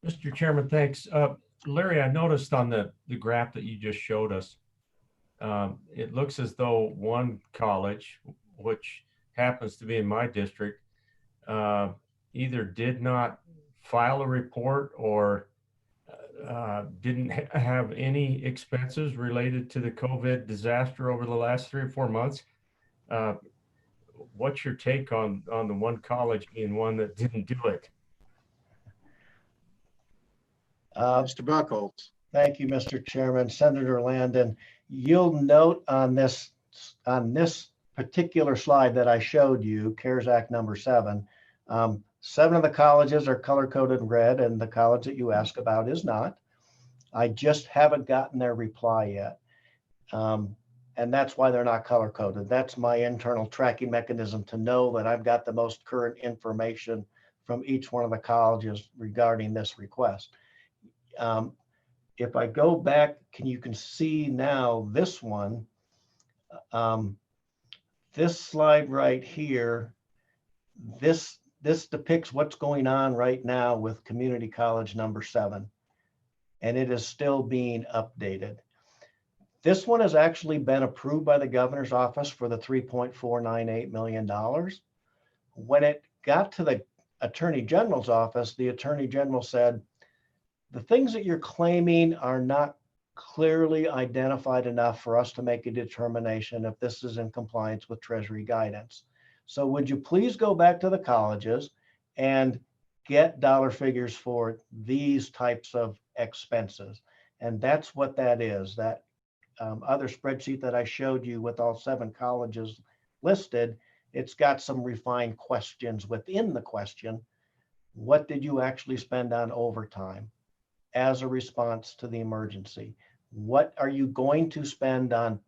Mr. Chairman, thanks. Larry, I noticed on the graph that you just showed us, it looks as though one college, which happens to be in my district, either did not file a report or didn't have any expenses related to the COVID disaster over the last 3 or 4 months. What's your take on the one college being one that didn't do it? Mr. Buckles. Thank you, Mr. Chairman. Senator Landon, you'll note on this particular slide that I showed you, CARES Act number 7, 7 of the colleges are color-coded in red, and the college that you ask about is not. I just haven't gotten their reply yet. And that's why they're not color-coded. That's my internal tracking mechanism to know that I've got the most current information from each one of the colleges regarding this request. If I go back, you can see now this one, this slide right here, this depicts what's going on right now with community college number 7, and it is still being updated. This one has actually been approved by the governor's office for the $3.498 million. When it got to the attorney general's office, the attorney general said, the things that you're claiming are not clearly identified enough for us to make a determination if this is in compliance with Treasury guidance. So would you please go back to the colleges and get dollar figures for these types of expenses? And that's what that is. That other spreadsheet that I showed you with all 7 colleges listed, it's got some refined questions within the question. What did you actually spend on overtime as a response to the emergency? What are you going to spend on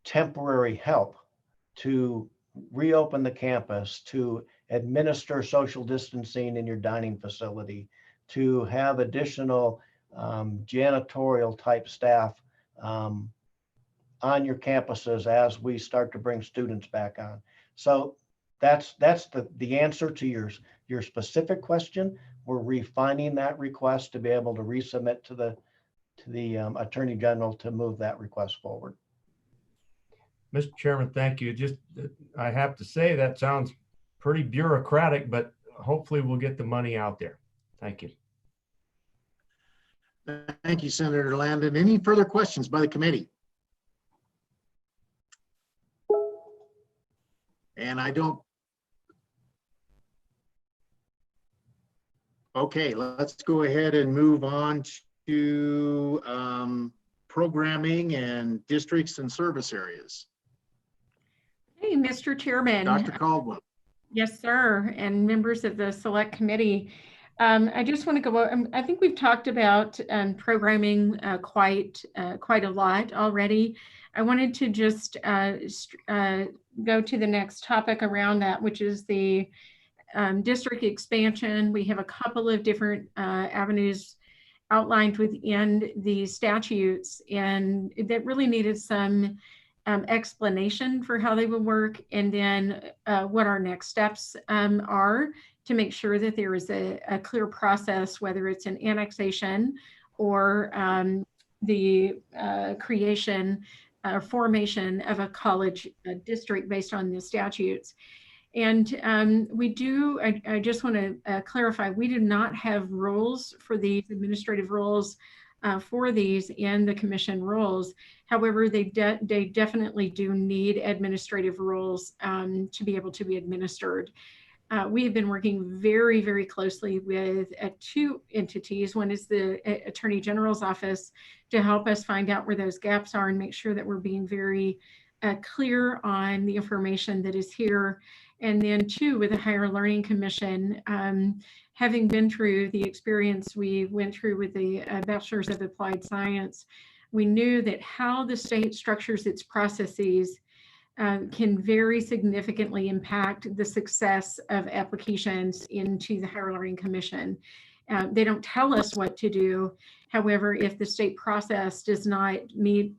temporary help to reopen the campus, to administer social distancing in your dining facility, to have additional janitorial type staff on your campuses as we start to bring students back on? So that's the answer to your specific question. We're refining that request to be able to resubmit to the Attorney General to move that request forward. Mr. Chairman, thank you. Just, I have to say that sounds pretty bureaucratic, but hopefully we'll get the money out there. Thank you. Thank you, Senator Landon. Any further questions by the committee? And I don't. Okay, let's go ahead and move on to programming and districts and service areas. Hey, Mr. Chairman. Dr. Caldwell. Yes, sir. And members of the select committee. I just want to go, I think we've talked about programming quite a lot already. I wanted to just go to the next topic around that, which is the district expansion. We have a couple of different avenues outlined within the statutes, and that really needed some explanation for how they would work, and then what our next steps are to make sure that there is a clear process, whether it's an annexation or the creation or formation of a college district based on the statutes. And I just want to clarify, we do not have rules for these administrative rules for these in the commission rules. However, they definitely do need administrative rules to be able to be administered. We have been working very, very closely with two entities. One is the Attorney General's office to help us find out where those gaps are and make sure that we're being very clear on the information that is here. And then two, with the Higher Learning Commission, having been through the experience we went through with the Bachelor's of Applied Science, we knew that how the state structures its processes can very significantly impact the success of applications into the Higher Learning Commission. They don't tell us what to do. However, if the state process does not meet,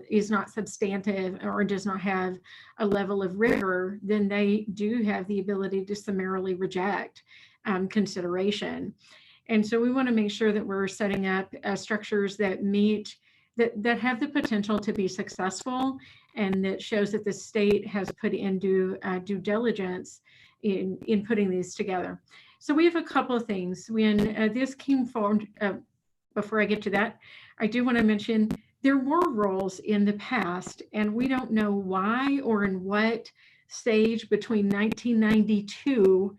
is not substantive or does not have a level of rigor, then they do have the ability to summarily reject consideration. And so we want to make sure that we're setting up structures that meet, that have the potential to be successful, and that shows that the state has put into due diligence in putting these together. So we have a couple of things. When this came forward, before I get to that, I do want to mention there were roles in the past, and we don't know why or in what stage between 1992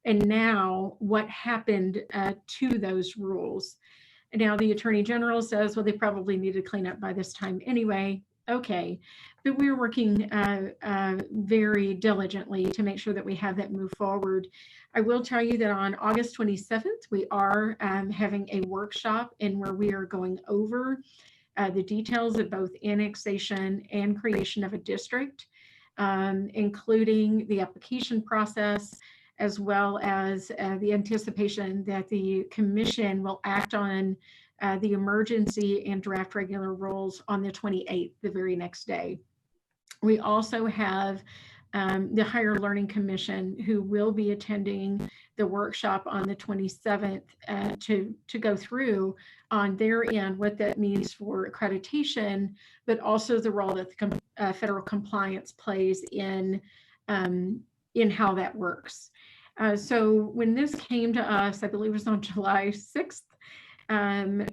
and now what happened to those rules. And now the Attorney General says, well, they probably need to clean up by this time anyway. Okay, but we're working very diligently to make sure that we have that move forward. I will tell you that on August 27th, we are having a workshop in where we are going over the details of both annexation and creation of a district, including the application process, as well as the anticipation that the commission will act on the emergency and draft regular rules on the 28th, the very next day. We also have the Higher Learning Commission, who will be attending the workshop on the 27th to go through on their end what that means for accreditation, but also the role that the federal compliance plays in how that works. So when this came to us, I believe it was on July 6th,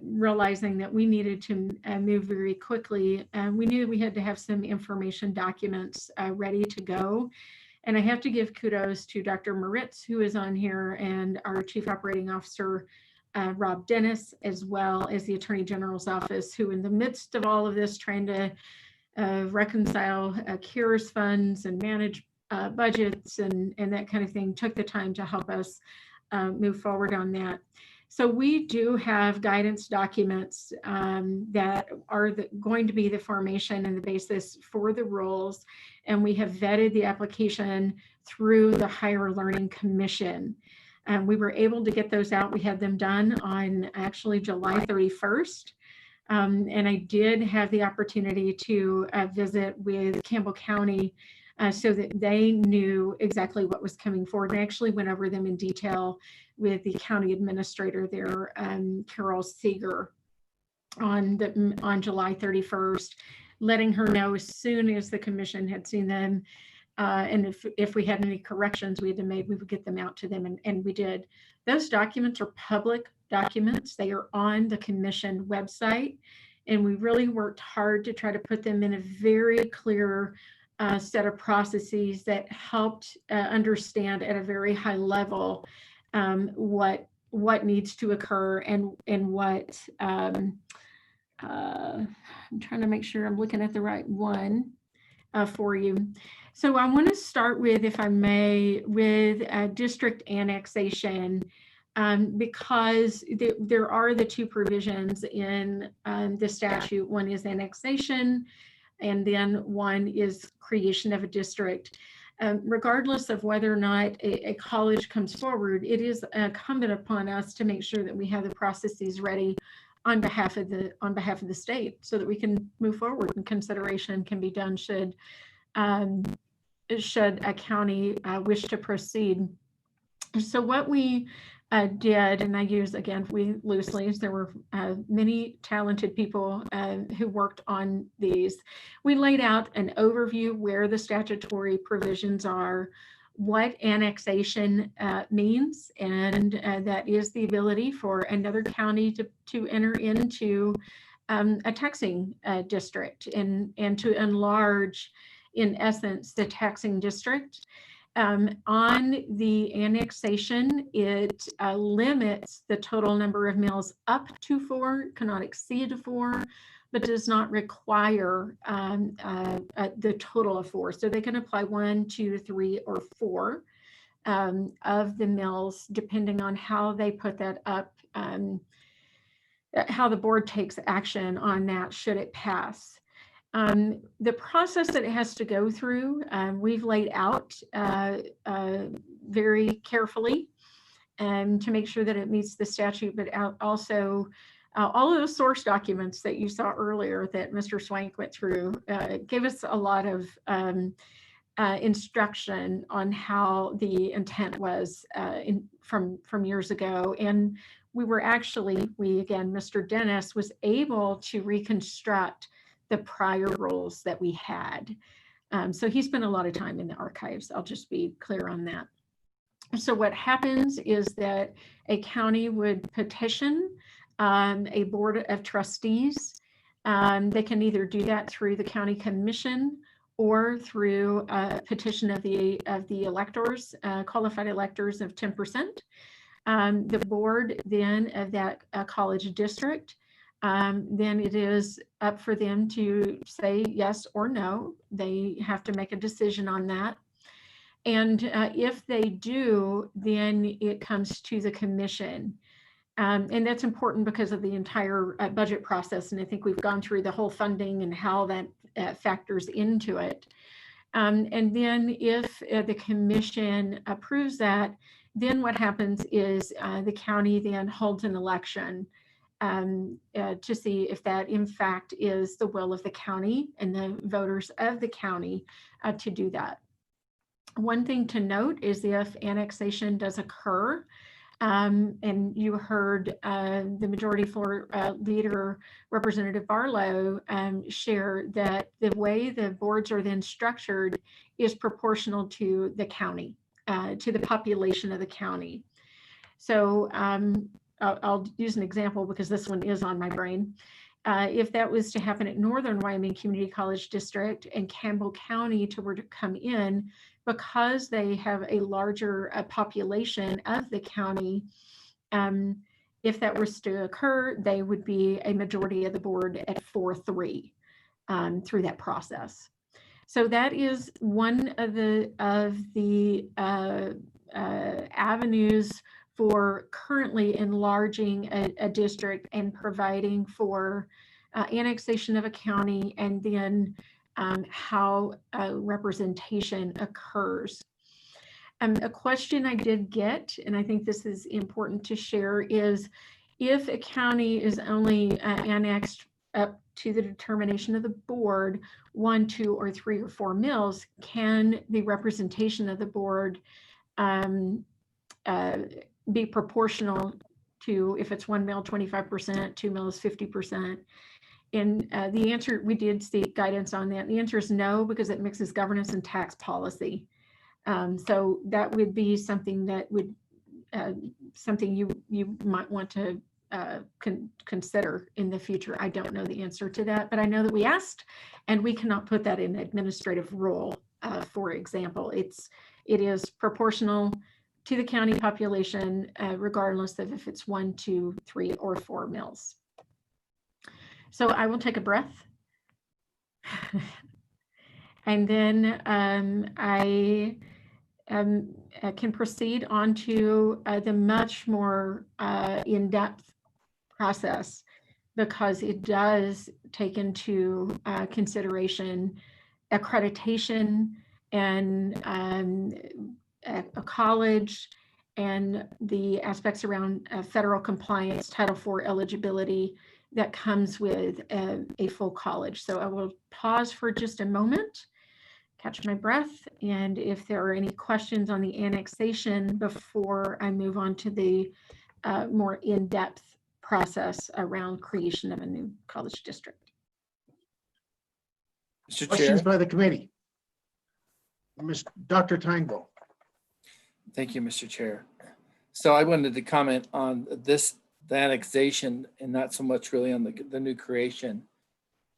realizing that we needed to move very quickly, we knew we had to have some information documents ready to go. And I have to give kudos to Dr. Moritz, who is on here, and our Chief Operating Officer, Rob Dennis, as well as the Attorney General's office, who in the midst of all of this, trying to reconcile CARES funds and manage budgets and that kind of thing, took the time to help us move forward on that. So we do have guidance documents that are going to be the formation and the basis for the rules. And we have vetted the application through the Higher Learning Commission. We were able to get those out. We had them done on actually July 31st. And I did have the opportunity to visit with Campbell County so that they knew exactly what was coming forward. And I actually went over them in detail with the county administrator there, Carol Seeger, on July 31st, letting her know as soon as the commission had seen them, and if we had any corrections we had to make, we would get them out to them, and we did. Those documents are public documents. They are on the commission website, and we really worked hard to try to put them in a very clear set of processes that helped understand at a very high level what needs to occur and what I'm trying to make sure I'm looking at the right one. for you. So I want to start with, if I may, with district annexation, because there are the two provisions in the statute. One is annexation, and then one is creation of a district. Regardless of whether or not a college comes forward, it is incumbent upon us to make sure that we have the processes ready on behalf of the state, so that we can move forward and consideration can be done should a county wish to proceed. So what we did, and I use, again, we loosely, as there were many talented people who worked on these. We laid out an overview where the statutory provisions are, what annexation means, and that is the ability for another county to enter into a taxing district and to enlarge, in essence, the taxing district. On the annexation, it limits the total number of mills up to 4, cannot exceed 4, but does not require the total of 4. So they can apply 1, 2, 3, or 4 of the mills, depending on how they put that up, how the board takes action on that should it pass. The process that it has to go through, we've laid out very carefully to make sure that it meets the statute, but also all of those source documents that you saw earlier that Mr. Swank went through gave us a lot of instruction on how the intent was from years ago. And we were actually, again, Mr. Dennis was able to reconstruct the prior rules that we had. So he spent a lot of time in the archives. I'll just be clear on that. So what happens is that a county would petition a board of trustees. They can either do that through the county commission or through a petition of the electors, qualified electors of 10%. The board then of that college district, then it is up for them to say yes or no. They have to make a decision on that. And if they do, then it comes to the commission. And that's important because of the entire budget process. And I think we've gone through the whole funding and how that factors into it. And then if the commission approves that, then what happens is the county then holds an election to see if that in fact is the will of the county and the voters of the county to do that. One thing to note is if annexation does occur, and you heard the majority floor leader, Representative Barlow, share that the way the boards are then structured is proportional to the county, to the population of the county. So I'll use an example because this one is on my brain. If that was to happen at Northern Wyoming Community College District and Campbell County were to come in, because they have a larger population of the county, if that was to occur, they would be a majority of the board at 4-3 through that process. So that is one of the avenues for currently enlarging a district and providing for annexation of a county, and then how representation occurs. A question I did get, and I think this is important to share, is if a county is only annexed up to the determination of the board, 1, 2, or 3, or 4 mills, can the representation of the board be proportional to, if it's 1 mill, 25%, 2 mills, 50%? And the answer, we did seek guidance on that. The answer is no, because it mixes governance and tax policy. So that would be something that would, something you might want to consider in the future. I don't know the answer to that, but I know that we asked, and we cannot put that in administrative rule. For example, it is proportional to the county population, regardless of if it's 1, 2, 3, or 4 mills. So I will take a breath. And then I can proceed on to the much more in-depth process, because it does take into consideration accreditation and a college and the aspects around federal compliance, Title IV eligibility that comes with a full college. So I will pause for just a moment, catch my breath, and if there are any questions on the annexation before I move on to the more in-depth process around creation of a new college district. Mr. Questions Chair. by the committee? Dr. Teinville. Thank you, Mr. Chair. So I wanted to comment on the annexation and not so much really on the new creation.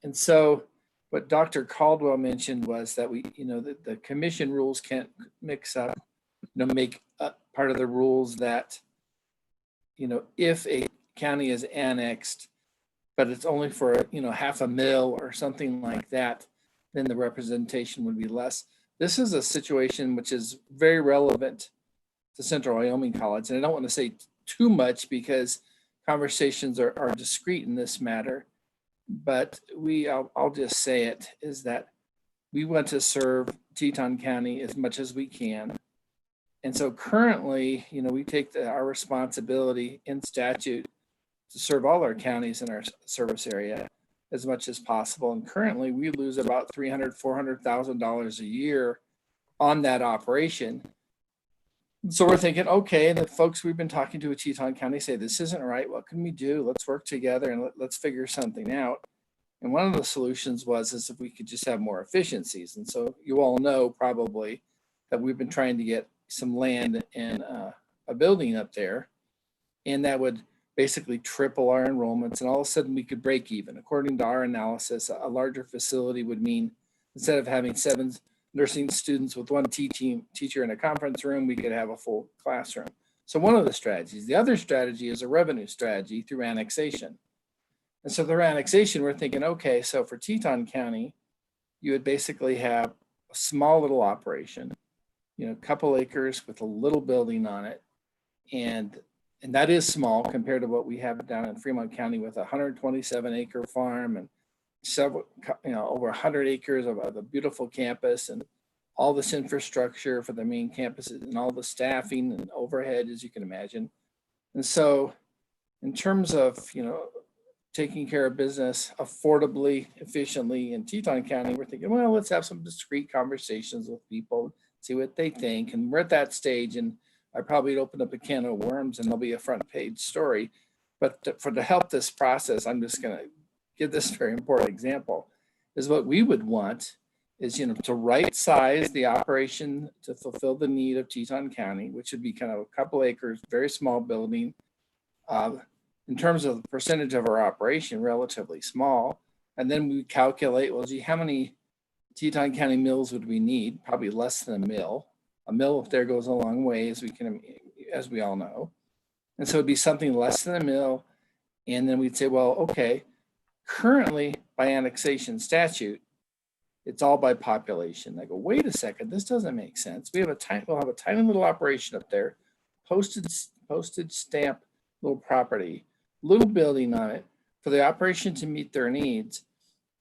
And so what Dr. Caldwell mentioned was that the commission rules can't mix up, make part of the rules that, if a county is annexed, but it's only for, $500,000 or something like that, then the representation would be less. This is a situation which is very relevant to Central Wyoming College. And I don't want to say too much because conversations are discreet in this matter, but I'll just say it, is that we want to serve Teton County as much as we can. And so currently, we take our responsibility in statute to serve all our counties in our service area as much as possible. And currently we lose about $300,000, $400,000 a year on that operation. So we're thinking, okay, the folks we've been talking to at Teton County say, this isn't right. What can we do? Let's work together and let's figure something out. And one of the solutions is if we could just have more efficiencies. And so you all know probably that we've been trying to get some land and a building up there, and that would basically triple our enrollments, and all of a sudden we could break even. According to our analysis, a larger facility would mean instead of having 7 nursing students with 1 teacher in a conference room, we could have a full classroom. So one of the strategies. The other strategy is a revenue strategy through annexation. And so through annexation, we're thinking, okay, so for Teton County, you would basically have a small little operation, a couple acres with a little building on it. And that is small compared to what we have down in Fremont County with a 127-acre farm and several, over 100 acres of a beautiful campus and all this infrastructure for the main campuses and all the staffing and overhead, as you can imagine. And so in terms of, taking care of business affordably, efficiently in Teton County, we're thinking, well, let's have some discreet conversations with people, see what they think. And we're at that stage, and I probably opened up a can of worms and there'll be a front page story. But to help this process, I'm just going to give this very important example, is what we would want is, to right size the operation to fulfill the need of Teton County, which would be kind of a couple acres, very small building. In terms of the percentage of our operation, relatively small. And then we calculate, well, gee, how many Teton County mills would we need? Probably less than a mill. A mill up there goes a long way, as we all know. And so it'd be something less than a mill. And then we'd say, well, okay, currently by annexation statute, it's all by population. I go, wait a second, this doesn't make sense. We'll have a tiny little operation up there, postage stamp little property, little building on it for the operation to meet their needs.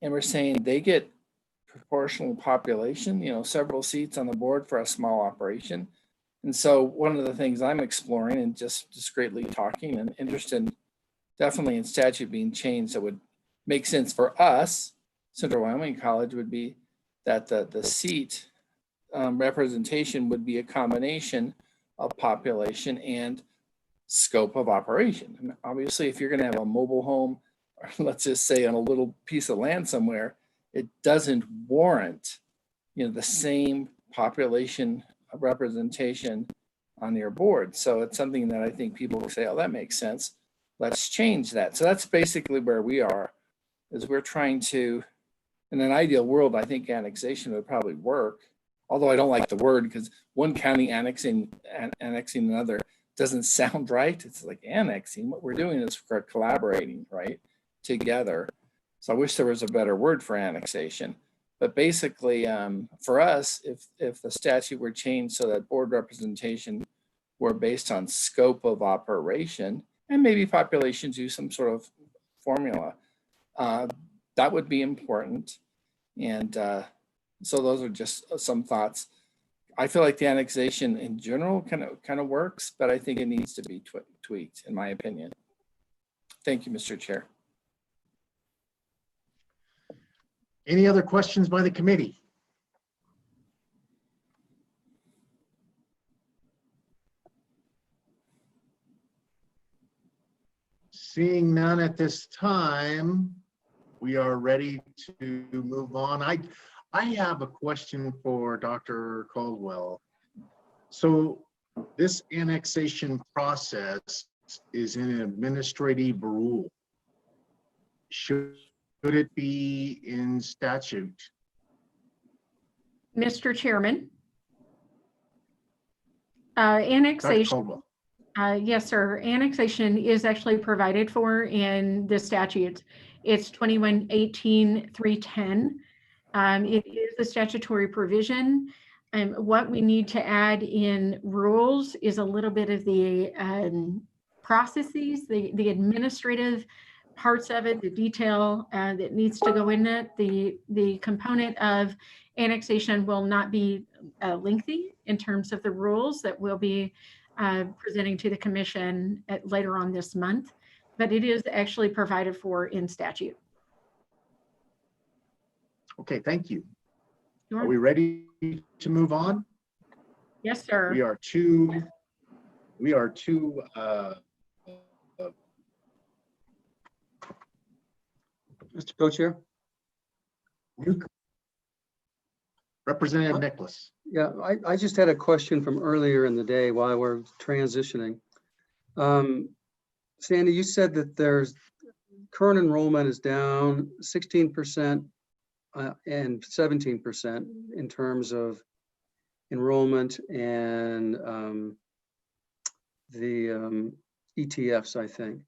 And we're saying they get proportional population, several seats on the board for a small operation. And so one of the things I'm exploring and just discreetly talking and interested definitely in statute being changed that would make sense for us, Central Wyoming College, would be that the seat representation would be a combination of population and scope of operation. And obviously, if you're going to have a mobile home, or let's just say on a little piece of land somewhere, it doesn't warrant, the same population representation on your board. So it's something that I think people say, oh, that makes sense. Let's change that. So that's basically where we are, is we're trying to, in an ideal world, I think annexation would probably work. Although I don't like the word, because one county annexing another doesn't sound right. It's like annexing. What we're doing is we're collaborating, right, together. So I wish there was a better word for annexation. But basically, for us, if the statute were changed so that board representation were based on scope of operation, and maybe populations use some sort of formula, that would be important. And so those are just some thoughts. I feel like the annexation in general kind of works, but I think it needs to be tweaked, in my opinion. Thank you, Mr. Chair. Any other questions by the committee? Seeing none at this time, we are ready to move on. I have a question for Dr. Caldwell. So this annexation process is an administrative rule. Should it be in statute? Mr. Chairman. Dr. Annexation. Caldwell. Yes, sir. Annexation is actually provided for in the statute. It's 2118-310. It is a statutory provision. What we need to add in rules is a little bit of the processes, the administrative parts of it, the detail that needs to go in it. The component of annexation will not be lengthy in terms of the rules that we'll be presenting to the commission later on this month, but it is actually provided for in statute. Okay, thank you. Sure. Are we ready to move on? Yes, sir. We are two Mr. Co-Chair? Representative Nicholas. Yeah, I just had a question from earlier in the day while we're transitioning. Sandy, you said that there's current enrollment is down 16% and 17% in terms of enrollment and the ETFs, I think,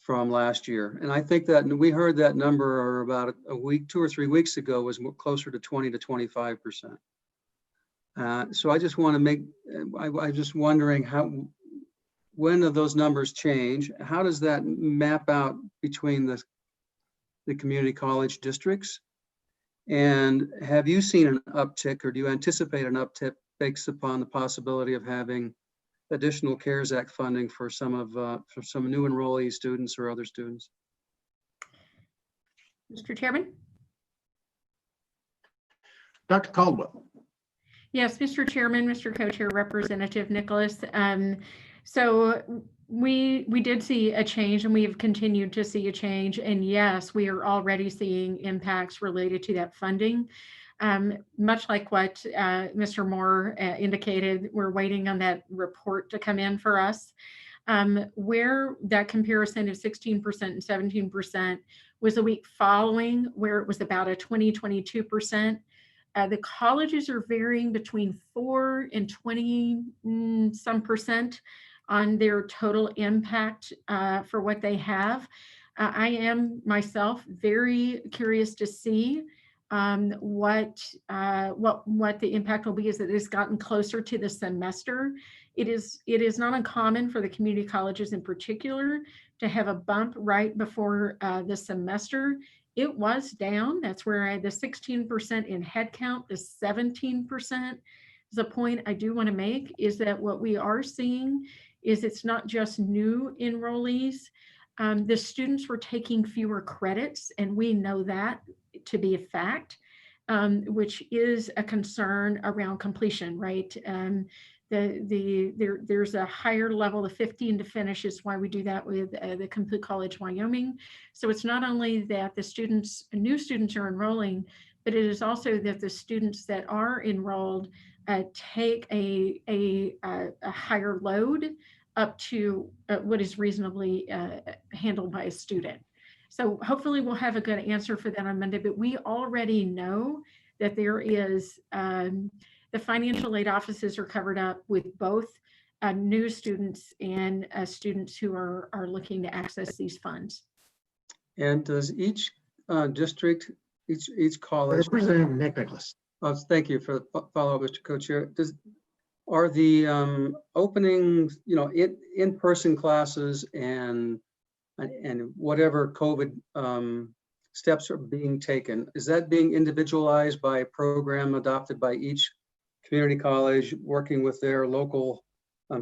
from last year. And I think that we heard that number about a week, 2 or 3 weeks ago, was closer to 20 to 25%. So I just want to make, I'm just wondering when do those numbers change? How does that map out between the community college districts? And have you seen an uptick, or do you anticipate an uptick based upon the possibility of having additional CARES Act funding for some new enrollee students or other students? Mr. Chairman? Dr. Caldwell. Yes, Mr. Chairman, Mr. Co-Chair, Representative Nicholas. So we did see a change, and we have continued to see a change. And yes, we are already seeing impacts related to that funding. Much like what Mr. Moore indicated, we're waiting on that report to come in for us. Where that comparison of 16% and 17% was a week following, where it was about a 22%. The colleges are varying between 4 and 20 some percent on their total impact for what they have. I am myself very curious to see what the impact will be as it has gotten closer to the semester. It is not uncommon for the community colleges in particular to have a bump right before the semester. It was down. That's where the 16% in headcount, the 17% is a point I do want to make, is that what we are seeing is it's not just new enrollees. The students were taking fewer credits, and we know that to be a fact, which is a concern around completion, right? There's a higher level of 15 to finish, is why we do that with the Complete College Wyoming. So it's not only that the new students are enrolling, but it is also that the students that are enrolled take a higher load up to what is reasonably handled by a student. So hopefully we'll have a good answer for that on Monday, but we already know that there is the financial aid offices are covered up with both new students and students who are looking to access these funds. And does each district each college. Representative Nicholas. Thank you for the follow-up, Mr. Co-Chair. Are the openings, in-person classes and whatever COVID steps are being taken, is that being individualized by a program adopted by each community college working with their local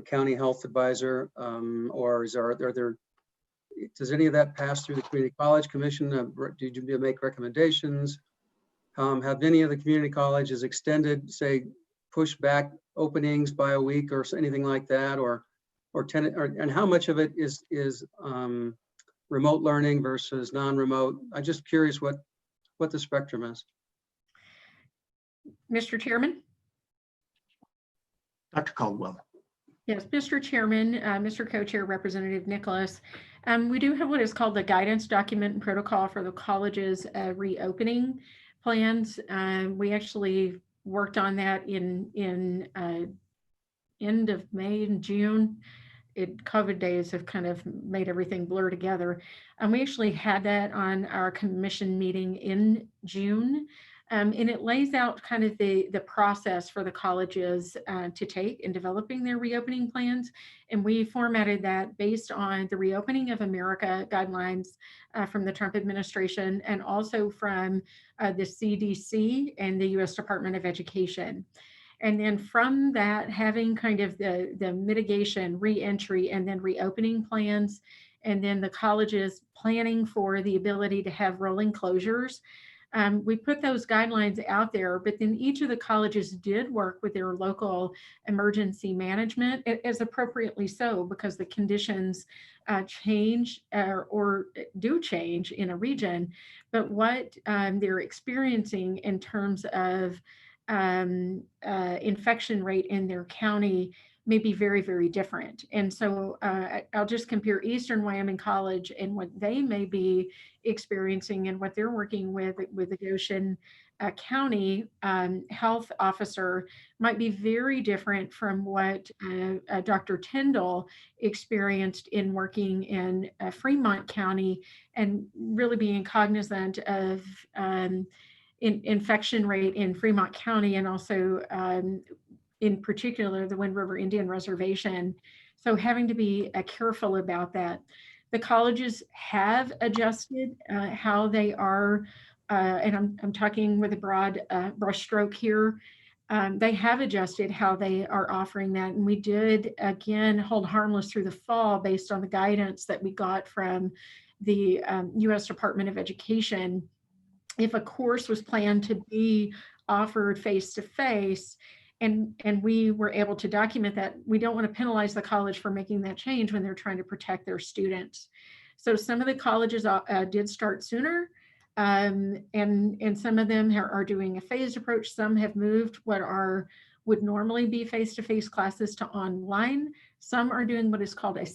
county health advisor, or does any of that pass through the community college commission? Did you make recommendations? Have any of the community colleges extended, say, push back openings by a week or anything like that, and how much of it is remote learning versus non-remote? I'm just curious what the spectrum is. Mr. Chairman? Dr. Caldwell. Yes, Mr. Chairman, Mr. Co-Chair, Representative Nicholas. We do have what is called the guidance document and protocol for the college's reopening plans. We actually worked on that in end of May and June. COVID days have kind of made everything blur together. And we actually had that on our commission meeting in June. And it lays out kind of the process for the colleges to take in developing their reopening plans. And we formatted that based on the Reopening of America guidelines from the Trump administration, and also from the CDC and the US Department of Education. And then from that, having kind of the mitigation, re-entry, and then reopening plans, and then the colleges planning for the ability to have rolling closures. We put those guidelines out there, but then each of the colleges did work with their local emergency management, as appropriately so, because the conditions change or do change in a region. But what they're experiencing in terms of infection rate in their county may be very, very different. And so I'll just compare Eastern Wyoming College and what they may be experiencing and what they're working with the Goshen County health officer might be very different from what Dr. Tyndall experienced in working in Fremont County, and really being cognizant of infection rate in Fremont County, and also in particular the Wind River Indian Reservation. So having to be careful about that. The colleges have adjusted how they are, and I'm talking with a broad brushstroke here. They have adjusted how they are offering that. And we did, again, hold harmless through the fall based on the guidance that we got from the US Department of Education. If a course was planned to be offered face-to-face, and we were able to document that, we don't want to penalize the college for making that change when they're trying to protect their students. So some of the colleges did start sooner, and some of them are doing a phased approach. Some have moved what would normally be face-to-face classes to online. Some are doing what is called a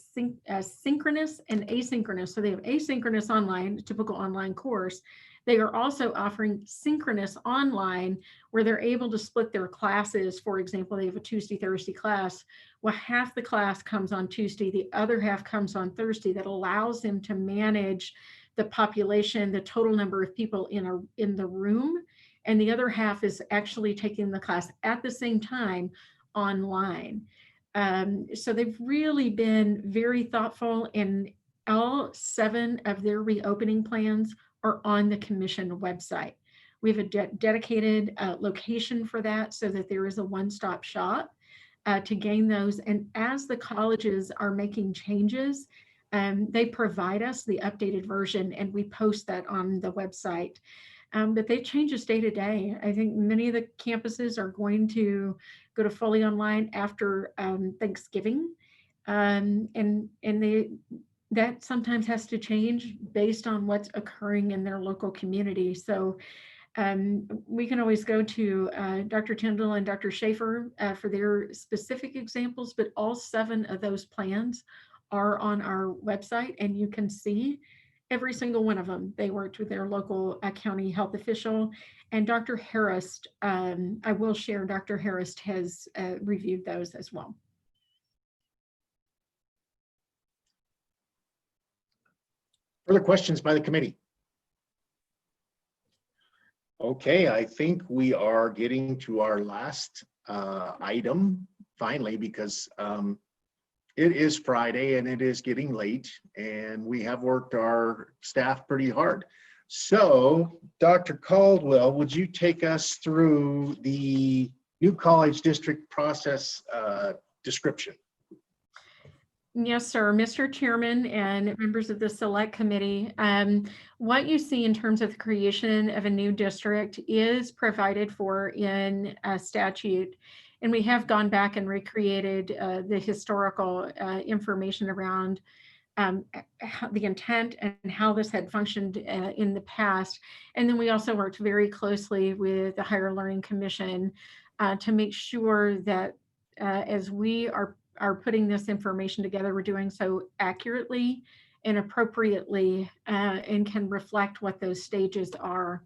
synchronous and asynchronous. So they have asynchronous online, typical online course. They are also offering synchronous online, where they're able to split their classes. For example, they have a Tuesday, Thursday class. Well, half the class comes on Tuesday, the other half comes on Thursday. That allows them to manage the population, the total number of people in the room, and the other half is actually taking the class at the same time online. So they've really been very thoughtful, and all 7 of their reopening plans are on the commission website. We have a dedicated location for that, so that there is a one-stop shop to gain those. And as the colleges are making changes, they provide us the updated version, and we post that on the website. But they change us day to day. I think many of the campuses are going to go to fully online after Thanksgiving, and that sometimes has to change based on what's occurring in their local community. So we can always go to Dr. Tyndall and Dr. Schaefer for their specific examples, but all 7 of those plans are on our website, and you can see every single one of them. They worked with their local county health official, and Dr. Harris, I will share, Dr. Harris has reviewed those as well. Further questions by the committee? Okay, I think we are getting to our last item finally, because it is Friday and it is getting late and we have worked our staff pretty hard. So Dr. Caldwell, would you take us through the new college district process description? Yes, sir. Mr. Chairman and members of the Select Committee, what you see in terms of the creation of a new district is provided for in a statute. And we have gone back and recreated the historical information around the intent and how this had functioned in the past. And then we also worked very closely with the Higher Learning Commission to make sure that as we are putting this information together, we're doing so accurately and appropriately and can reflect what those stages are.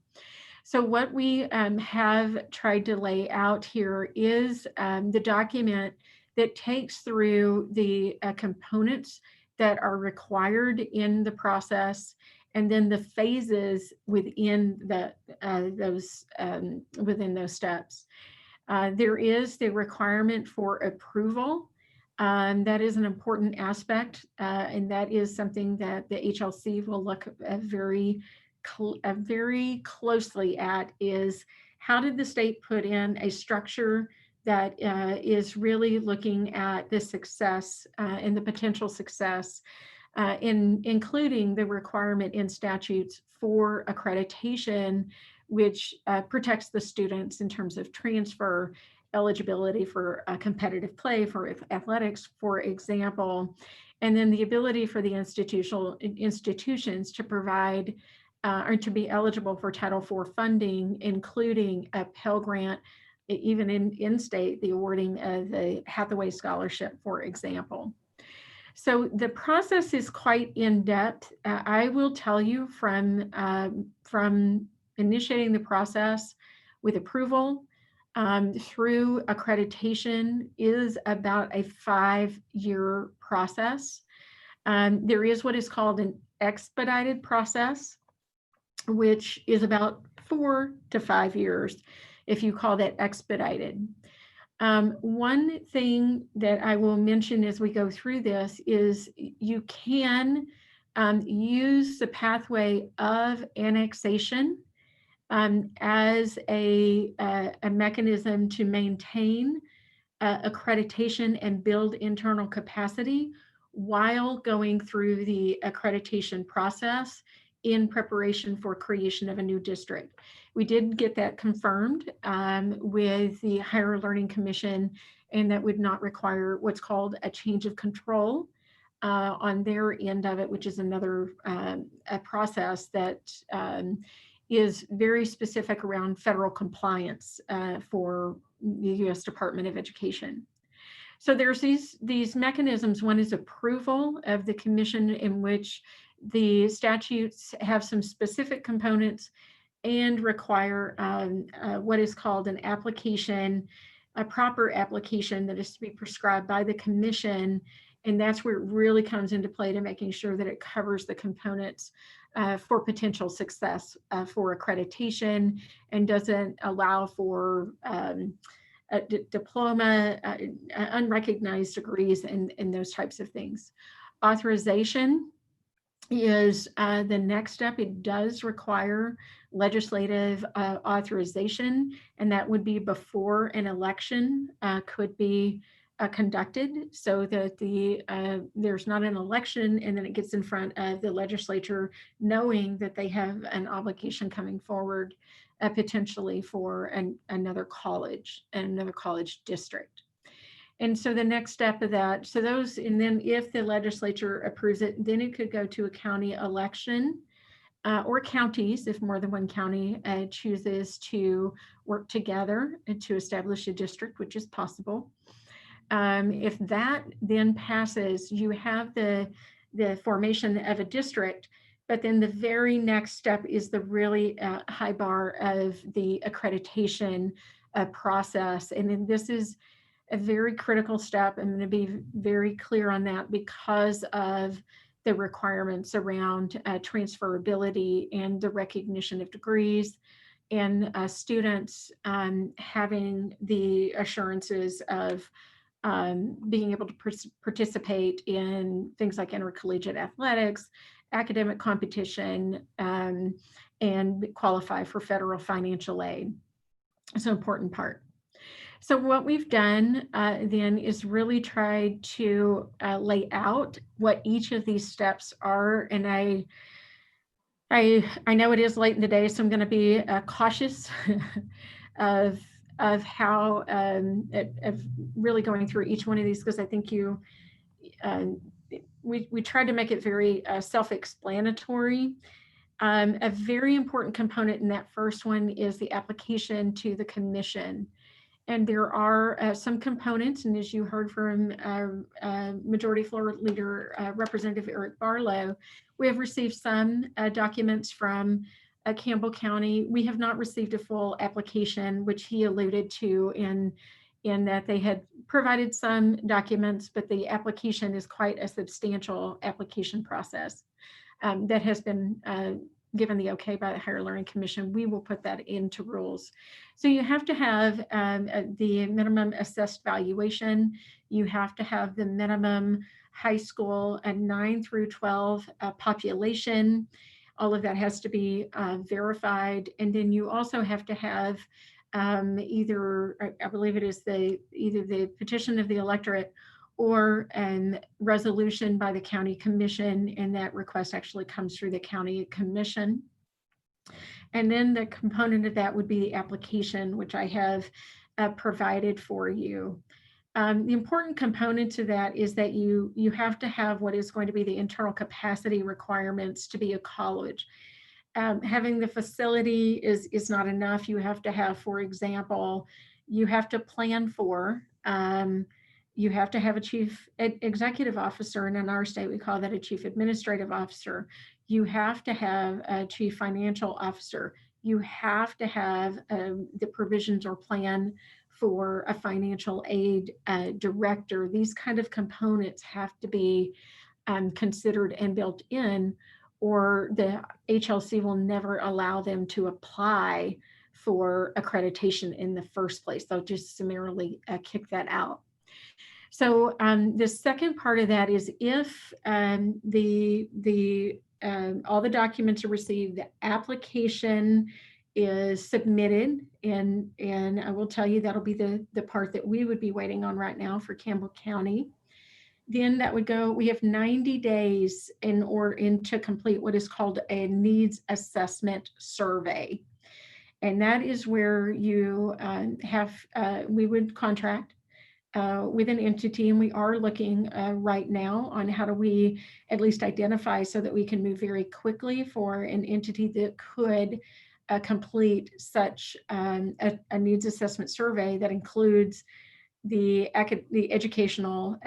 So what we have tried to lay out here is the document that takes through the components that are required in the process, and then the phases within those steps. There is the requirement for approval. That is an important aspect, and that is something that the HLC will look very closely at, is how did the state put in a structure that is really looking at the success and the potential success, including the requirement in statutes for accreditation, which protects the students in terms of transfer, eligibility for competitive play, for athletics, for example, and then the ability for the institutions to provide or to be eligible for Title IV funding, including a Pell Grant, even in state, the awarding of the Hathaway Scholarship, for example. So the process is quite in-depth. I will tell you from initiating the process with approval through accreditation is about a 5-year process. There is what is called an expedited process, which is about 4 to 5 years, if you call that expedited. One thing that I will mention as we go through this is you can use the pathway of annexation as a mechanism to maintain accreditation and build internal capacity while going through the accreditation process in preparation for creation of a new district. We did get that confirmed with the Higher Learning Commission, and that would not require what's called a change of control on their end of it, which is another a process that is very specific around federal compliance for the U.S. Department of Education. So there's these mechanisms. One is approval of the commission, in which the statutes have some specific components and require what is called an application, a proper application that is to be prescribed by the commission. And that's where it really comes into play, to making sure that it covers the components for potential success for accreditation, and doesn't allow for a diploma, unrecognized degrees, and those types of things. Authorization is the next step. It does require legislative authorization, and that would be before an election could be conducted, so that there's not an election and then it gets in front of the legislature, knowing that they have an obligation coming forward potentially for another college and another college district. And so the next step of that, so those, and then if the legislature approves it, then it could go to a county election or counties, if more than one county chooses to work together and to establish a district, which is possible. If that then passes, you have the formation of a district, but then the very next step is the really high bar of the accreditation process. And then this is a very critical step. I'm going to be very clear on that because of the requirements around transferability and the recognition of degrees. and students having the assurances of being able to participate in things like intercollegiate athletics, academic competition, and qualify for federal financial aid. It's an important part. So what we've done then is really tried to lay out what each of these steps are. And I know it is late in the day, so I'm going to be cautious of how of really going through each one of these, because I think we tried to make it very self-explanatory. A very important component in that first one is the application to the commission. And there are some components, and as you heard from Majority Floor Leader Representative Eric Barlow, we have received some documents from Campbell County. We have not received a full application, which he alluded to in that they had provided some documents, but the application is quite a substantial application process that has been given the okay by the Higher Learning Commission. We will put that into rules. So you have to have the minimum assessed valuation. You have to have the minimum high school and 9 through 12 population. All of that has to be verified. And then you also have to have either, I believe it is either the petition of the electorate or a resolution by the county commission, and that request actually comes through the county commission. And then the component of that would be the application, which I have provided for you. The important component to that is that you have to have what is going to be the internal capacity requirements to be a college. Having the facility is not enough. You have to have, for example, you have to plan for, you have to have a chief executive officer, and in our state we call that a chief administrative officer. You have to have a chief financial officer. You have to have the provisions or plan for a financial aid director. These kind of components have to be considered and built in, or the HLC will never allow them to apply for accreditation in the first place. They'll just summarily kick that out. So the second part of that is if all the documents are received, the application is submitted, and I will tell you that'll be the part that we would be waiting on right now for Campbell County. Then that would go, we have 90 days to complete what is called a needs assessment survey. And that is where you we would contract with an entity, and we are looking right now on how do we at least identify so that we can move very quickly for an entity that could complete such a needs assessment survey that includes the educational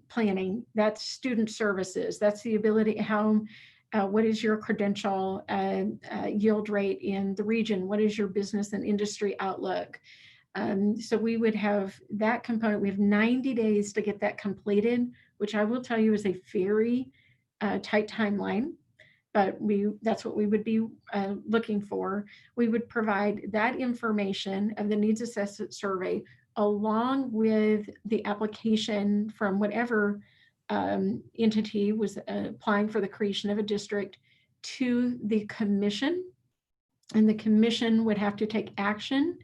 planning, that's student services, that's the ability, what is your credential yield rate in the region, what is your business and industry outlook. So we would have that component. We have 90 days to get that completed, which I will tell you is a very tight timeline, but that's what we would be looking for. We would provide that information of the needs assessment survey along with the application from whatever entity was applying for the creation of a district to the commission, and the commission would have to take action.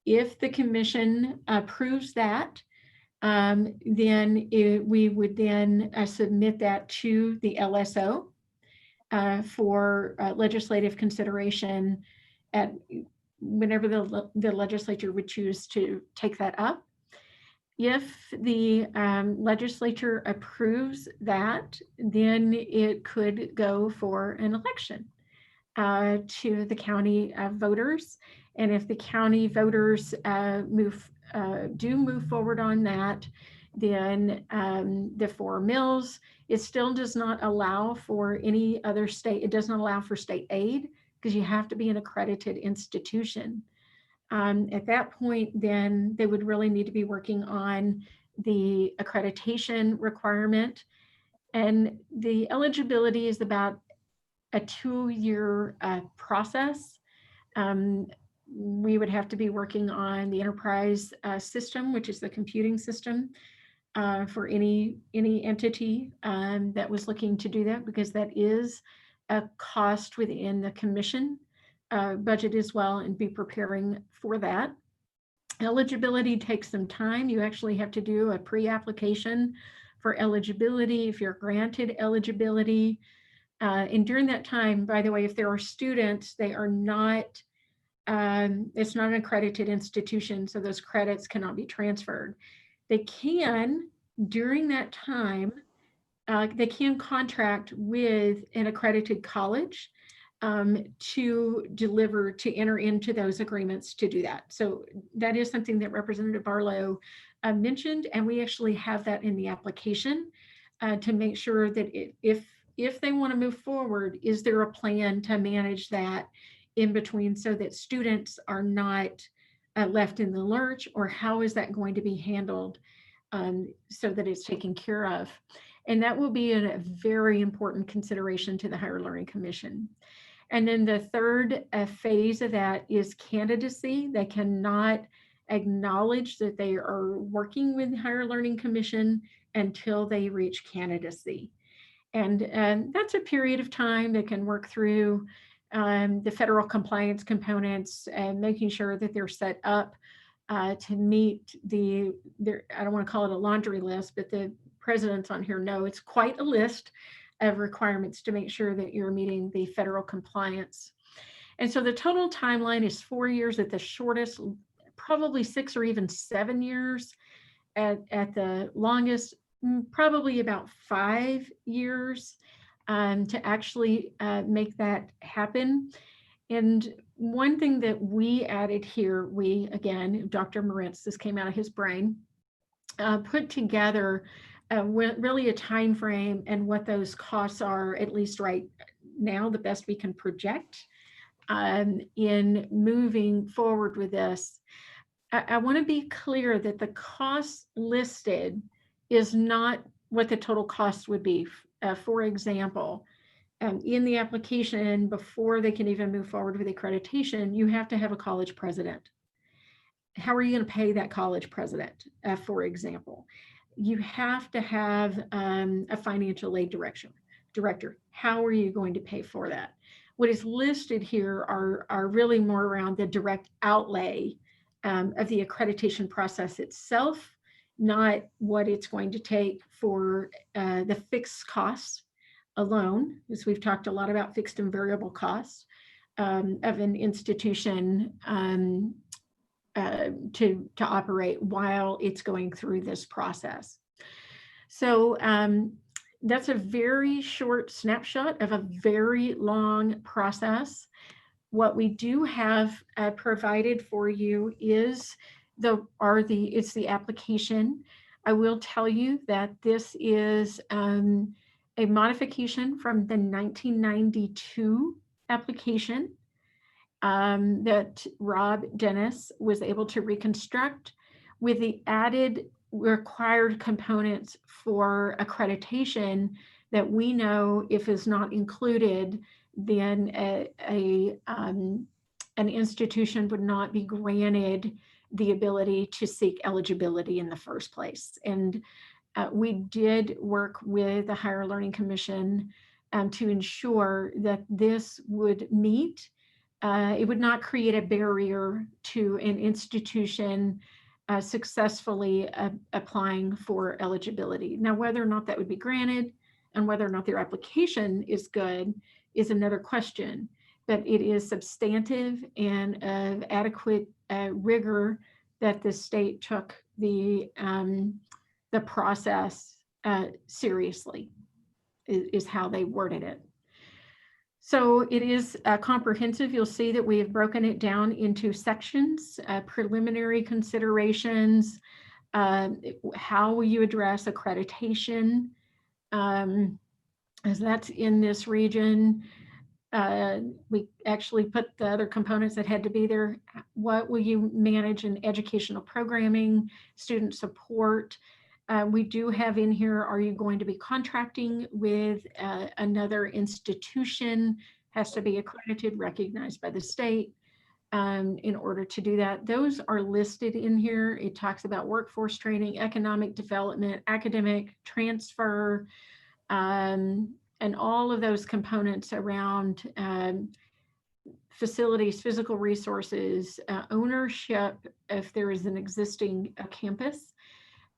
If the commission approves that, then we would then submit that to the LSO for legislative consideration at whenever the legislature would choose to take that up. If the legislature approves that, then it could go for an election to the county voters. And if the county voters do move forward on that, then the 4 mills, it still does not allow for any other state. It doesn't allow for state aid because you have to be an accredited institution. At that point, then they would really need to be working on the accreditation requirement. And the eligibility is about a 2-year process. we would have to be working on the enterprise system, which is the computing system for any entity that was looking to do that, because that is a cost within the commission budget as well, and be preparing for that. Eligibility takes some time. You actually have to do a pre-application for eligibility if you're granted eligibility. And during that time, by the way, if there are students, they are not, it's not an accredited institution, so those credits cannot be transferred. They can, during that time, they can contract with an accredited college to enter into those agreements to do that. So that is something that Representative Barlow mentioned, and we actually have that in the application to make sure that if they want to move forward, is there a plan to manage that in between so that students are not left in the lurch, or how is that going to be handled so that it's taken care of? And that will be a very important consideration to the Higher Learning Commission. And then the third phase of that is candidacy. They cannot acknowledge that they are working with the Higher Learning Commission until they reach candidacy. And that's a period of time that can work through the federal compliance components and making sure that they're set up to meet I don't want to call it a laundry list, but the presidents on here know it's quite a list of requirements to make sure that you're meeting the federal compliance. And so the total timeline is 4 years at the shortest, probably 6 or even 7 years at the longest, probably about 5 years to actually make that happen. And one thing that we added here, again, Dr. Moritz, this came out of his brain, put together really a time frame and what those costs are, at least right now, the best we can project in moving forward with this. I want to be clear that the cost listed is not what the total cost would be. For example, in the application, before they can even move forward with accreditation, you have to have a college president. How are you going to pay that college president, for example? You have to have a financial aid director. How are you going to pay for that? What is listed here are really more around the direct outlay of the accreditation process itself, not what it's going to take for the fixed costs alone, as we've talked a lot about fixed and variable costs of an institution to operate while it's going through this process. So that's a very short snapshot of a very long process. What we do have provided for you is it's the application. I will tell you that this is a modification from the 1992 application that Rob Dennis was able to reconstruct with the added required components for accreditation that we know if is not included, then an institution would not be granted the ability to seek eligibility in the first place. And we did work with the Higher Learning Commission to ensure that this would meet. It would not create a barrier to an institution successfully applying for eligibility. Now, whether or not that would be granted and whether or not their application is good is another question, but it is substantive and of adequate rigor that the state took the process seriously, is how they worded it. So it is comprehensive. You'll see that we have broken it down into sections, preliminary considerations, how will you address accreditation, as that's in this region. We actually put the other components that had to be there. What will you manage in educational programming, student support? We do have in here, are you going to be contracting with another institution? Has to be accredited, recognized by the state. in order to do that. Those are listed in here. It talks about workforce training, economic development, academic transfer, and all of those components around facilities, physical resources, ownership, if there is an existing campus.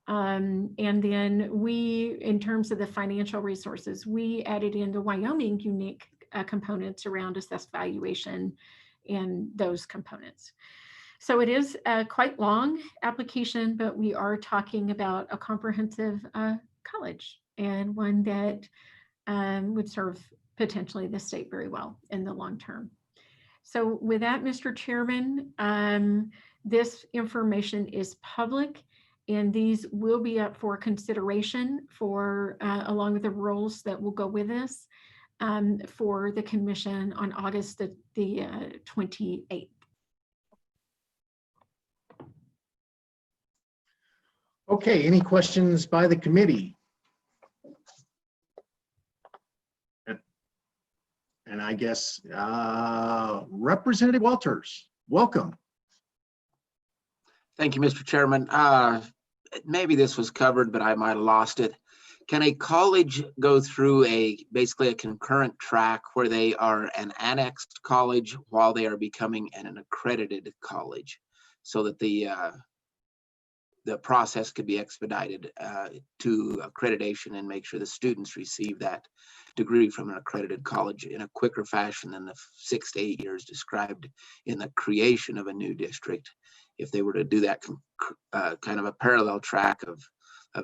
And then we, in terms of the financial resources, we added in the Wyoming unique components around assessed valuation and those components. So it is a quite long application, but we are talking about a comprehensive college, and one that would serve potentially the state very well in the long term. So with that, Mr. Chairman, this information is public, and these will be up for consideration for along with the rules that will go with this for the commission on August the 28th. Okay, any questions by the committee? And I guess Representative Walters, welcome. Thank you, Mr. Chairman. Maybe this was covered, but I might have lost it. Can a college go through basically a concurrent track where they are an annexed college while they are becoming an accredited college, so that the process could be expedited to accreditation and make sure the students receive that degree from an accredited college in a quicker fashion than the 6 to 8 years described in the creation of a new district? If they were to do that kind of a parallel track of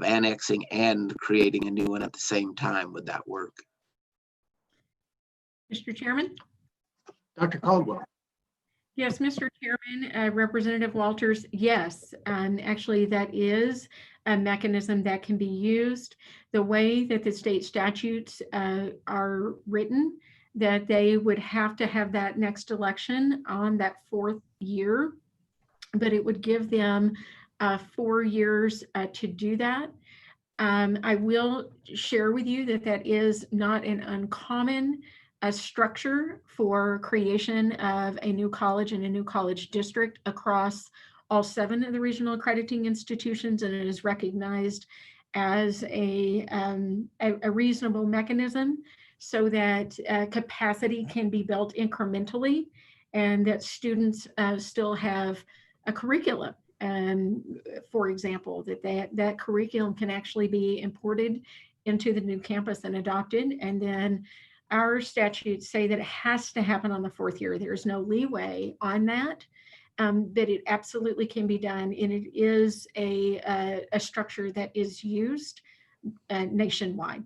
annexing and creating a new one at the same time, would that work? Mr. Chairman? Dr. Caldwell. Yes, Mr. Chairman, Representative Walters, yes. Actually, that is a mechanism that can be used. The way that the state statutes are written, that they would have to have that next election on that 4th year, but it would give them 4 years to do that. I will share with you that that is not an uncommon structure for creation of a new college and a new college district across all 7 of the regional accrediting institutions, and it is recognized as a reasonable mechanism so that capacity can be built incrementally and that students still have a curriculum. For example, that curriculum can actually be imported into the new campus and adopted, and then our statutes say that it has to happen on the 4th year. There's no leeway on that, but it absolutely can be done, and it is a structure that is used nationwide.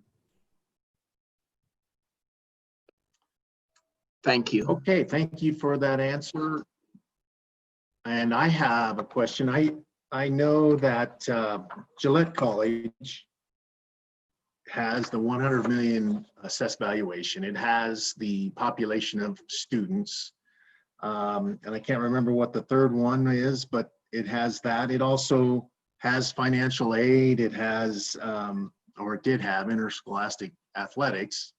Thank you. Okay, thank you for that answer. And I have a question. I know that Gillette College has the 100 million assessed valuation. It has the population of students. And I can't remember what the third one is, but it has that. It also has financial aid. It has, or it did have interscholastic athletics.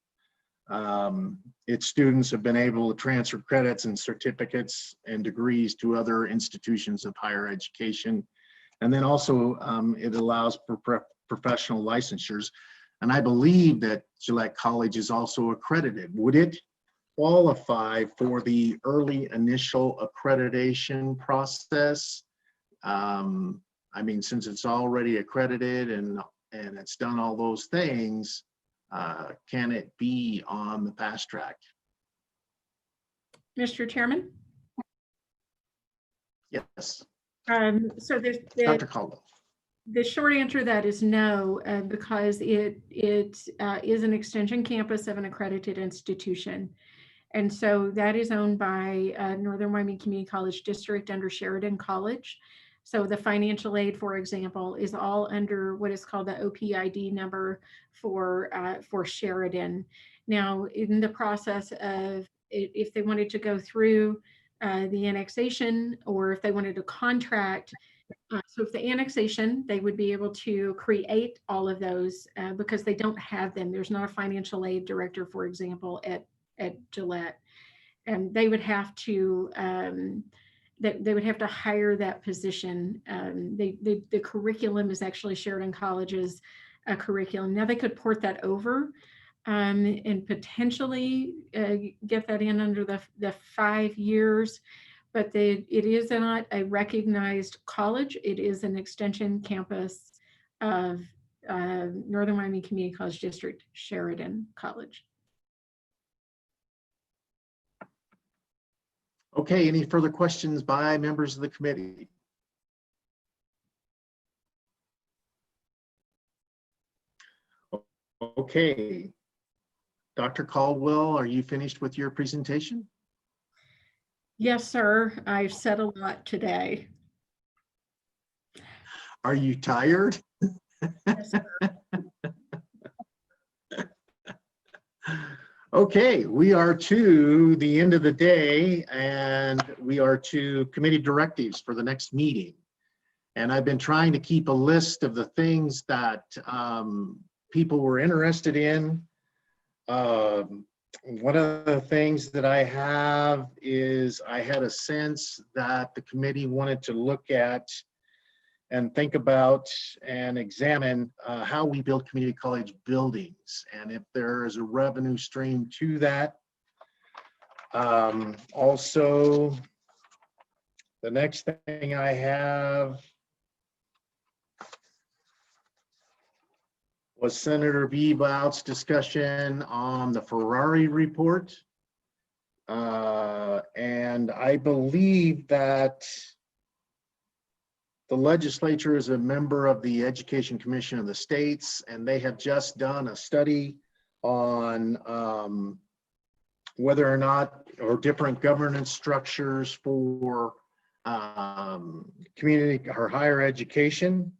Its students have been able to transfer credits and certificates and degrees to other institutions of higher education. And then also it allows for professional licensures. And I believe that Gillette College is also accredited. Would it qualify for the early initial accreditation process? I mean, since it's already accredited and it's done all those things, can it be on the fast track? Mr. Chairman? Yes. So there's Dr. Caldwell. The short answer to that is no, because it is an extension campus of an accredited institution. And so that is owned by Northern Wyoming Community College District under Sheridan College. So the financial aid, for example, is all under what is called the OPID number for Sheridan. Now, in the process of if they wanted to go through the annexation, or if they wanted to contract, so if the annexation, they would be able to create all of those because they don't have them. There's not a financial aid director, for example, at Gillette. and they would have to they would have to hire that position. The curriculum is actually Sheridan College's curriculum. Now they could port that over and potentially get that in under the 5 years, but it is not a recognized college. It is an extension campus of Northern Wyoming Community College District, Sheridan College. Okay, any further questions by members of the committee? Okay. Dr. Caldwell, are you finished with your presentation? Yes, sir. I've said a lot today. Are you tired? Yes, sir. Okay, we are to the end of the day, and we are to committee directives for the next meeting. And I've been trying to keep a list of the things that people were interested in. One of the things that I have is I had a sense that the committee wanted to look at and think about and examine how we build community college buildings, and if there is a revenue stream to that. Also, the next thing I have was Senator Bebout's discussion on the Ferrari report. And I believe that the legislature is a member of the Education Commission of the States, and they have just done a study on whether or not, or different governance structures for community or higher education,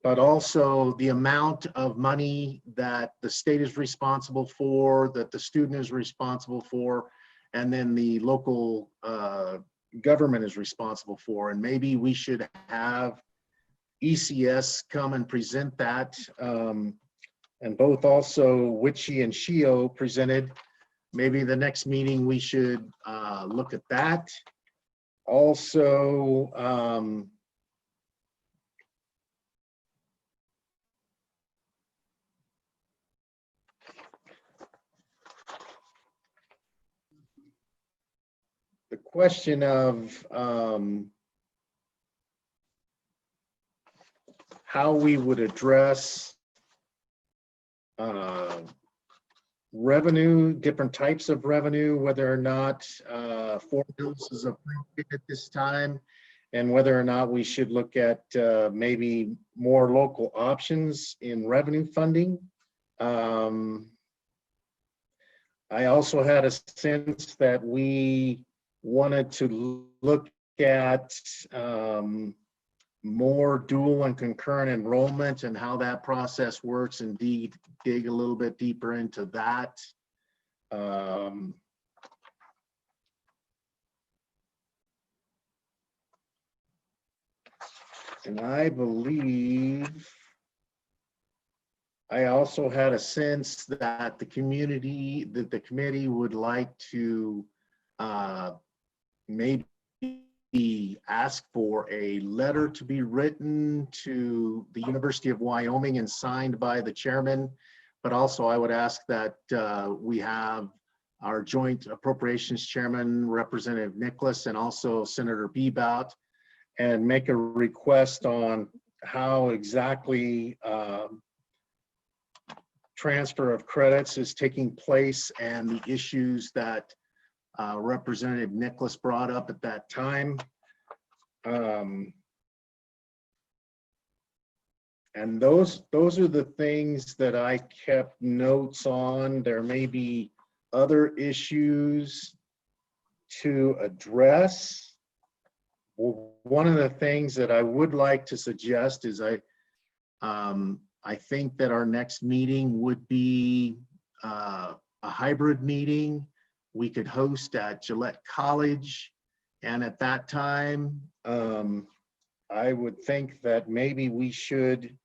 but also the amount of money that the state is responsible for, that the student is responsible for, and then the local government is responsible for. And maybe we should have ECS come and present that. And both also Witchy and Shio presented. Maybe the next meeting we should look at that. Also, the question of how we would address revenue, different types of revenue, whether or not formulas is appropriate at this time, and whether or not we should look at maybe more local options in revenue funding. I also had a sense that we wanted to look at more dual and concurrent enrollment and how that process works, and dig a little bit deeper into that. And I believe I also had a sense that the community, that the committee would like to maybe ask for a letter to be written to the University of Wyoming and signed by the chairman. But also I would ask that we have our joint appropriations chairman, Representative Nicholas, and also Senator Bebout, and make a request on how exactly transfer of credits is taking place and the issues that Representative Nicholas brought up at that time. And those are the things that I kept notes on. There may be other issues to address. Well, one of the things that I would like to suggest is I think that our next meeting would be a hybrid meeting. We could host at Gillette College, and at that time, I would think that maybe we should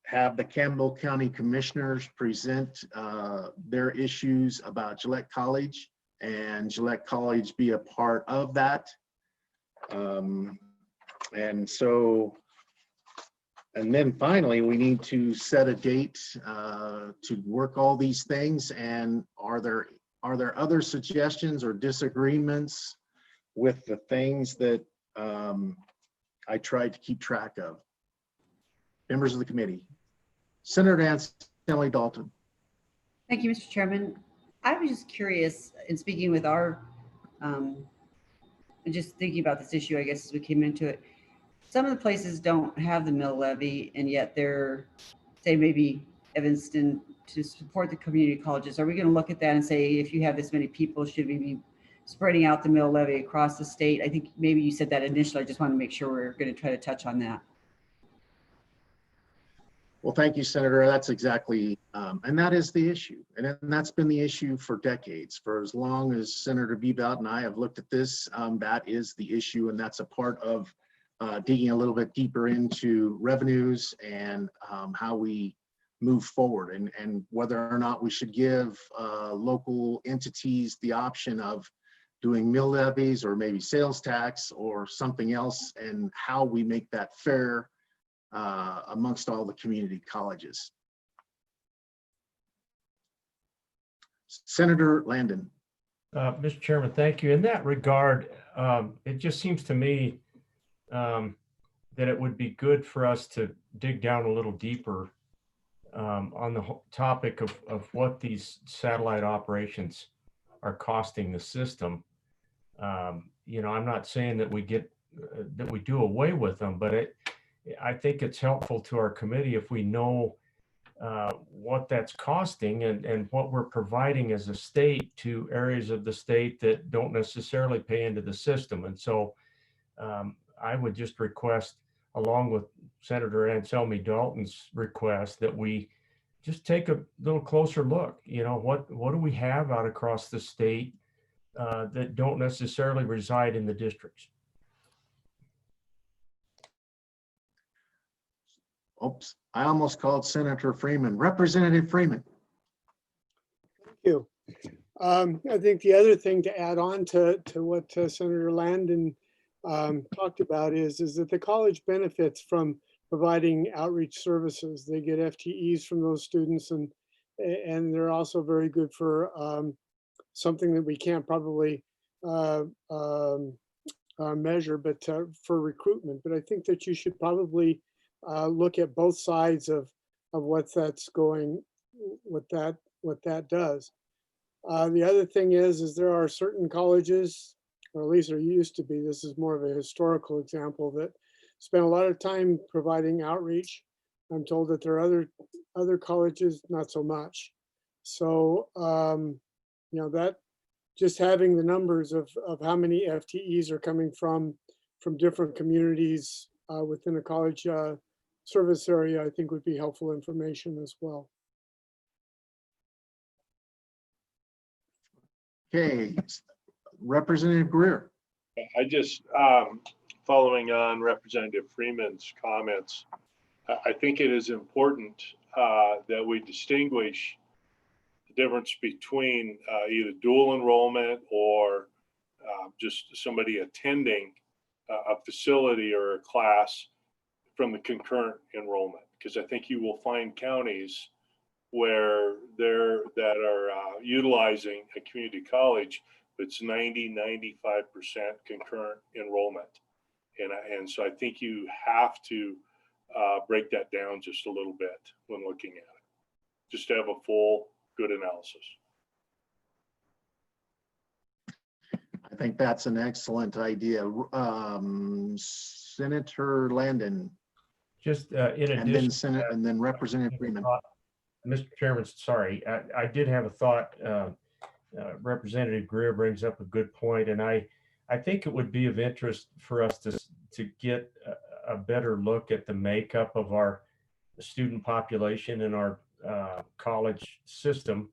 have the Campbell County Commissioners present their issues about Gillette College and Gillette College be a part of that. And so, and then finally, we need to set a date to work all these things. And are there other suggestions or disagreements with the things that I tried to keep track of? Members of the committee. Senator Anselmi Dalton. Thank you, Mr. Chairman. I was just curious, in speaking with our, and just thinking about this issue, I guess, as we came into it, some of the places don't have the mill levy, and yet they're, say, maybe Evanston, to support the community colleges. Are we going to look at that and say, if you have this many people, should we be spreading out the mill levy across the state? I think maybe you said that initially. I just want to make sure we're going to try to touch on that. Well, thank you, Senator. That's exactly, and that is the issue. And that's been the issue for decades. For as long as Senator Bebout and I have looked at this, that is the issue. And that's a part of digging a little bit deeper into revenues and how we move forward, and whether or not we should give local entities the option of doing mill levies or maybe sales tax or something else, and how we make that fair amongst all the community colleges. Senator Landon. Mr. Chairman, thank you. In that regard, it just seems to me that it would be good for us to dig down a little deeper on the topic of what these satellite operations are costing the system. You know, I'm not saying that we do away with them, but I think it's helpful to our committee if we know what that's costing and what we're providing as a state to areas of the state that don't necessarily pay into the system. And so I would just request, along with Senator Anselmi Dalton's request, that we just take a little closer look. You know, what do we have out across the state that don't necessarily reside in the districts? Oops, I almost called Senator Freeman. Representative Freeman. Thank you. I think the other thing to add on to what Senator Landon talked about is that the college benefits from providing outreach services. They get FTEs from those students, and they're also very good for something that we can't probably measure, but for recruitment. But I think that you should probably look at both sides of what that's going, what that does. The other thing is there are certain colleges, or at least there used to be, this is more of a historical example, that spend a lot of time providing outreach. I'm told that there are other colleges, not so much. So, you know, that just having the numbers of how many FTEs are coming from different communities within a college service area, I think would be helpful information as well. Okay, Representative Greer. I just, following on Representative Freeman's comments, I think it is important that we distinguish the difference between either dual enrollment or just somebody attending a facility or a class from the concurrent enrollment, because I think you will find counties where that are utilizing a community college that's 90–95% concurrent enrollment, and so I think you have to break that down just a little bit when looking at it, just to have a full good analysis. I think that's an excellent idea. Senator Landon. Just in addition, and then Representative Freeman. Mr. Chairman, sorry, I did have a thought. Representative Greer brings up a good point, and I think it would be of interest for us to get a better look at the makeup of our student population in our college system.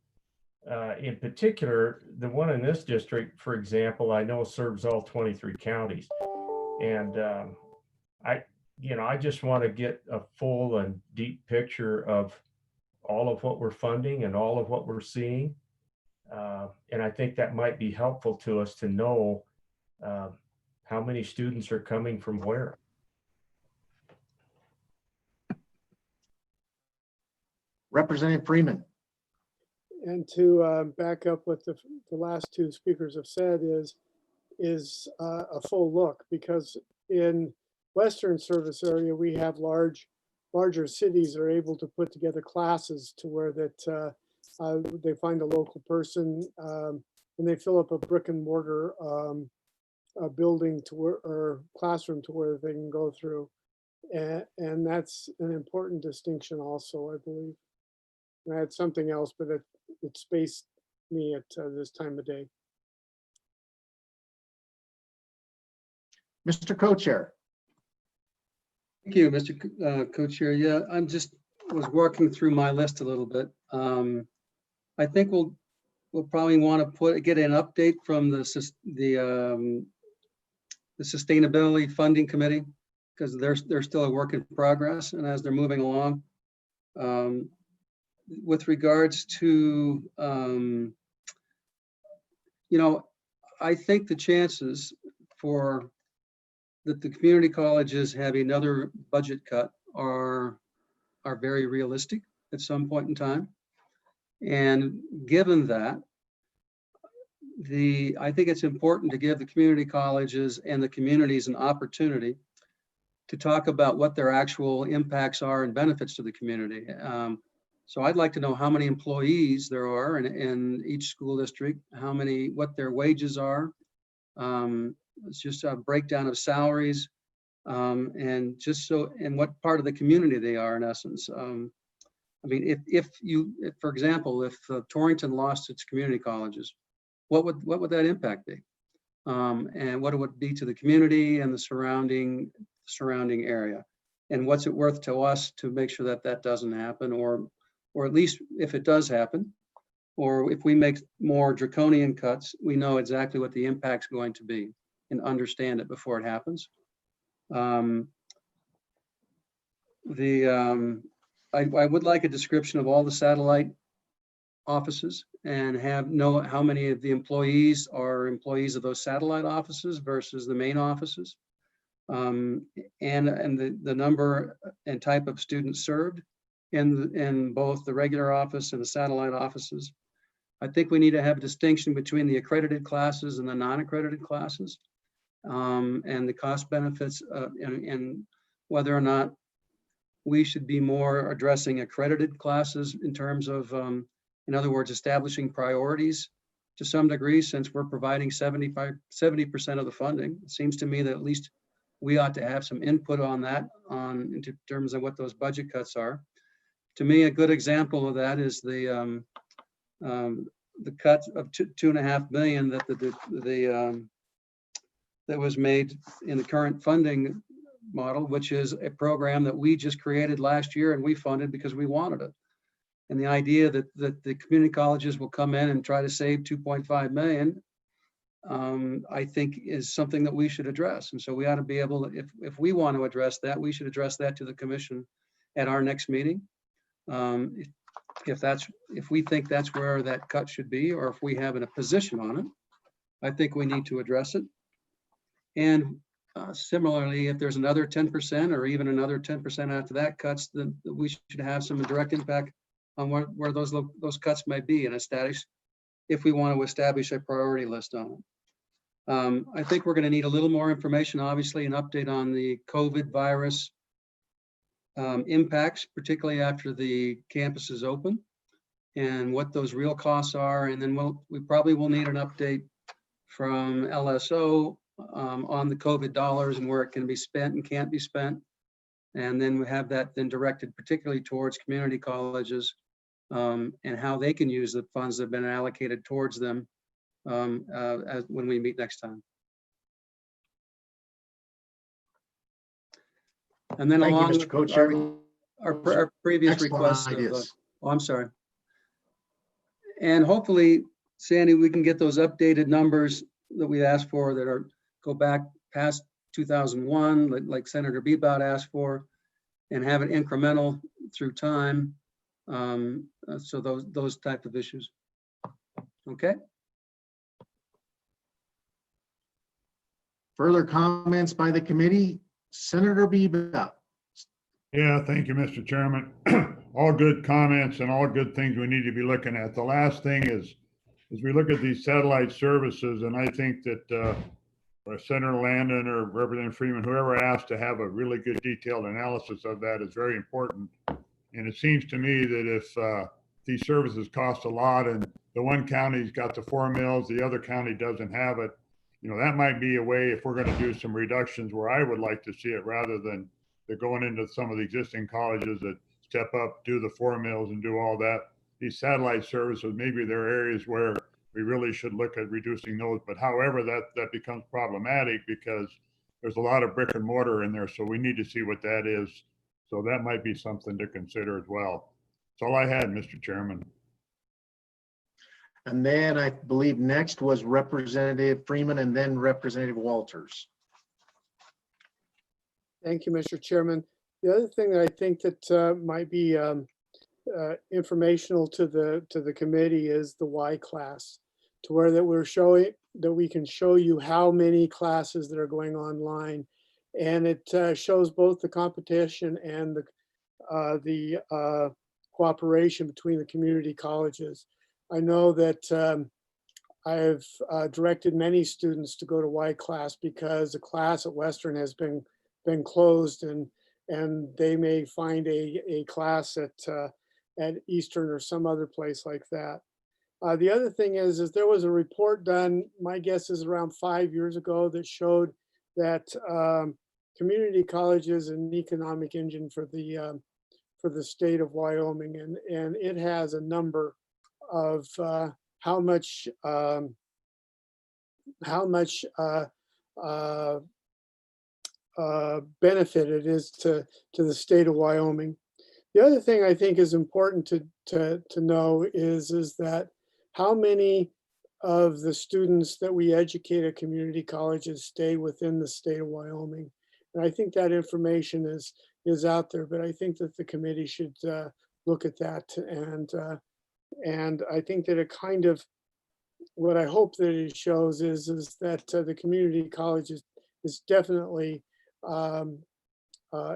In particular, the one in this district, for example, I know serves all 23 counties, and I just want to get a full and deep picture of all of what we're funding and all of what we're seeing. And I think that might be helpful to us to know how many students are coming from where. Representative Freeman. And to back up what the last two speakers have said is a full look, because in Western service area, we have larger cities are able to put together classes to where that they find a local person and they fill up a brick and mortar a building to where, or classroom to where they can go through. And that's an important distinction also, I believe. I had something else, but it spaced me at this time of day. Mr. Co-Chair. Thank you, Mr. Co-Chair. Yeah, I'm just was working through my list a little bit. I think we'll probably want to get an update from the Sustainability Funding Committee, because they're still a work in progress, and as they're moving along. With regards to, I think the chances for that the community colleges have another budget cut are very realistic at some point in time. And given that, I think it's important to give the community colleges and the communities an opportunity to talk about what their actual impacts are and benefits to the community. So I'd like to know how many employees there are in each school district, what their wages are. It's just a breakdown of salaries, and what part of the community they are in essence. I mean, if for example, if Torrington lost its community colleges, what would that impact be? And what it would be to the community and the surrounding area? And what's it worth to us to make sure that that doesn't happen, or at least if it does happen, or if we make more draconian cuts, we know exactly what the impact's going to be and understand it before it happens. I would like a description of all the satellite offices and know how many of the employees are employees of those satellite offices versus the main offices, and the number and type of students served in both the regular office and the satellite offices. I think we need to have a distinction between the accredited classes and the non-accredited classes, and the cost benefits, and whether or not we should be more addressing accredited classes in terms of, in other words, establishing priorities to some degree, since we're providing 70% of the funding. It seems to me that at least we ought to have some input on that, in terms of what those budget cuts are. To me, a good example of that is the cut of $2.5 million that was made in the current funding model, which is a program that we just created last year and we funded because we wanted it. And the idea that the community colleges will come in and try to save $2.5 million, I think is something that we should address. And so we ought to be able to, if we want to address that, we should address that to the commission at our next meeting. If we think that's where that cut should be, or if we have a position on it, I think we need to address it. And similarly, if there's another 10% or even another 10% after that cuts, then we should have some direct impact on where those cuts might be in a status, if we want to establish a priority list on it. I think we're going to need a little more information, obviously, an update on the COVID virus impacts, particularly after the campus is open, and what those real costs are. And then we probably will need an update from LSO on the COVID dollars and where it can be spent and can't be spent. And then we have that then directed particularly towards community colleges, and how they can use the funds that have been allocated towards them when we meet next time. And then Thank you, along Mr. Co-Chair. our previous request of, I'm sorry. And hopefully, Sandy, we can get those updated numbers that we asked for that go back past 2001, like Senator Bebout asked for, and have it incremental through time. So those type of issues. Okay, Further comments by the committee? Senator Bebo. Yeah, thank you, Mr. Chairman. All good comments and all good things we need to be looking at. The last thing is we look at these satellite services, and I think that Senator Landon or Representative Freeman, whoever asked to have a really good detailed analysis of that is very important. And it seems to me that if these services cost a lot and the one county's got the 4 mills, the other county doesn't have it, you know, that might be a way if we're going to do some reductions where I would like to see it rather than they're going into some of the existing colleges that step up, do the 4 mills and do all that. These satellite services, maybe there are areas where we really should look at reducing those. But however, that becomes problematic because there's a lot of brick and mortar in there. So we need to see what that is. So that might be something to consider as well. That's all I had, Mr. Chairman. And then I believe next was Representative Freeman and then Representative Walters. Thank you, Mr. Chairman. The other thing that I think that might be informational to the committee is the Y class, to where that we're showing that we can show you how many classes that are going online, and it shows both the competition and the cooperation between the community colleges. I know that I've directed many students to go to Y class because the class at Western has been closed, and they may find a class at Eastern or some other place like that. The other thing is there was a report done, my guess is around 5 years ago, that showed that community college is an economic engine for the state of Wyoming, and it has a number of how much benefit it is to the state of Wyoming. The other thing I think is important to know is that how many of the students that we educate at community colleges stay within the state of Wyoming. And I think that information is out there, but I think that the committee should look at that. And I think that it kind of, what I hope that it shows is that the community college is definitely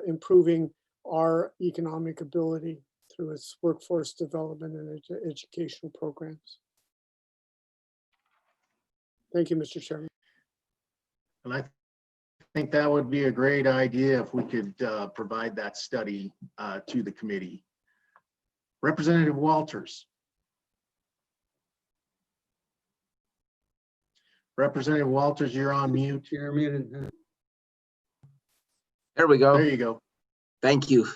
improving our economic ability through its workforce development and educational programs. Thank you, Mr. Chairman. And I think that would be a great idea if we could provide that study to the committee. Representative Walters. Representative Walters, you're on mute. you're muted. There we go. There you go. Thank you.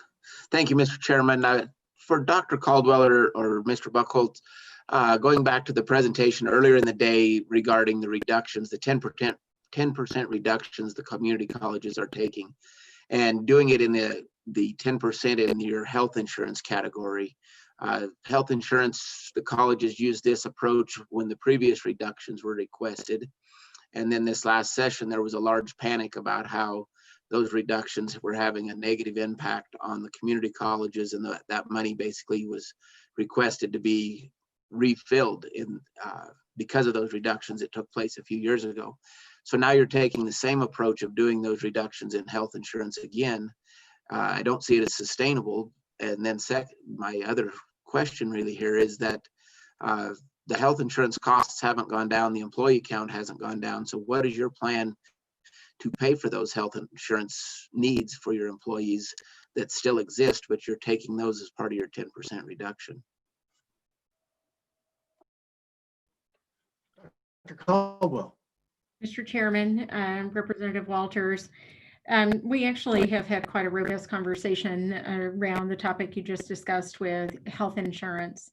Thank you, Mr. Chairman. For Dr. Caldwell or Mr. Buckholz, going back to the presentation earlier in the day regarding the reductions, the 10% reductions the community colleges are taking, and doing it in the 10% in your health insurance category. Health insurance, the colleges used this approach when the previous reductions were requested. And then this last session, there was a large panic about how those reductions were having a negative impact on the community colleges, and that money basically was requested to be refilled because of those reductions that took place a few years ago. So now you're taking the same approach of doing those reductions in health insurance again. I don't see it as sustainable. And then my other question really here is that the health insurance costs haven't gone down, the employee count hasn't gone down. So what is your plan to pay for those health insurance needs for your employees that still exist, but you're taking those as part of your 10% reduction? Dr. Caldwell. Mr. Chairman, Representative Walters, we actually have had quite a robust conversation around the topic you just discussed with health insurance.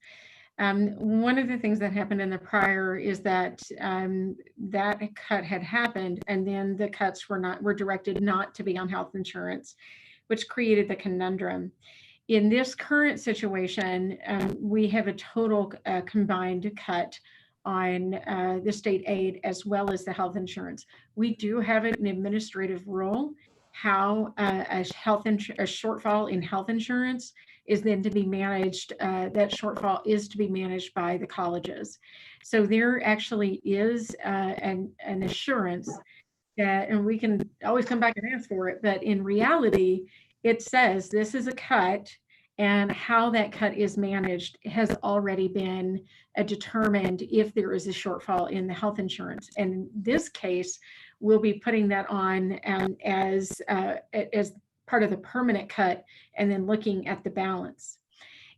One of the things that happened in the prior is that that cut had happened, and then the cuts were directed not to be on health insurance, which created the conundrum. In this current situation, we have a total combined cut on the state aid as well as the health insurance. We do have an administrative rule how a shortfall in health insurance is then to be managed, that shortfall is to be managed by the colleges. So there actually is an assurance that, and we can always come back and ask for it, but in reality, it says this is a cut, and how that cut is managed has already been determined if there is a shortfall in the health insurance. And in this case, we'll be putting that on as part of the permanent cut, and then looking at the balance.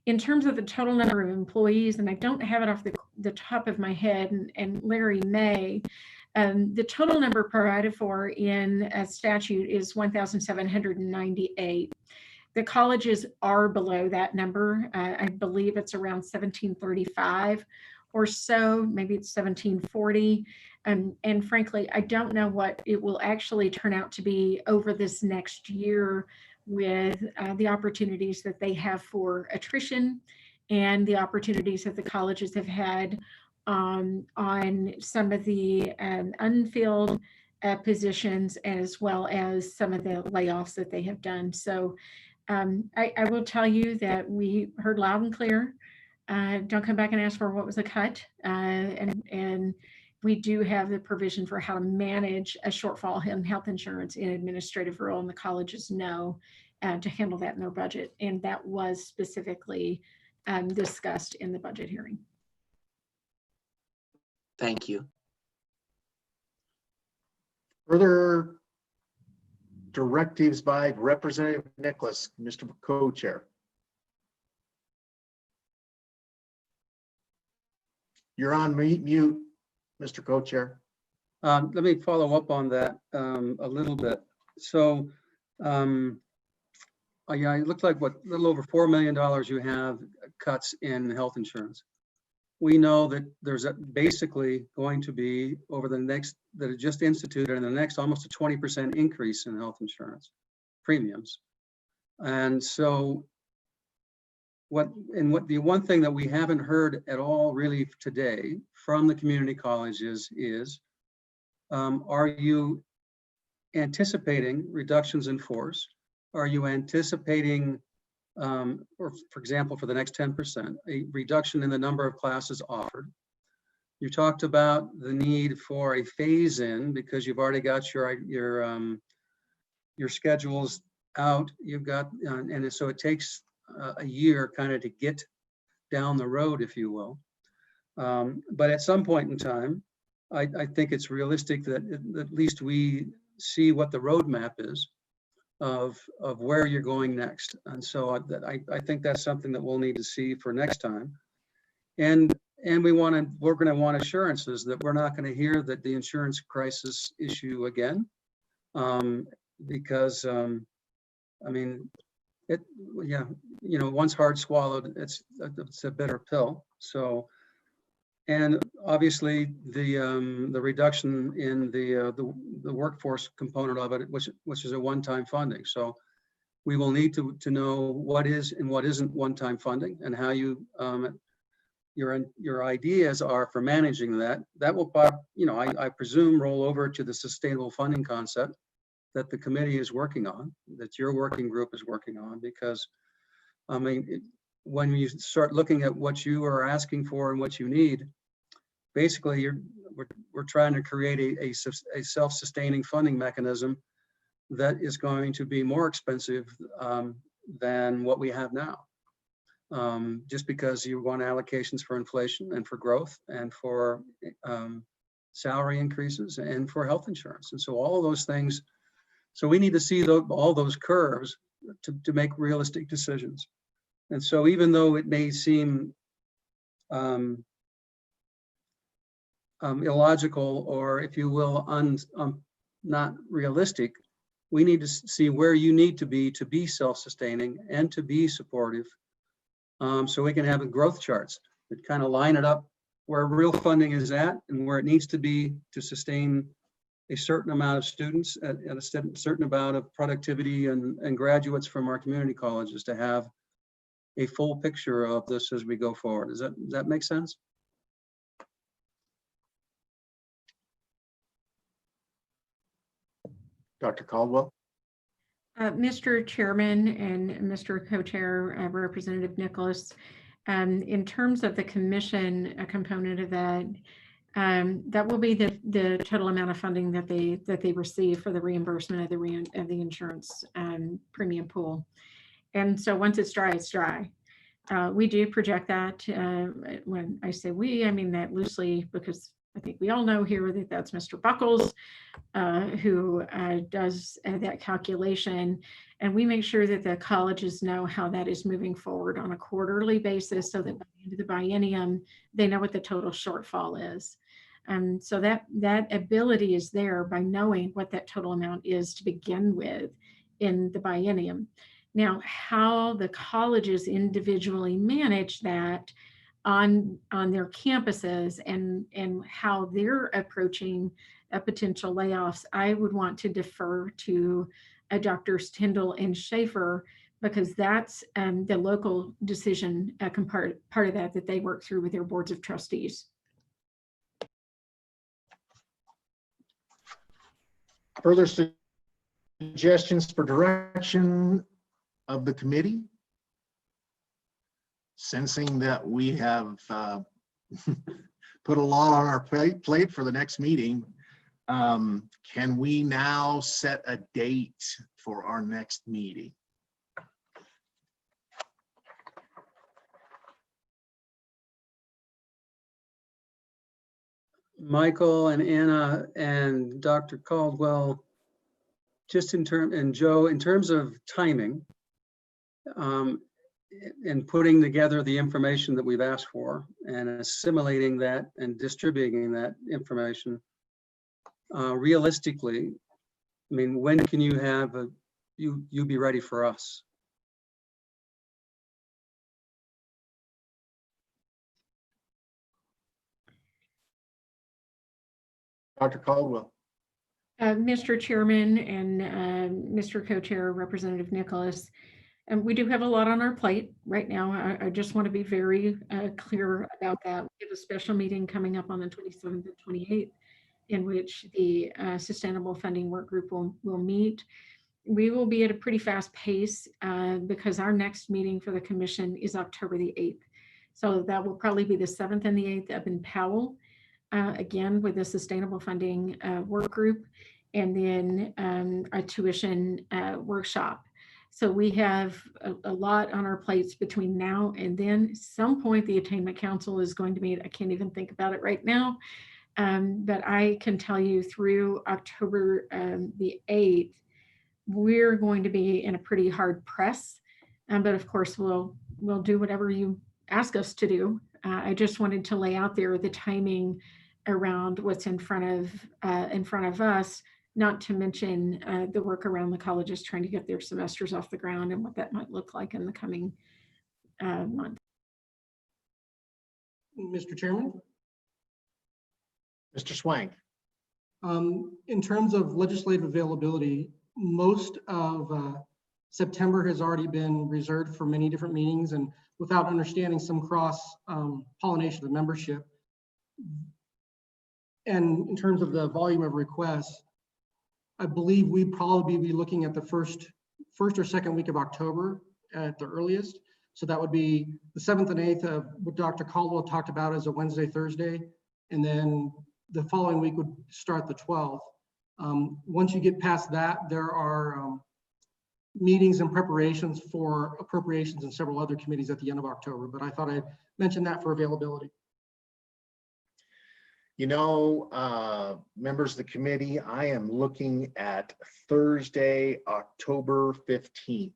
In terms of the total number of employees, and I don't have it off the top of my head, and Larry may, the total number provided for in a statute is 1,798. The colleges are below that number. I believe it's around 1,735 or so, maybe it's 1,740. And frankly, I don't know what it will actually turn out to be over this next year with the opportunities that they have for attrition and the opportunities that the colleges have had on some of the unfilled positions, as well as some of the layoffs that they have done. So I will tell you that we heard loud and clear. Don't come back and ask for what was a cut. And we do have the provision for how to manage a shortfall in health insurance in administrative role, and the colleges know to handle that in their budget. And that was specifically discussed in the budget hearing. Thank you. Further directives by Representative Nicholas, Mr. Co-Chair. You're on mute, Mr. Co-Chair. Let me follow up on that a little bit. So, yeah, it looked like a little over $4 million you have cuts in health insurance. We know that there's basically going to be over the next, that it just instituted in the next almost a 20% increase in health insurance premiums. And so the one thing that we haven't heard at all really today from the community colleges is, are you anticipating reductions in force? Are you anticipating, or for example, for the next 10%, a reduction in the number of classes offered? You talked about the need for a phase in because you've already got your schedules out. You've got, and so it takes a year kind of to get down the road, if you will. But at some point in time, I think it's realistic that at least we see what the roadmap is of where you're going next. And so I think that's something that we'll need to see for next time. And we're going to want assurances that we're not going to hear that the insurance crisis issue again, because I mean, yeah, you know, once hard swallowed, it's a bitter pill. So, and obviously the reduction in the workforce component of it, which is a one-time funding. So we will need to know what is and what isn't one-time funding, and how you your ideas are for managing that. That will, you know, I presume roll over to the sustainable funding concept that the committee is working on, that your working group is working on, because I mean, when you start looking at what you are asking for and what you need, basically we're trying to create a self-sustaining funding mechanism that is going to be more expensive than what we have now. Just because you want allocations for inflation and for growth and for salary increases and for health insurance. And so all of those things, so we need to see all those curves to make realistic decisions. And so even though it may seem illogical, or if you will, not realistic, we need to see where you need to be self-sustaining and to be supportive, so we can have growth charts that kind of line it up where real funding is at and where it needs to be to sustain a certain amount of students at a certain amount of productivity and graduates from our community colleges to have a full picture of this as we go forward. Does that make sense? Dr. Caldwell? Mr. Chairman and Mr. Co-Chair, Representative Nicholas, in terms of the commission, a component of that, that will be the total amount of funding that they receive for the reimbursement of the insurance premium pool. And so once it's dry, it's dry. We do project that. When I say we, I mean that loosely, because I think we all know here that that's Mr. Buckles, who does that calculation. And we make sure that the colleges know how that is moving forward on a quarterly basis, so that by the end of the biennium, they know what the total shortfall is. So that ability is there by knowing what that total amount is to begin with in the biennium. Now, how the colleges individually manage that on their campuses and how they're approaching potential layoffs, I would want to defer to Drs. Tyndall and Schaefer, because that's the local decision part of that they work through with their boards of trustees. Further suggestions for direction of the committee? Sensing that we have put a lot on our plate for the next meeting, can we now set a date for our next meeting? Michael and Anna and Dr. Caldwell, just and Joe, in terms of timing, and putting together the information that we've asked for and assimilating that and distributing that information, realistically, I mean, when can you have you be ready for us? Dr. Caldwell. Mr. Chairman and Mr. Co-Chair, Representative Nicholas, and we do have a lot on our plate right now. I just want to be very clear about that. We have a special meeting coming up on the 27th and 28th, in which the Sustainable Funding Work Group will meet. We will be at a pretty fast pace because our next meeting for the commission is October the 8th. So that will probably be the 7th and the 8th up in Powell, again with the Sustainable Funding Work Group, and then a tuition workshop. So we have a lot on our plates between now and then. At some point, the Attainment Council is going to meet. I can't even think about it right now. But I can tell you through October the 8th, we're going to be in a pretty hard press. But of course, we'll do whatever you ask us to do. I just wanted to lay out there the timing around what's in front of us, not to mention the work around the colleges trying to get their semesters off the ground and what that might look like in the coming month. Mr. Chairman? Mr. Swank. In terms of legislative availability, most of September has already been reserved for many different meetings, and without understanding some cross pollination of membership. And in terms of the volume of requests, I believe we'd probably be looking at the first or second week of October at the earliest. So that would be the 7th and 8th of what Dr. Caldwell talked about as a Wednesday, Thursday. And then the following week would start the 12th. Once you get past that, there are meetings and preparations for appropriations and several other committees at the end of October. But I thought I'd mention that for availability. You know, members of the committee, I am looking at Thursday, October 15th.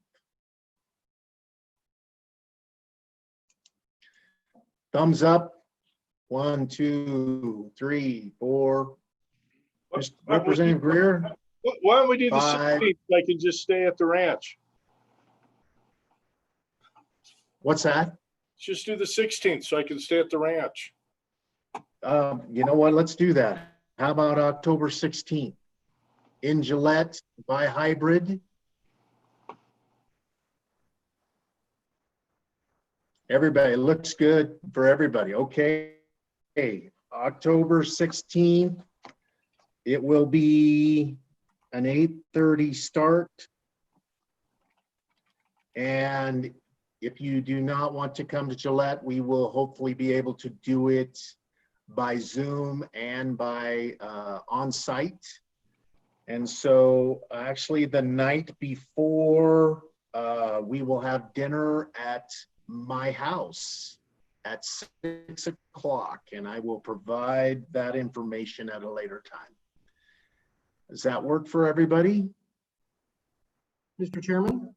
Thumbs up. 1, 2, 3, 4. Representative Greer. Why don't we do the 5. 16th? I can just stay at the ranch. What's that? Just do the 16th so I can stay at the ranch. You know what? Let's do that. How about October 16th? In Gillette by hybrid. Everybody, looks good for everybody. Okay. October 16th. It will be an 8:30 start. And if you do not want to come to Gillette, we will hopefully be able to do it by Zoom and by on-site. And so actually the night before, we will have dinner at my house at 6 o'clock, and I will provide that information at a later time. Does that work for everybody? Mr. Chairman?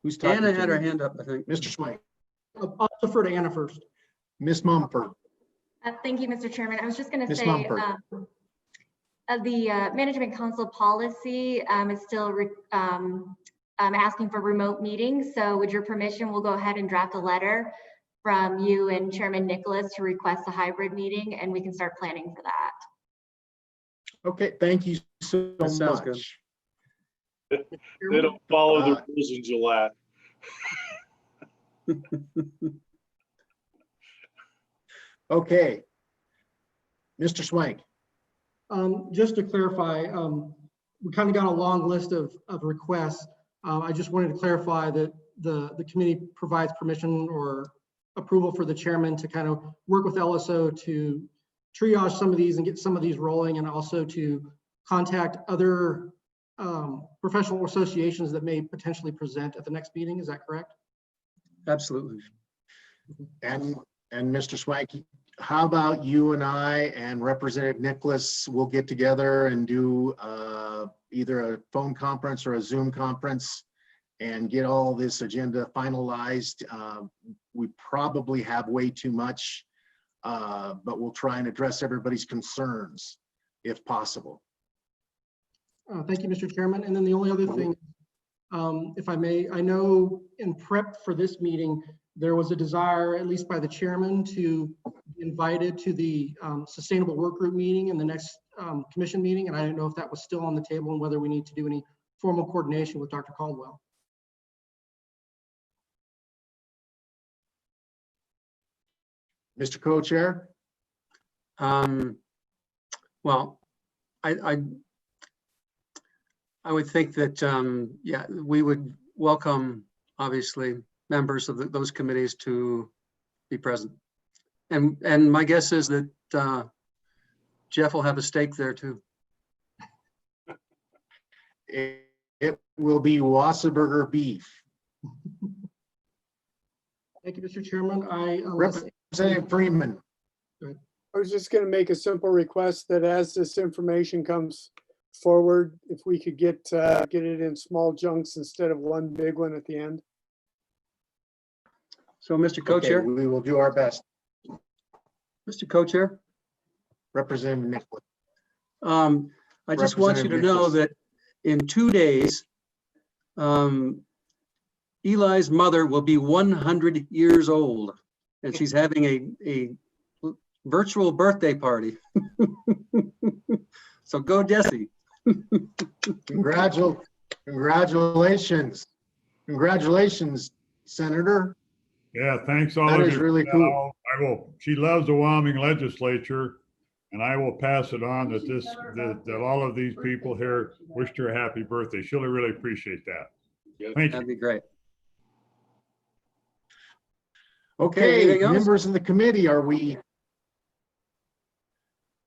Who's talking? Anna to had her me? hand up, I think. Mr. Swank. I'll defer to Anna first. Ms. Mumford. Thank you, Mr. Chairman. I was just going to Ms. say Mumford. The Management Council policy is still asking for remote meetings. So with your permission, we'll go ahead and draft a letter from you and Chairman Nicholas to request a hybrid meeting, and we can start planning for that. Okay, thank you so That sounds much. good. They don't follow the rules in Gillette. Okay. Mr. Swank. Just to clarify, we kind of got a long list of requests. I just wanted to clarify that the committee provides permission or approval for the chairman to kind of work with LSO to triage some of these and get some of these rolling, and also to contact other professional associations that may potentially present at the next meeting. Is that correct? Absolutely. And Mr. Swank, how about you and I and Representative Nicholas will get together and do either a phone conference or a Zoom conference and get all this agenda finalized. We probably have way too much, but we'll try and address everybody's concerns if possible. Thank you, Mr. Chairman. And then the only other thing, if I may, I know in prep for this meeting, there was a desire, at least by the chairman, to be invited to the Sustainable Work Group meeting and the next commission meeting. And I didn't know if that was still on the table and whether we need to do any formal coordination with Dr. Caldwell. Mr. Co-Chair? Well, I would think that, yeah, we would welcome, obviously, members of those committees to be present. And my guess is that Jeff will have a stake there too. It will be Wasserburger beef. Thank you, Mr. Chairman. Representative Freeman. I was just going to make a simple request that as this information comes forward, if we could get it in small chunks instead of one big one at the end. So, Mr. Co-Chair. Okay, we will do our best. Mr. Co-Chair. Representative Nicholas. I just want you to know that in 2 days, Eli's mother will be 100 years old, and she's having a virtual birthday party. So go, Desi. Congratulations. Congratulations, Senator. Yeah, thanks all That of is you. really cool. I will. She loves the Wyoming legislature, and I will pass it on that that all of these people here wished her a happy birthday. She'll really appreciate that. Thank you. That'd be great. Okay, anything else? members of the committee, are we?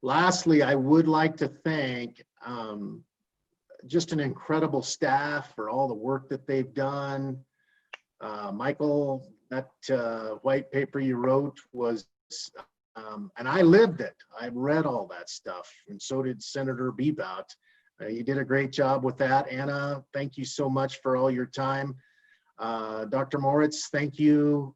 Lastly, I would like to thank just an incredible staff for all the work that they've done. Michael, that white paper you wrote was, and I lived it. I read all that stuff, and so did Senator Bebout. You did a great job with that. Anna, thank you so much for all your time. Dr. Moritz, thank you.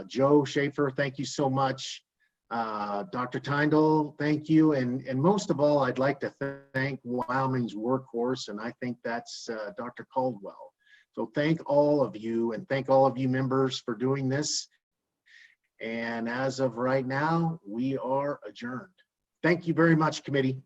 Joe Schaefer, thank you so much. Dr. Tyndall, thank you. And most of all, I'd like to thank Wyoming's workhorse, and I think that's Dr. Caldwell. So thank all of you, and thank all of you members for doing this. And as of right now, we are adjourned. Thank you very much, committee.